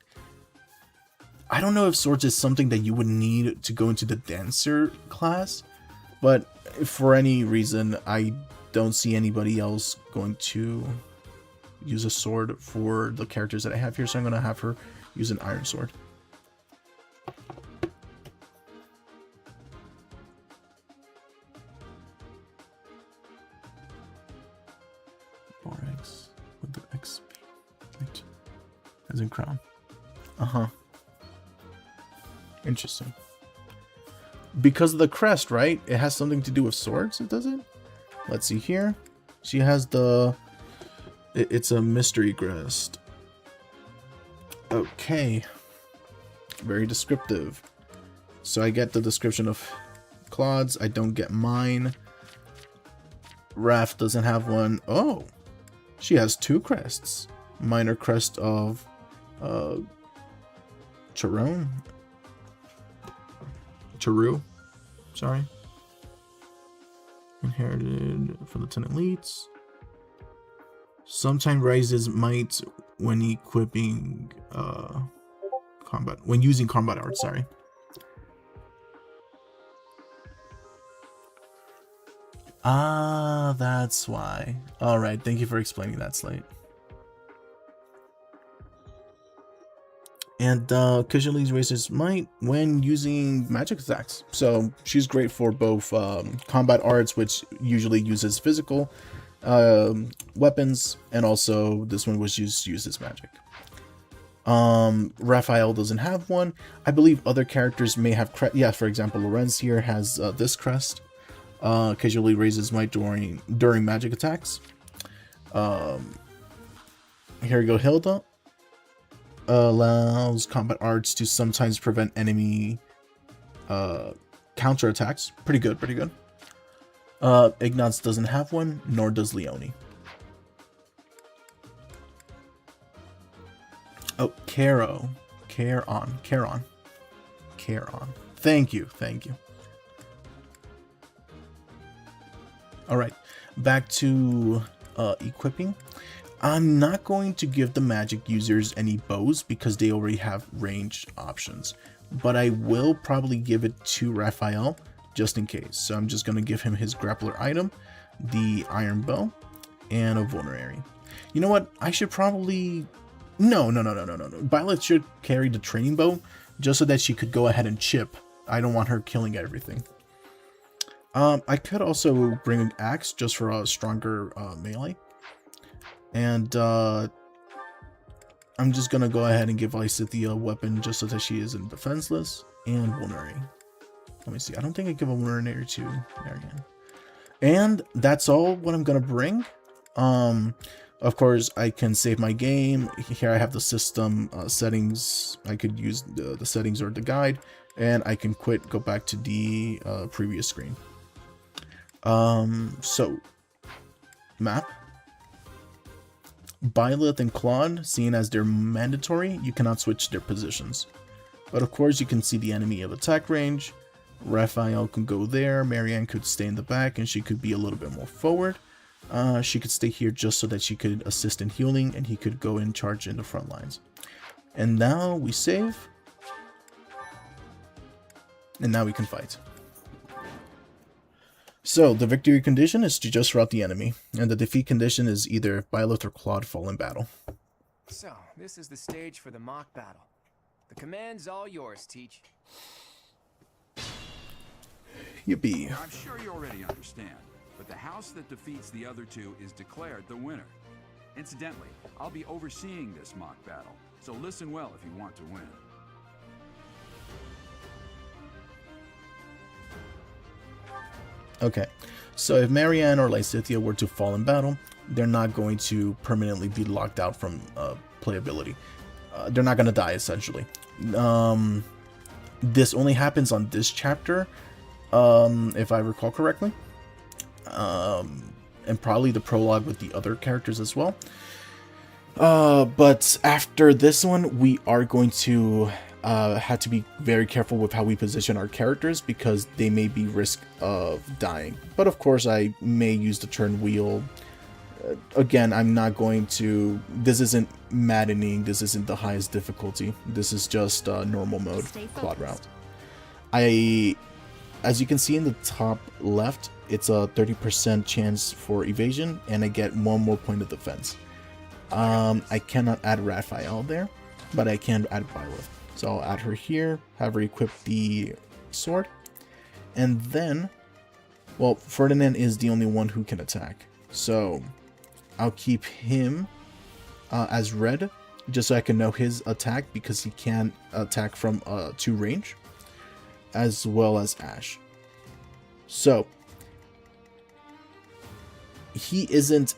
I don't know if swords is something that you would need to go into the dancer class, but for any reason, I don't see anybody else going to use a sword for the characters that I have here, so I'm going to have her use an iron sword. X with the XP. As in crown. Uh-huh. Interesting. Because of the crest, right? It has something to do with swords, it does it? Let's see here. She has the... It's a mystery crest. Okay. Very descriptive. So I get the description of Claude's. I don't get mine. Raph doesn't have one. Oh! She has 2 crests. Minor crest of... Charon? Charu, sorry. Inherited from the 10 elites. Sometimes rises might when equipping combat, when using combat art, sorry. Ah, that's why. Alright, thank you for explaining that, Slate. And occasionally raises might when using magic attacks. So she's great for both combat arts, which usually uses physical weapons, and also this one was uses magic. Raphael doesn't have one. I believe other characters may have yeah, for example, Lorenz here has this crest. Occasionally raises might during magic attacks. Here we go, Hilda. Allows combat arts to sometimes prevent enemy counterattacks. Pretty good, pretty good. Ignatz doesn't have one, nor does Leone. Oh, Charon. Thank you, thank you. Alright, back to equipping. I'm not going to give the magic users any bows because they already have range options, but I will probably give it to Raphael just in case. So I'm just going to give him his grappler item, the iron bow, and a vulnerary. You know what? I should probably... No. Violet should carry the training bow just so that she could go ahead and chip. I don't want her killing everything. I could also bring an axe just for a stronger melee. And I'm just gonna go ahead and give Lysithea a weapon just so that she isn't defenseless, and vulnerary. Let me see. I don't think I give a vulnerary to Marianne. And that's all what I'm gonna bring. Of course, I can save my game. Here I have the system settings. I could use the settings or the guide, and I can quit, go back to the previous screen. So map. Byleth and Claude, seeing as they're mandatory, you cannot switch their positions. But of course you can see the enemy of attack range. Raphael can go there, Marianne could stay in the back and she could be a little bit more forward. She could stay here just so that she could assist in healing and he could go in charge in the front lines. And now we save. And now we can fight. So, the victory condition is to just rout the enemy, and the defeat condition is either if Byleth or Claude fall in battle. So, this is the stage for the mock battle. The command's all yours, Teach. Yippee. I'm sure you already understand, but the house that defeats the other 2 is declared the winner. Incidentally, I'll be overseeing this mock battle, so listen well if you want to win. Okay, so if Marianne or Lysithea were to fall in battle, they're not going to permanently be locked out from playability. They're not going to die, essentially. This only happens on this chapter, if I recall correctly. And probably the prologue with the other characters as well. But after this one, we are going to have to be very careful with how we position our characters because they may be risk of dying. But of course, I may use the turn wheel again, I'm not going to... This isn't maddening. This isn't the highest difficulty. This is just normal mode quad route. As you can see in the top left, it's a 30% chance for evasion, and I get 1 more point of defense. I cannot add Raphael there, but I can add Byleth. So I'll add her here, have her equip the sword, and then, well, Ferdinand is the only one who can attack. So I'll keep him as red, just so I can know his attack, because he can attack from 2 range, as well as Ash. So he isn't,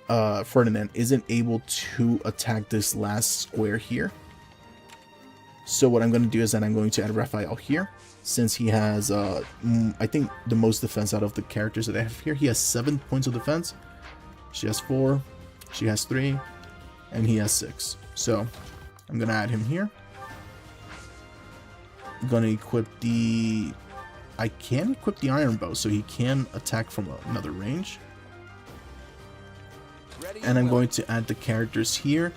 Ferdinand isn't able to attack this last square here. So what I'm going to do is that I'm going to add Raphael here, since he has, I think, the most defense out of the characters that I have here. He has 7 points of defense. She has 4, she has 3, and he has 6. So I'm going to add him here. I'm going to equip the... I can equip the iron bow, so he can attack from another range. And I'm going to add the characters here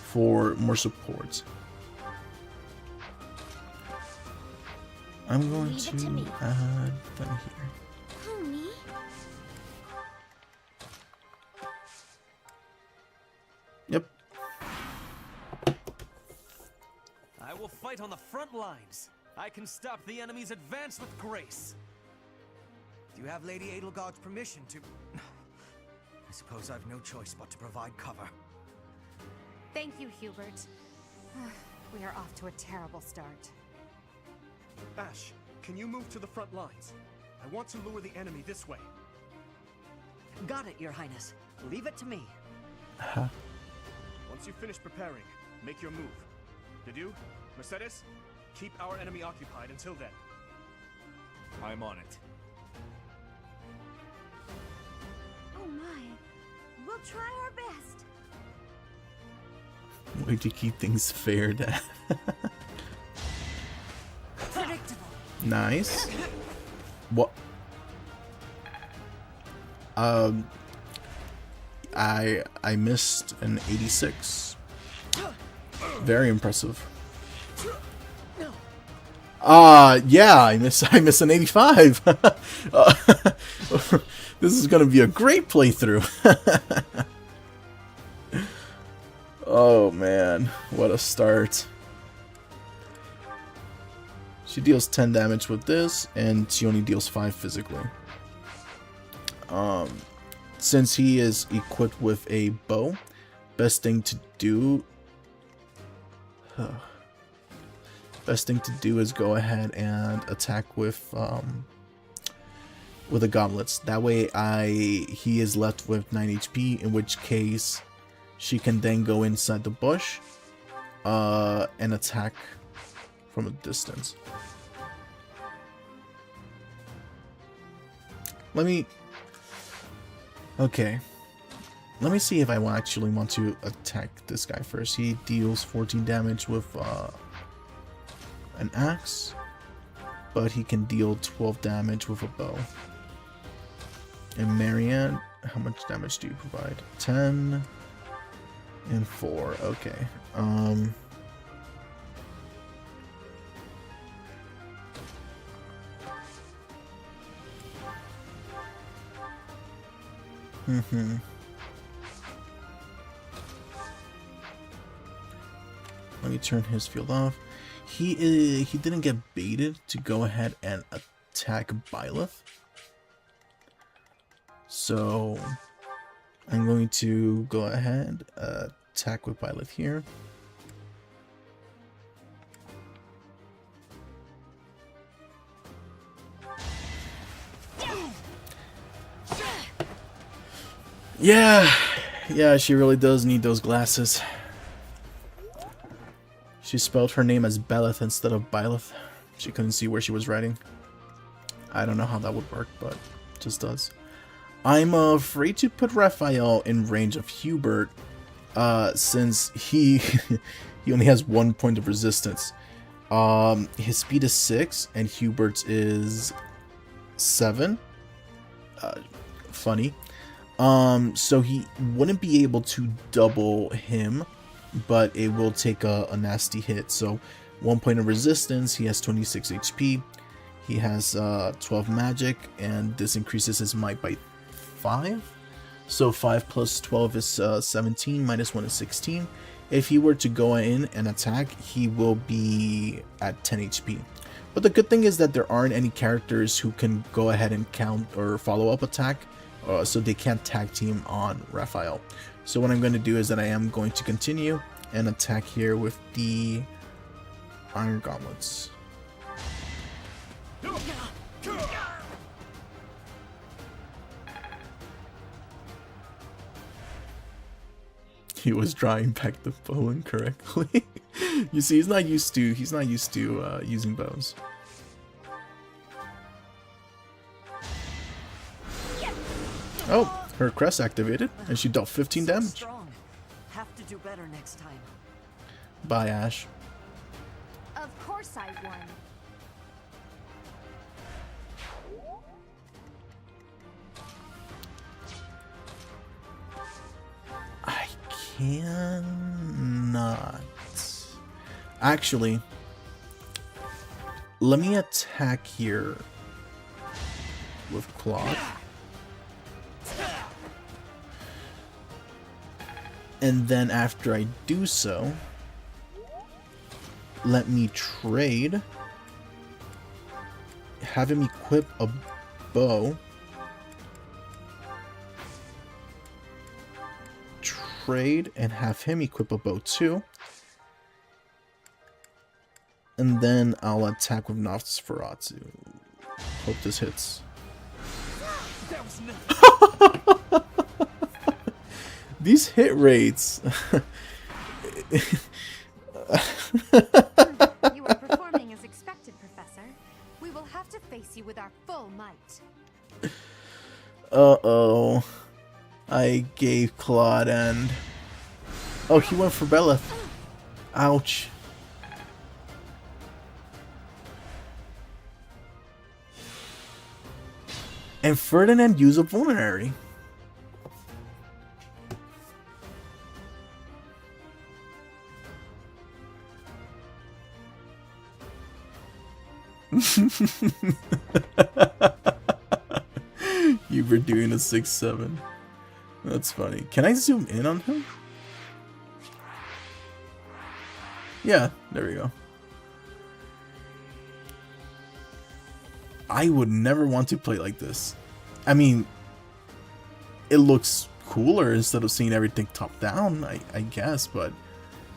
for more support. I'm going to add them here. Yep. I will fight on the front lines. I can stop the enemy's advance with grace. Do you have Lady Edelgard's permission to... I suppose I've no choice but to provide cover. Thank you, Hubert. We are off to a terrible start. Ash, can you move to the front lines? I want to lure the enemy this way. Got it, Your Highness. Leave it to me. Once you finish preparing, make your move. Did you, Mercedes? Keep our enemy occupied until then. I'm on it. Oh my. We'll try our best. Why'd you keep things fair, Dad? Predictable. Nice. What? I missed an 86. Very impressive. Yeah, I miss an 85. This is gonna be a great playthrough. Oh man, what a start. She deals 10 damage with this, and she only deals 5 physically. Since he is equipped with a bow, best thing to do is go ahead and attack with the gauntlets. That way he is left with 9 HP, in which case she can then go inside the bush and attack from a distance. Okay. Let me see if I actually want to attack this guy first. He deals 14 damage with an axe, but he can deal 12 damage with a bow. And Marianne, how much damage do you provide? 10 and 4. Okay. Let me turn his field off. He didn't get baited to go ahead and attack Byleth. So I'm going to go ahead attack with Byleth here. Yeah, she really does need those glasses. She spelled her name as Beleth instead of Byleth. She couldn't see where she was writing. I don't know how that would work, but it just does. I'm afraid to put Raphael in range of Hubert, since he only has 1 point of resistance. His speed is 6 and Hubert's is 7. Funny. So he wouldn't be able to double him, but it will take a nasty hit. So 1 point of resistance, he has 26 HP, he has 12 magic, and this increases his might by 5. So 5 plus 12 is 17, minus 1 is 16. If he were to go in and attack, he will be at 10 HP. But the good thing is that there aren't any characters who can go ahead and count or follow up attack, so they can't tag team on Raphael. So what I'm going to do is that I am going to continue and attack here with the Iron Gauntlets. He was drawing back the bow incorrectly. You see, he's not used to using bows. Oh, her crest activated, and she dealt 15 damage. Strong. Have to do better next time. Bye, Ash. Of course I won. I cannot. Actually, let me attack here with Claude. And then after I do so, let me trade, have him equip a bow, trade and have him equip a bow too, and then I'll attack with Nosferatu. Hope this hits. These hit rates. You are performing as expected, Professor. We will have to face you with our full might. Uh-oh. I gave Claude and... Oh, he went for Beleth. Ouch. And Ferdinand used a vulnerary. You were doing a 6-7. That's funny. Can I zoom in on him? Yeah, there we go. I would never want to play like this. I mean, it looks cooler instead of seeing everything top down, I guess, but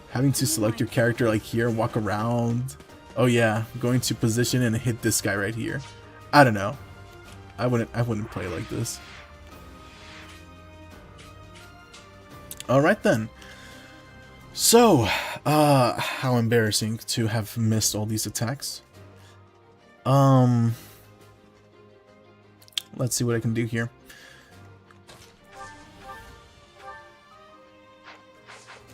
having to select your character like here and walk around. Oh yeah, going to position and hit this guy right here. I don't know. I wouldn't play like this. Alright then. So, how embarrassing to have missed all these attacks. Let's see what I can do here.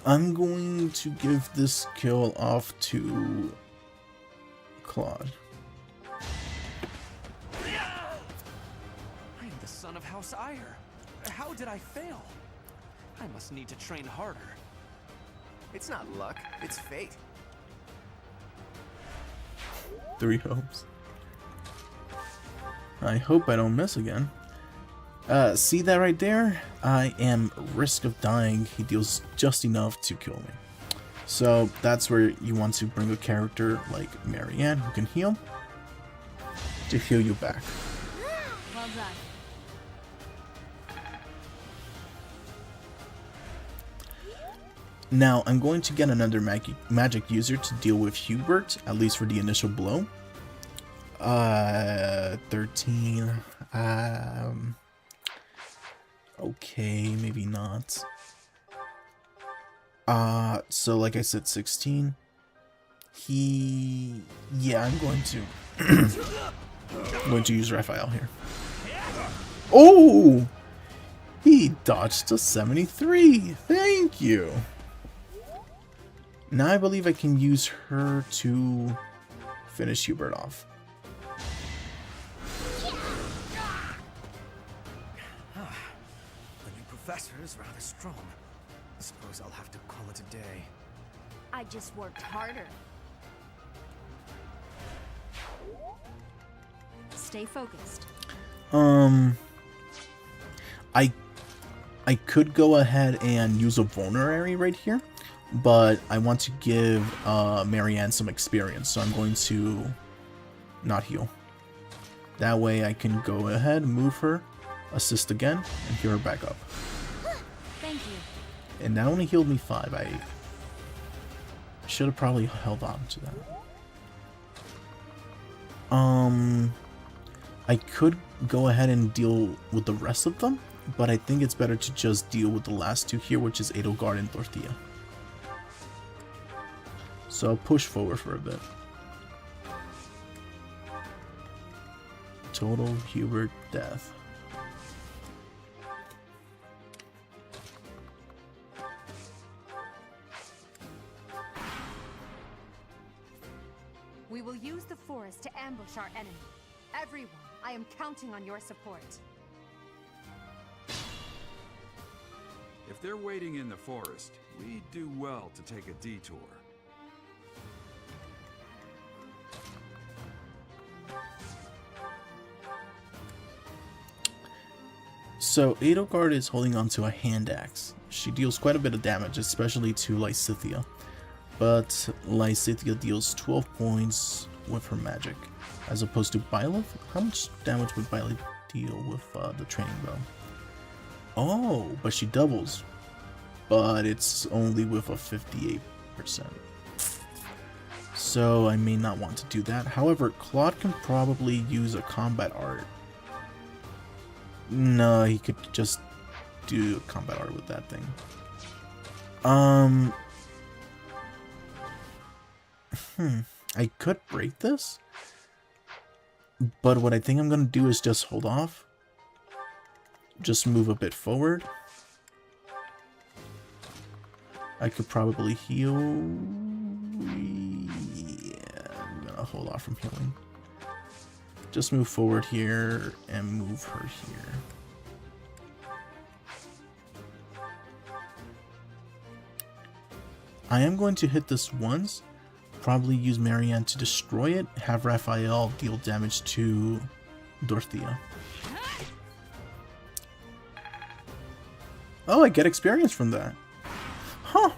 I'm going to give this kill off to Claude. I am the son of House Ire. How did I fail? I must need to train harder. It's not luck, it's fate. 3 hopes. I hope I don't miss again. See that right there? I am risk of dying. He deals just enough to kill me. So that's where you want to bring a character like Marianne who can heal to heal you back. Well done. Now I'm going to get another magic user to deal with Hubert, at least for the initial blow. 13. Okay, maybe not. So like I said, 16. Yeah, I'm going to I'm going to use Raphael here. Oh! He dodged a 73. Thank you. Now I believe I can use her to finish Hubert off. professor is rather strong. I suppose I'll have to call it a day. I just worked harder. Stay focused. I could go ahead and use a vulnerary right here, but I want to give Marianne some experience, so I'm going to not heal. That way I can go ahead, move her, assist again, and heal her back up. Thank you. And that only healed me 5. I should have probably held on to that. I could go ahead and deal with the rest of them, but I think it's better to just deal with the last 2 here, which is Edelgard and Dorothea. So I'll push forward for a bit. Total Hubert death. We will use the forest to ambush our enemy. Everyone, I am counting on your support. If they're waiting in the forest, we do well to take a detour. So Edelgard is holding onto a hand axe. She deals quite a bit of damage, especially to Lysithea. But Lysithea deals 12 points with her magic, as opposed to Byleth. How much damage would Byleth deal with the training bow? Oh, but she doubles. But it's only with a 58%. So I may not want to do that. However, Claude can probably use a combat art. No, he could just do combat art with that thing. I could break this, but what I think I'm gonna do is just hold off. Just move a bit forward. I could probably heal. Yeah, I'm gonna hold off from healing. Just move forward here and move her here. I am going to hit this once. Probably use Marianne to destroy it. Have Raphael deal damage to Dorothea. Oh, I get experience from that. Huh.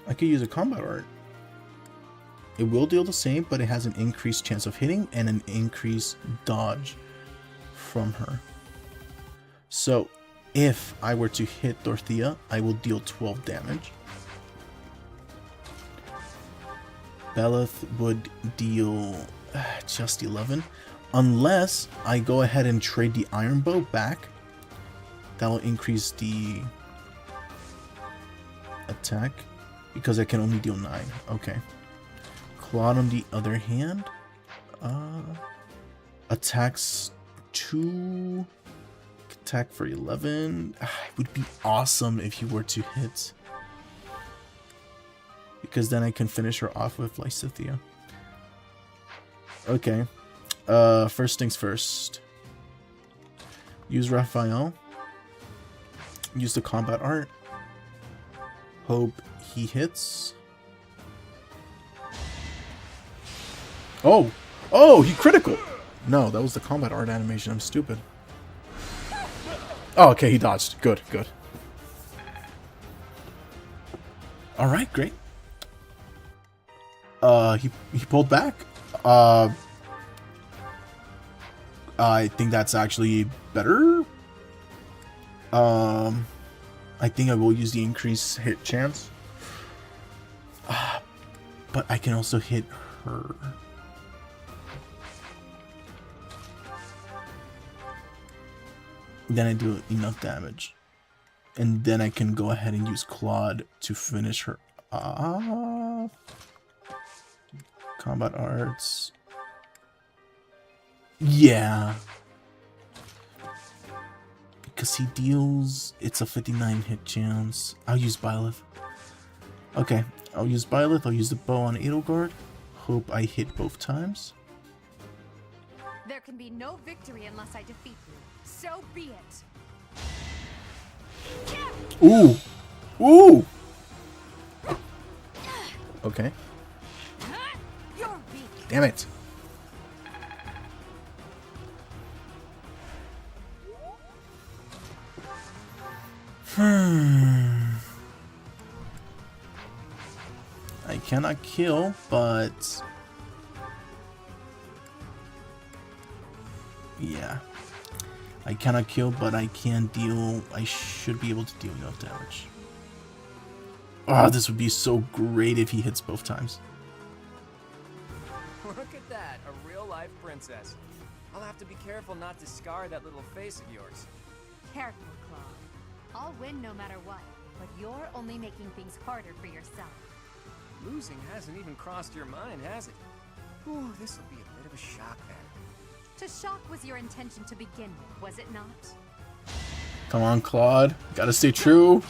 I could use a combat art. It will deal the same, but it has an increased chance of hitting and an increased dodge from her. So if I were to hit Dorothea, I will deal 12 damage. Beleth would deal just 11. Unless I go ahead and trade the iron bow back. That will increase the attack. Because I can only deal 9. Okay. Claude, on the other hand, attacks 2, attack for 11. It would be awesome if you were to hit, because then I can finish her off with Lysithea. Okay, first things first. Use Raphael. Use the combat art. Hope he hits. Oh! Oh, he critical! No, that was the combat art animation. I'm stupid. Oh, okay, he dodged. Good, good. Alright, great. He pulled back. I think that's actually better. I think I will use the increased hit chance. But I can also hit her. Then I do enough damage. And then I can go ahead and use Claude to finish her off. Combat arts. Yeah. Because he deals... It's a 59 hit chance. I'll use Byleth. Okay, I'll use Byleth. I'll use the bow on Edelgard. Hope I hit both times. There can be no victory unless I defeat you. So be it. Ooh! Ooh! Okay. You're weak. Damn it. I cannot kill, but... Yeah. I cannot kill, but I can deal... I should be able to deal enough damage. Oh, this would be so great if he hits both times. Look at that, a real-life princess. I'll have to be careful not to scar that little face of yours. Careful, Claude. I'll win no matter what, but you're only making things harder for yourself. Losing hasn't even crossed your mind, has it? Ooh, this will be a bit of a shock then. To shock was your intention to begin with, was it not? Come on, Claude. Gotta stay true.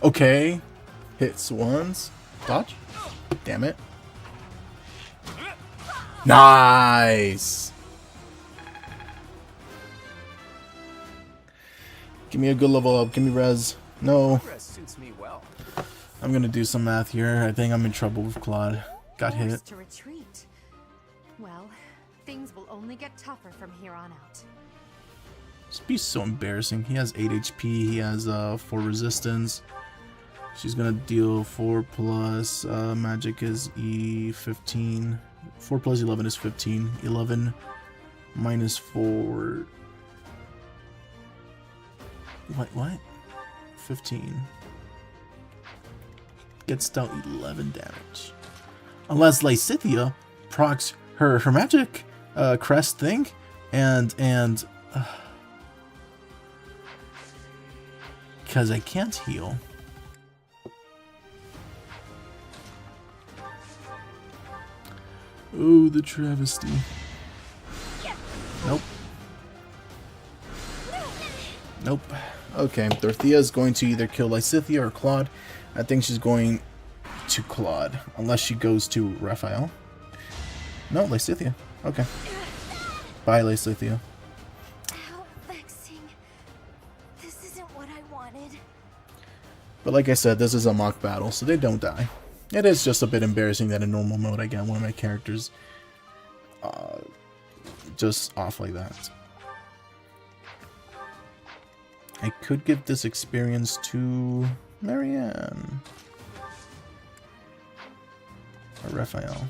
Okay. Hits once. Dodge. Damn it. Nice. Give me a good level up. Give me res. No. Progress suits me well. I'm gonna do some math here. I think I'm in trouble with Claude. Got hit. Forced to retreat. Well, things will only get tougher from here on out. This be so embarrassing. He has 8 HP. He has 4 resistance. She's gonna deal 4 plus magic is E15. 4 plus 11 is 15. 11 minus 4. What? 15. Gets dealt 11 damage. Unless Lysithea procs her magic crest thing and because I can't heal. Oh, the travesty. Nope. Nope. Okay, Dorothea is going to either kill Lysithea or Claude. I think she's going to Claude, unless she goes to Raphael. No, Lysithea. Okay. Bye, Lysithea. How vexing. This isn't what I wanted. But like I said, this is a mock battle, so they don't die. It is just a bit embarrassing that in normal mode I get one of my characters just off like that. I could give this experience to Marianne. Or Raphael.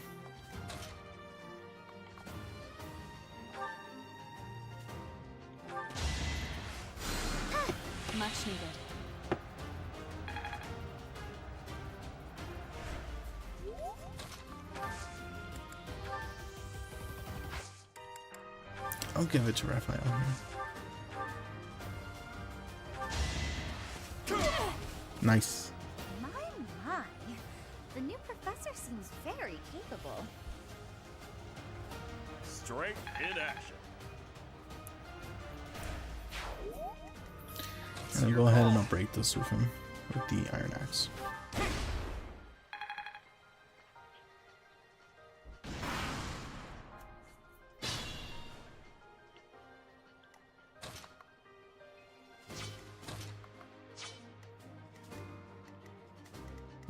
Much needed. I'll give it to Raphael here. Nice. My. The new professor seems very capable. Strength in action. And I'll go ahead and I'll break this with him with the Iron Axe.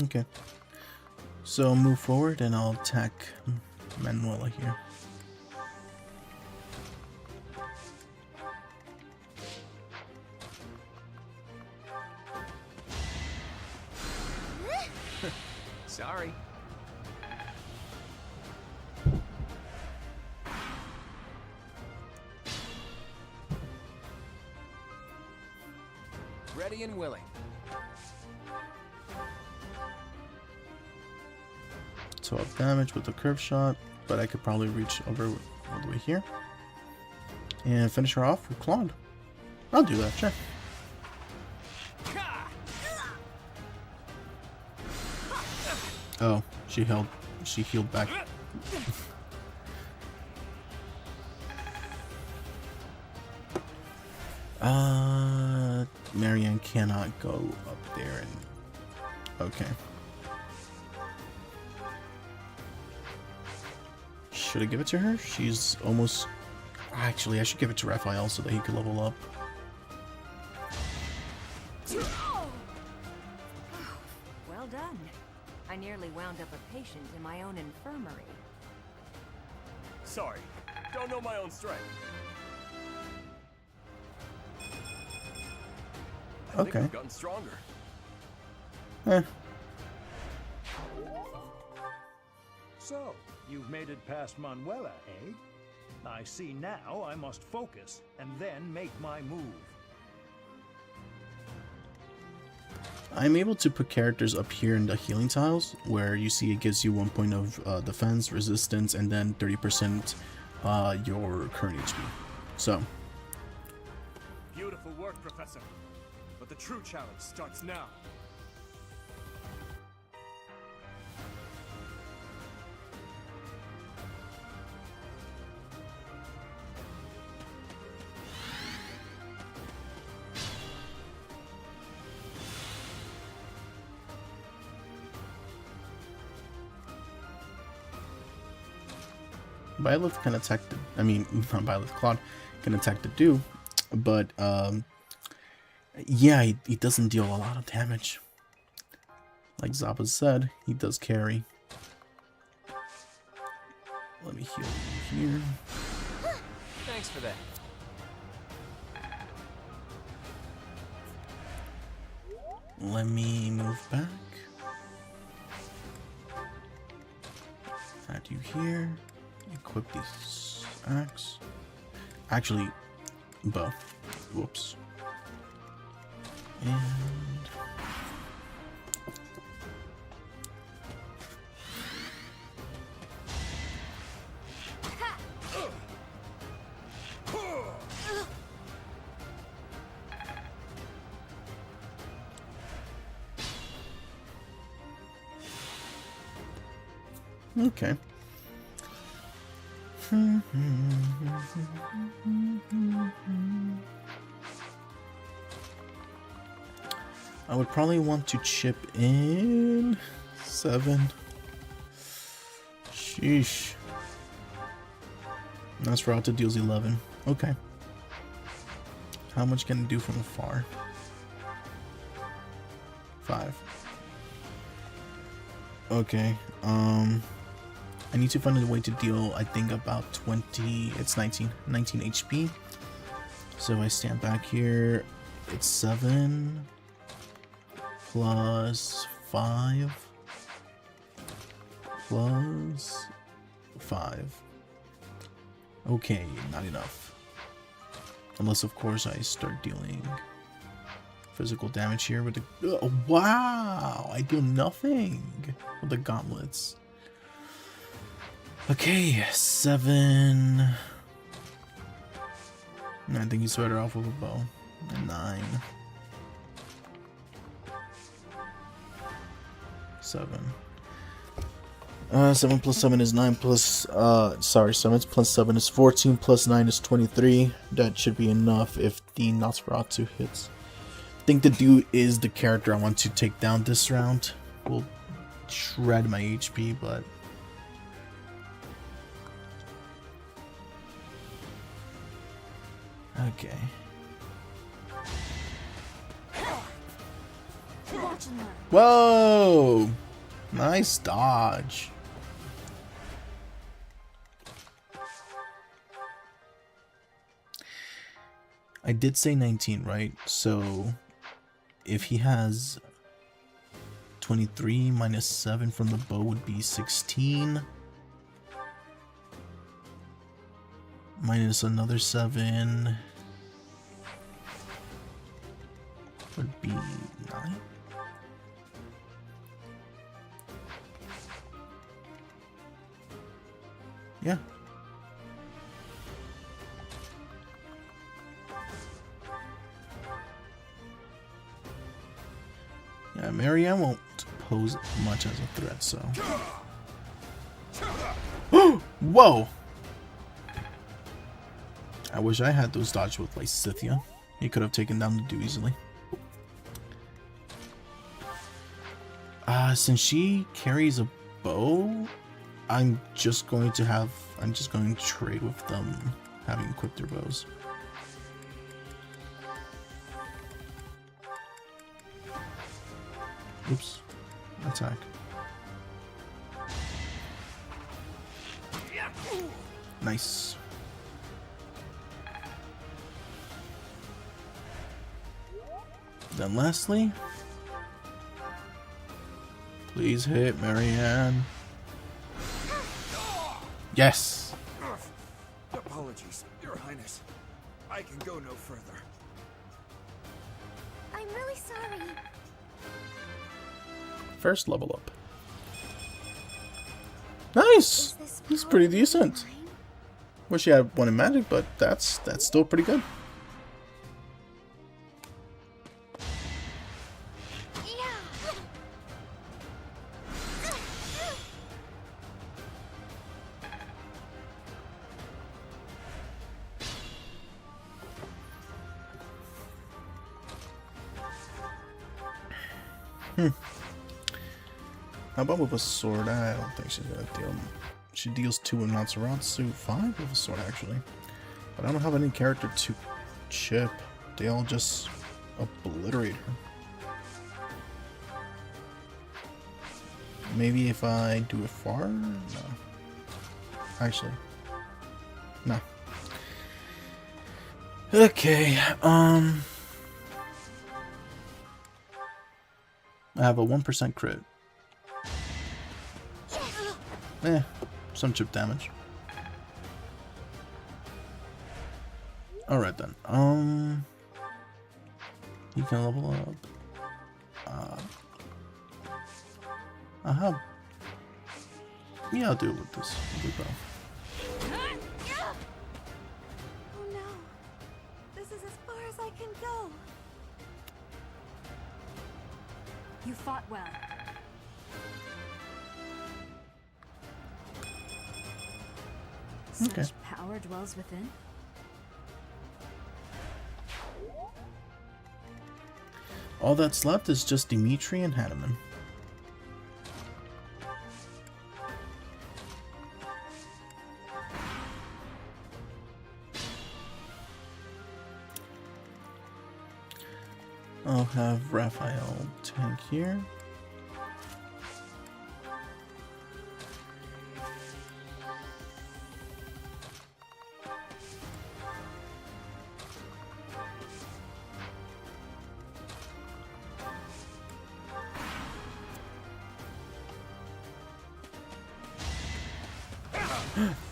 Okay, so move forward and I'll attack Manuela here. Sorry. Ready and willing. 12 damage with the curve shot, but I could probably reach over all the way here and finish her off with Claude. I'll do that, sure. Oh, she healed back. Marianne cannot go up there and... Okay. Should I give it to her? She's almost... Actually, I should give it to Raphael so that he could level up. Well done. I nearly wound up a patient in my own infirmary. Sorry, don't know my own strength. I think Okay. I've gotten stronger. Eh. So, you've made it past Manuela, eh? I see now I must focus and then make my move. I'm able to put characters up here in the healing tiles, where you see it gives you 1 point of defense, resistance, and then 30% your current HP. So, Beautiful work, Professor. But the true challenge starts now. Byleth can attack the... I mean, not Byleth, Claude can attack the Dew, but, yeah, he doesn't deal a lot of damage. Like Zappa said, he does carry. Let me heal you here. Thanks for that. Let me move back. Add you here. Equip this axe. Actually, bow. Whoops. And okay. I would probably want to chip in 7. Sheesh. Nosferatu deals 11. Okay. How much can it do from afar? 5. Okay. I need to find a way to deal, I think, about 20... It's 19 HP. So I stand back here. It's 7 plus 5 plus 5. Okay, not enough. Unless, of course, I start dealing physical damage here with the... Oh, wow! I do nothing with the gauntlets. Okay, 7. I think he's better off with a bow. 9. 7. 7 plus 7 is 9 plus, sorry, 7 plus 7 is 14 plus 9 is 23. That should be enough if the Nosferatu hits. I think the dude is the character I want to take down this round. Will shred my HP, but... Okay. Whoa! Nice dodge. I did say 19, right? So if he has 23 minus 7 from the bow would be 16. Minus another 7 would be 9. Yeah. Yeah, Marianne won't pose much as a threat, so. Whoa! I wish I had those dodge with like Scythia. He could have taken down the dude easily. Since she carries a bow, I'm just going to trade with them having equipped their bows. Oops. Attack. Nice. Then lastly, please hit Marianne. Yes. Apologies, Your Highness. I can go no further. I'm really sorry. First level up. Nice. This is pretty decent. Wish you had one in magic, but that's still pretty good. How about with a sword? I don't think she's gonna deal. She deals 2 with Natsuratsu, 5 with a sword actually. But I don't have any character to chip. They all just obliterate her. Maybe if I do it far? No. Actually. No. Okay, I have a 1% crit. Some chip damage. Alright then. You can level up. Yeah, I'll deal with this. Oh no. This is as far as I can go. You fought well. Okay. Such power dwells within. All that's left is just Dimitri and Hanuman. I'll have Raphael tank here.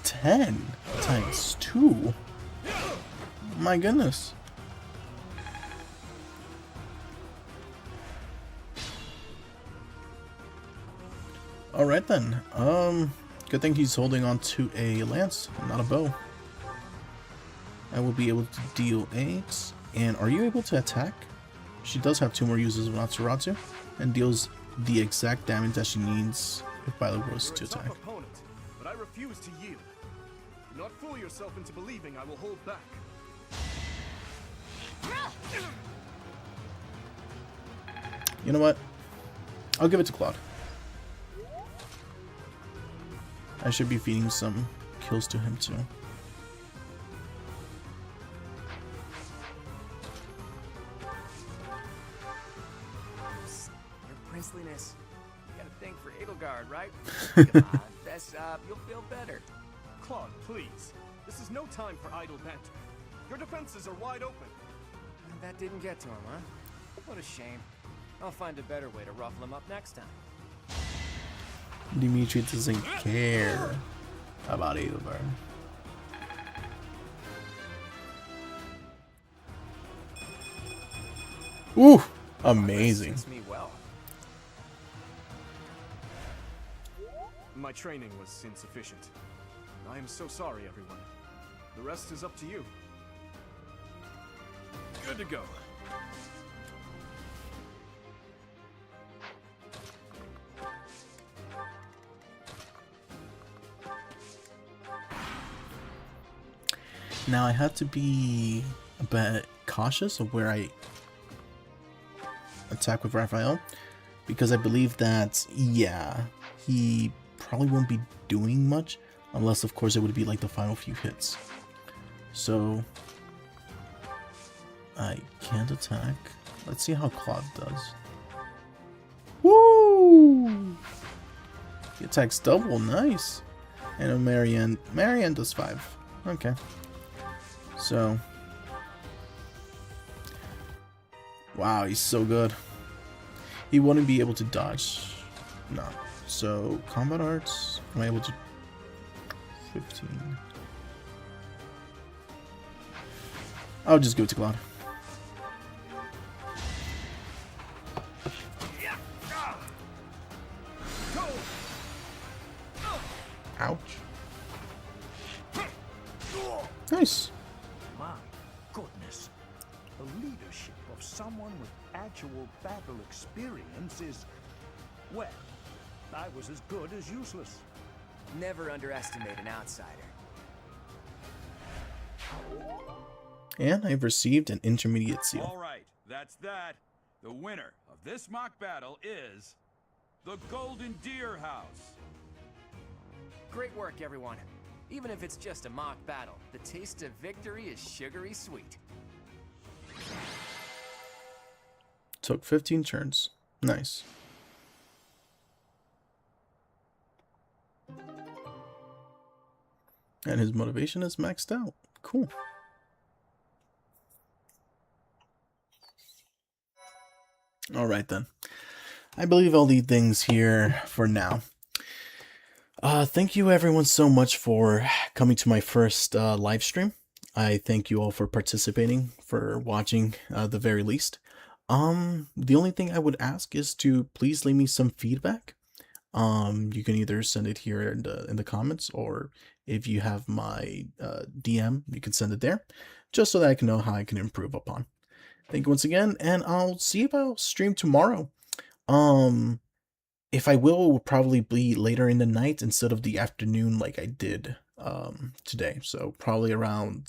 Ten times 2. My goodness. Alright then. Good thing he's holding on to a lance, not a bow. I will be able to deal 8. And are you able to attack? She does have 2 more uses of Natsuratsu and deals the exact damage that she needs if Bilo goes to attack. Opponent, but I refuse to yield. Do not fool yourself into believing I will hold back. You know what? I'll give it to Claude. I should be feeding some kills to him too. Your princeliness. You got a thing for Edelgard, right? Come on, fess up. You'll feel better. Claude, please. This is no time for idle banter. Your defenses are wide open. That didn't get to him, huh? What a shame. I'll find a better way to ruffle him up next time. Dimitri doesn't care about Edelgard. Ooh, amazing. Me well. My training was insufficient. I am so sorry, everyone. The rest is up to you. Good to go. Now I have to be a bit cautious of where I attack with Raphael. because I believe that, yeah, he probably won't be doing much, unless of course it would be like the final few hits. So I can't attack. Let's see how Claude does. Woo! He attacks double, nice. And Marianne does 5. Okay. So wow, he's so good. He wouldn't be able to dodge. No. So combat arts, am I able to 15? I'll just give it to Claude. Ouch. Nice. My goodness. The leadership of someone with actual battle experience is... well, I was as good as useless. Never underestimate an outsider. And I've received an intermediate seal. All right, that's that. The winner of this mock battle is the Golden Deer House. Great work, everyone. Even if it's just a mock battle, the taste of victory is sugary sweet. Took 15 turns. Nice. And his motivation is maxed out. Cool. Alright then. I believe I'll leave things here for now. Thank you everyone so much for coming to my first live stream. I thank you all for participating, for watching the very least. The only thing I would ask is to please leave me some feedback. You can either send it here in the comments, or if you have my DM, you can send it there, just so that I can know how I can improve upon. Thank you once again, and I'll see if I'll stream tomorrow. If I will, it will probably be later in the night instead of the afternoon like I did today. So probably around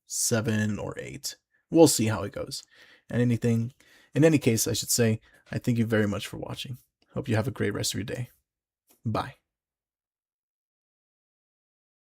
7 or 8. We'll see how it goes. And in any case, I should say, I thank you very much for watching. Hope you have a great rest of your day. Bye.